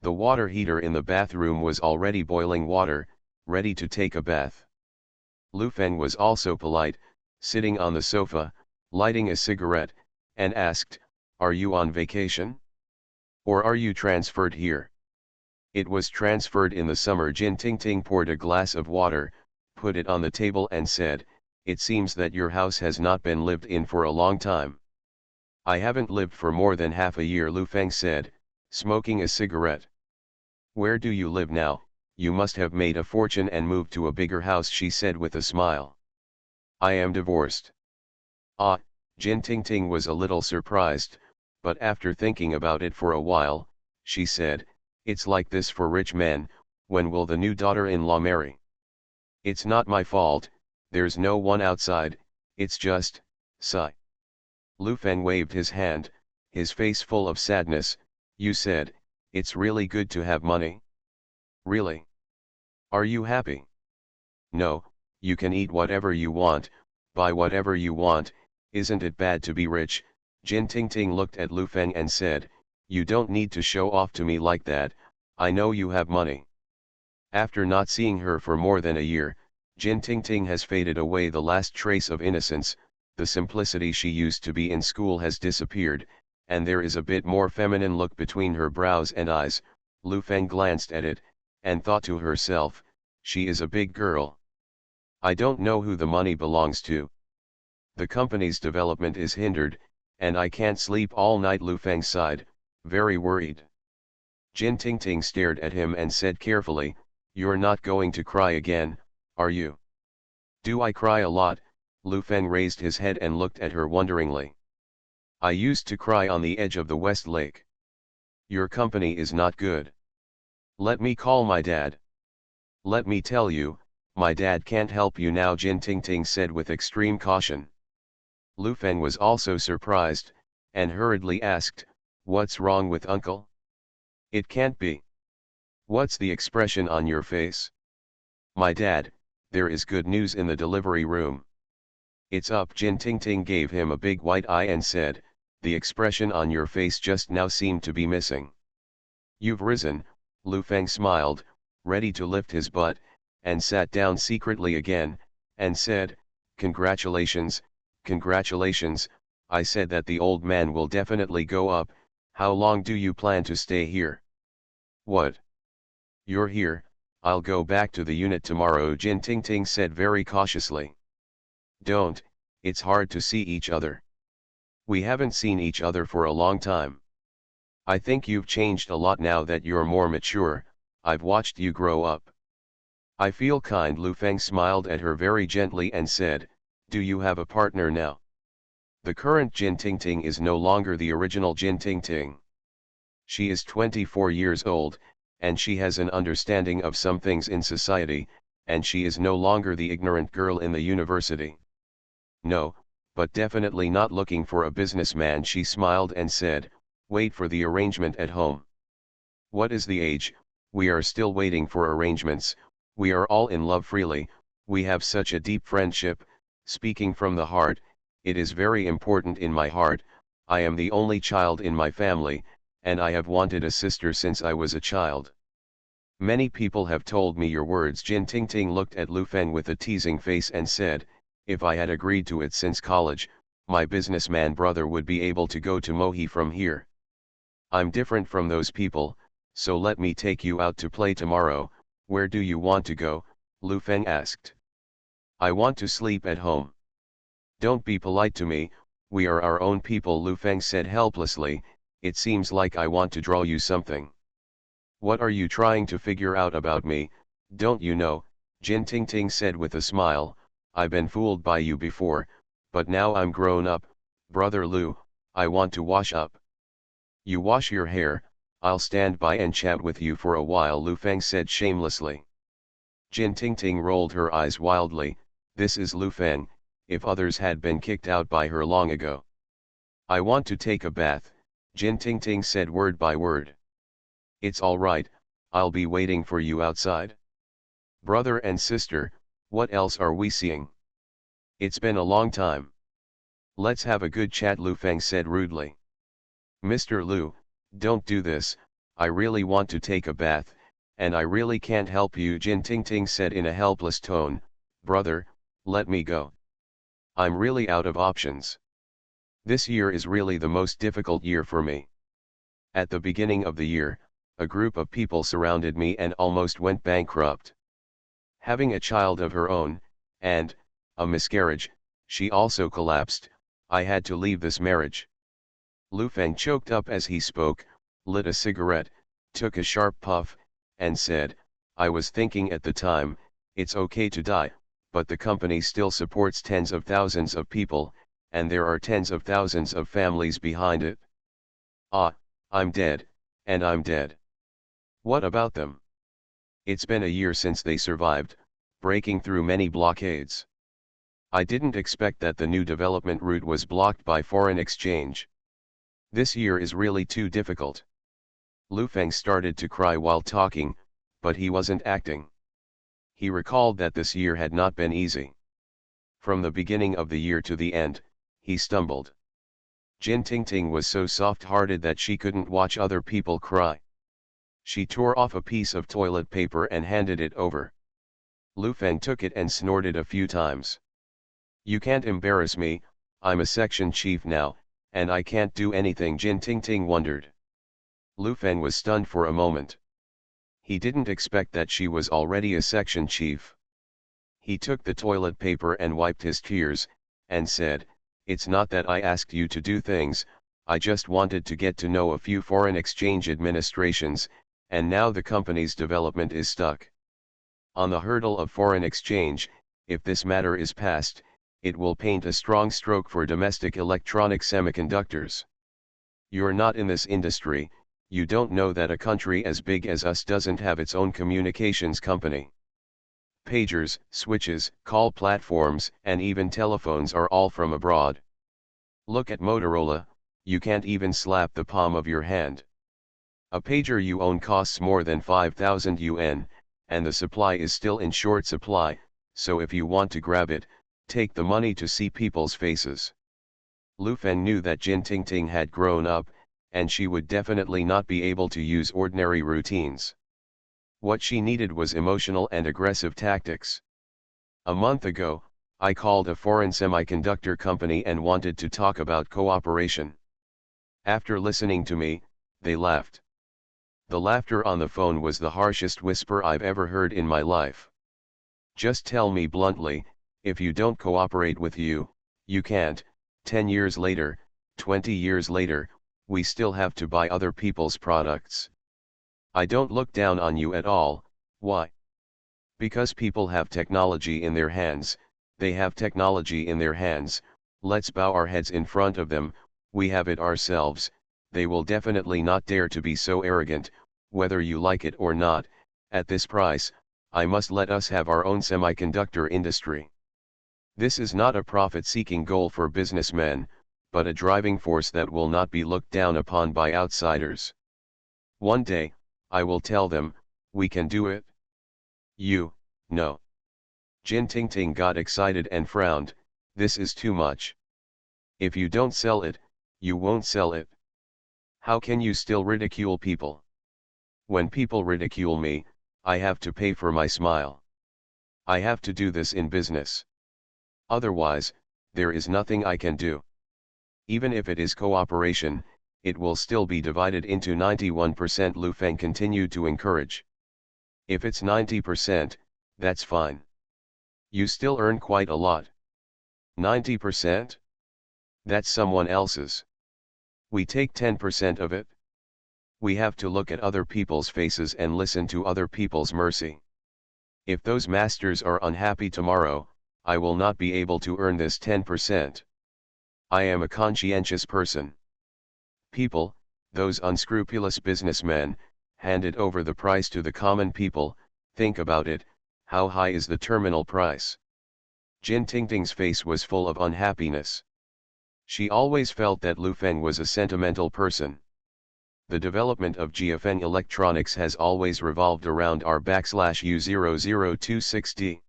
The water heater in the bathroom was already boiling water, ready to take a bath. Lu Feng was also polite, sitting on the sofa, lighting a cigarette, and asked, "Are you on vacation? Or are you transferred here?" "It was transferred in the summer." Jin Tingting poured a glass of water, put it on the table and said, "It seems that your house has not been lived in for a long time." "I haven't lived for more than half a year," Lu Feng said, smoking a cigarette. "Where do you live now? You must have made a fortune and moved to a bigger house," she said with a smile. "I am divorced." "Ah," Jin Tingting was a little surprised, but after thinking about it for a while, she said, "It's like this for rich men. When will the new daughter-in-law marry?" "It's not my fault, there's no one outside, it's just, sigh." Lu Feng waved his hand, his face full of sadness. "You said, it's really good to have money?" "Really? Are you happy?" "No, you can eat whatever you want, buy whatever you want, isn't it bad to be rich? Jin Tingting looked at Lu Feng and said, you don't need to show off to me like that, I know you have money. After not seeing her for more than a year, Jin Tingting has faded away, the last trace of innocence, the simplicity she used to be in school has disappeared, and there is a bit more feminine look between her brows and eyes. Lu Feng glanced at it, and thought to herself, she is a big girl. I don't know who the money belongs to. The company's development is hindered, and I can't sleep all night. Lu Feng sighed, very worried. Jin Tingting stared at him and said carefully, you're not going to cry again, are you? Do I cry a lot? Lu Feng raised his head and looked at her wonderingly. I used to cry on the edge of the West Lake. Your company is not good. Let me call my dad. Let me tell you, my dad can't help you now, Jin Tingting said with extreme caution. Lu Feng was also surprised, and hurriedly asked, what's wrong with uncle? It can't be. What's the expression on your face? My dad, there is good news in the delivery room. It's up. Jin Tingting gave him a big white eye and said, the expression on your face just now seemed to be missing. You've risen. Lu Feng smiled, ready to lift his butt, and sat down secretly again, and said, congratulations, congratulations. I said that the old man will definitely go up. How long do you plan to stay here? What? You're here, I'll go back to the unit tomorrow, Jin Tingting said very cautiously. Don't, it's hard to see each other. We haven't seen each other for a long time. I think you've changed a lot now that you're more mature, I've watched you grow up. I feel kind. Lu Feng smiled at her very gently and said, do you have a partner now? The current Jin Tingting is no longer the original Jin Tingting. She is 24 years old, and she has an understanding of some things in society, and she is no longer the ignorant girl in the university. No, but definitely not looking for a businessman. She smiled and said, wait for the arrangement at home. What is the age? We are still waiting for arrangements. We are all in love freely, we have such a deep friendship. Speaking from the heart, it is very important in my heart. I am the only child in my family, and I have wanted a sister since I was a child. Many people have told me your words. Jin Tingting looked at Lu Feng with a teasing face and said, if I had agreed to it since college, my businessman brother would be able to go to Mohi from here. I'm different from those people, so let me take you out to play tomorrow. Where do you want to go? Lu Feng asked. I want to sleep at home. Don't be polite to me, we are our own people, Lu Feng said helplessly. It seems like I want to draw you something. What are you trying to figure out about me? Don't you know? Jin Tingting said with a smile, I've been fooled by you before, but now I'm grown up. Brother Lu, I want to wash up. You wash your hair, I'll stand by and chat with you for a while, Lu Feng said shamelessly. Jin Tingting rolled her eyes wildly. This is Lu Feng, if others had been kicked out by her long ago. I want to take a bath, Jin Tingting said word by word. It's all right, I'll be waiting for you outside. Brother and sister, what else are we seeing? It's been a long time. Let's have a good chat, Lu Feng said rudely. Mr. Lu, don't do this, I really want to take a bath, and I really can't help you, Jin Tingting said in a helpless tone. Brother, let me go. I'm really out of options. This year is really the most difficult year for me. At the beginning of the year, a group of people surrounded me and almost went bankrupt. Having a child of her own, and a miscarriage, she also collapsed. I had to leave this marriage. Lu Feng choked up as he spoke, lit a cigarette, took a sharp puff, and said, I was thinking at the time, it's okay to die, but the company still supports tens of thousands of people, and there are tens of thousands of families behind it. Ah, I'm dead, and I'm dead. What about them? It's been a year since they survived, breaking through many blockades. I didn't expect that the new development route was blocked by foreign exchange. This year is really too difficult. Lu Feng started to cry while talking, but he wasn't acting. He recalled that this year had not been easy. From the beginning of the year to the end, he stumbled. Jin Tingting was so soft-hearted that she couldn't watch other people cry. She tore off a piece of toilet paper and handed it over. Lu Feng took it and snorted a few times. "You can't embarrass me, I'm a section chief now, and I can't do anything," Jin Tingting wondered. Lu Feng was stunned for a moment. He didn't expect that she was already a section chief. He took the toilet paper and wiped his tears, and said, "It's not that I asked you to do things, I just wanted to get to know a few foreign exchange administrations, and now the company's development is stuck. On the hurdle of foreign exchange, if this matter is passed, it will paint a strong stroke for domestic electronic semiconductors. You're not in this industry, you don't know that a country as big as us doesn't have its own communications company. Pagers, switches, call platforms, and even telephones are all from abroad. Look at Motorola, you can't even slap the palm of your hand. A pager you own costs more than 5,000 yuan, and the supply is still in short supply, so if you want to grab it, take the money to see people's faces." Lu Feng knew that Jin Tingting had grown up, and she would definitely not be able to use ordinary routines. What she needed was emotional and aggressive tactics. "A month ago, I called a foreign semiconductor company and wanted to talk about cooperation. After listening to me, they laughed. The laughter on the phone was the harshest whisper I've ever heard in my life. Just tell me bluntly, if you don't cooperate with you, you can't. 10 years later, 20 years later, we still have to buy other people's products. I don't look down on you at all. Why? Because people have technology in their hands, they have technology in their hands, let's bow our heads in front of them, we have it ourselves, they will definitely not dare to be so arrogant, whether you like it or not, at this price, I must let us have our own semiconductor industry. This is not a profit-seeking goal for businessmen, but a driving force that will not be looked down upon by outsiders. One day, I will tell them, we can do it. You, no." Jin Tingting got excited and frowned, "This is too much. If you don't sell it, you won't sell it. How can you still ridicule people? When people ridicule me, I have to pay for my smile. I have to do this in business. Otherwise, there is nothing I can do. Even if it is cooperation, it will still be divided into 91%, Lu Feng continued to encourage. If it's 90%, that's fine. You still earn quite a lot. 90%? That's someone else's. We take 10% of it. We have to look at other people's faces and listen to other people's mercy. If those masters are unhappy tomorrow, I will not be able to earn this 10%. I am a conscientious person. People, those unscrupulous businessmen, handed over the price to the common people. Think about it, how high is the terminal price?" Jin Tingting's face was full of unhappiness. She always felt that Lu Feng was a sentimental person. The development of GFN Electronics has always revolved around R/U0026D.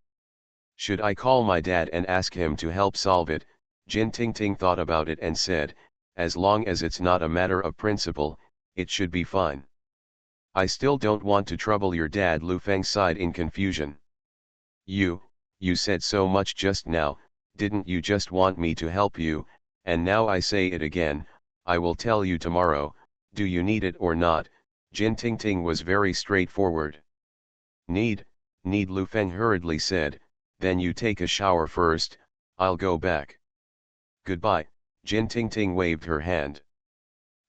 Should I call my dad and ask him to help solve it? Jin Tingting thought about it and said, as long as it's not a matter of principle, it should be fine. I still don't want to trouble your dad, Lu Feng sighed in confusion. You said so much just now, didn't you just want me to help you, and now I say it again, I will tell you tomorrow, do you need it or not? Jin Tingting was very straightforward. Need, Lu Feng hurriedly said, then you take a shower first, I'll go back. Goodbye, Jin Tingting waved her hand.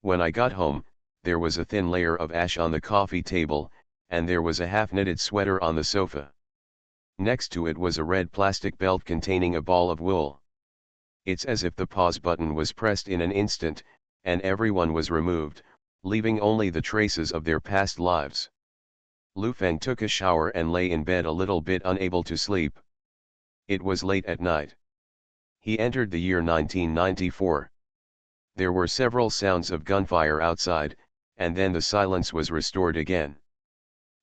When I got home, there was a thin layer of ash on the coffee table, and there was a half-knitted sweater on the sofa. Next to it was a red plastic belt containing a ball of wool. It's as if the pause button was pressed in an instant, and everyone was removed, leaving only the traces of their past lives. Lu Feng took a shower and lay in bed a little bit unable to sleep. It was late at night. He entered the year 1994. There were several sounds of gunfire outside, and then the silence was restored again.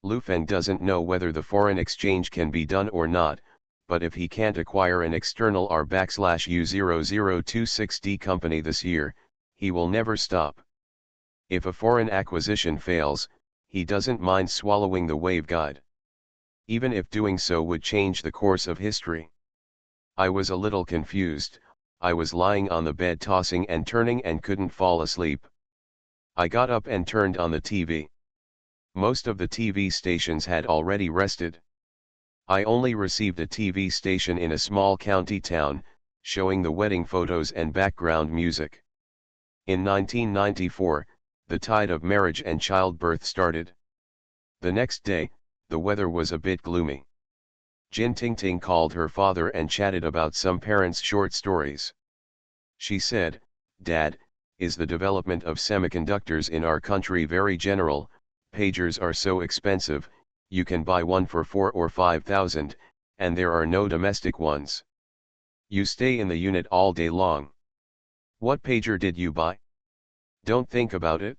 Lu Feng doesn't know whether the foreign exchange can be done or not, but if he can't acquire an external R/U0026D company this year, he will never stop. If a foreign acquisition fails, he doesn't mind swallowing the wave guide. Even if doing so would change the course of history. I was a little confused. I was lying on the bed tossing and turning and couldn't fall asleep. I got up and turned on the TV. Most of the TV stations had already rested. I only received a TV station in a small county town, showing the wedding photos and background music. In 1994, the tide of marriage and childbirth started. The next day, the weather was a bit gloomy. Jin Tingting called her father and chatted about some parents' short stories. She said, "Dad, is the development of semiconductors in our country very general? Pagers are so expensive, you can buy one for 4,000 or 5,000, and there are no domestic ones. You stay in the unit all day long. What pager did you buy? Don't think about it."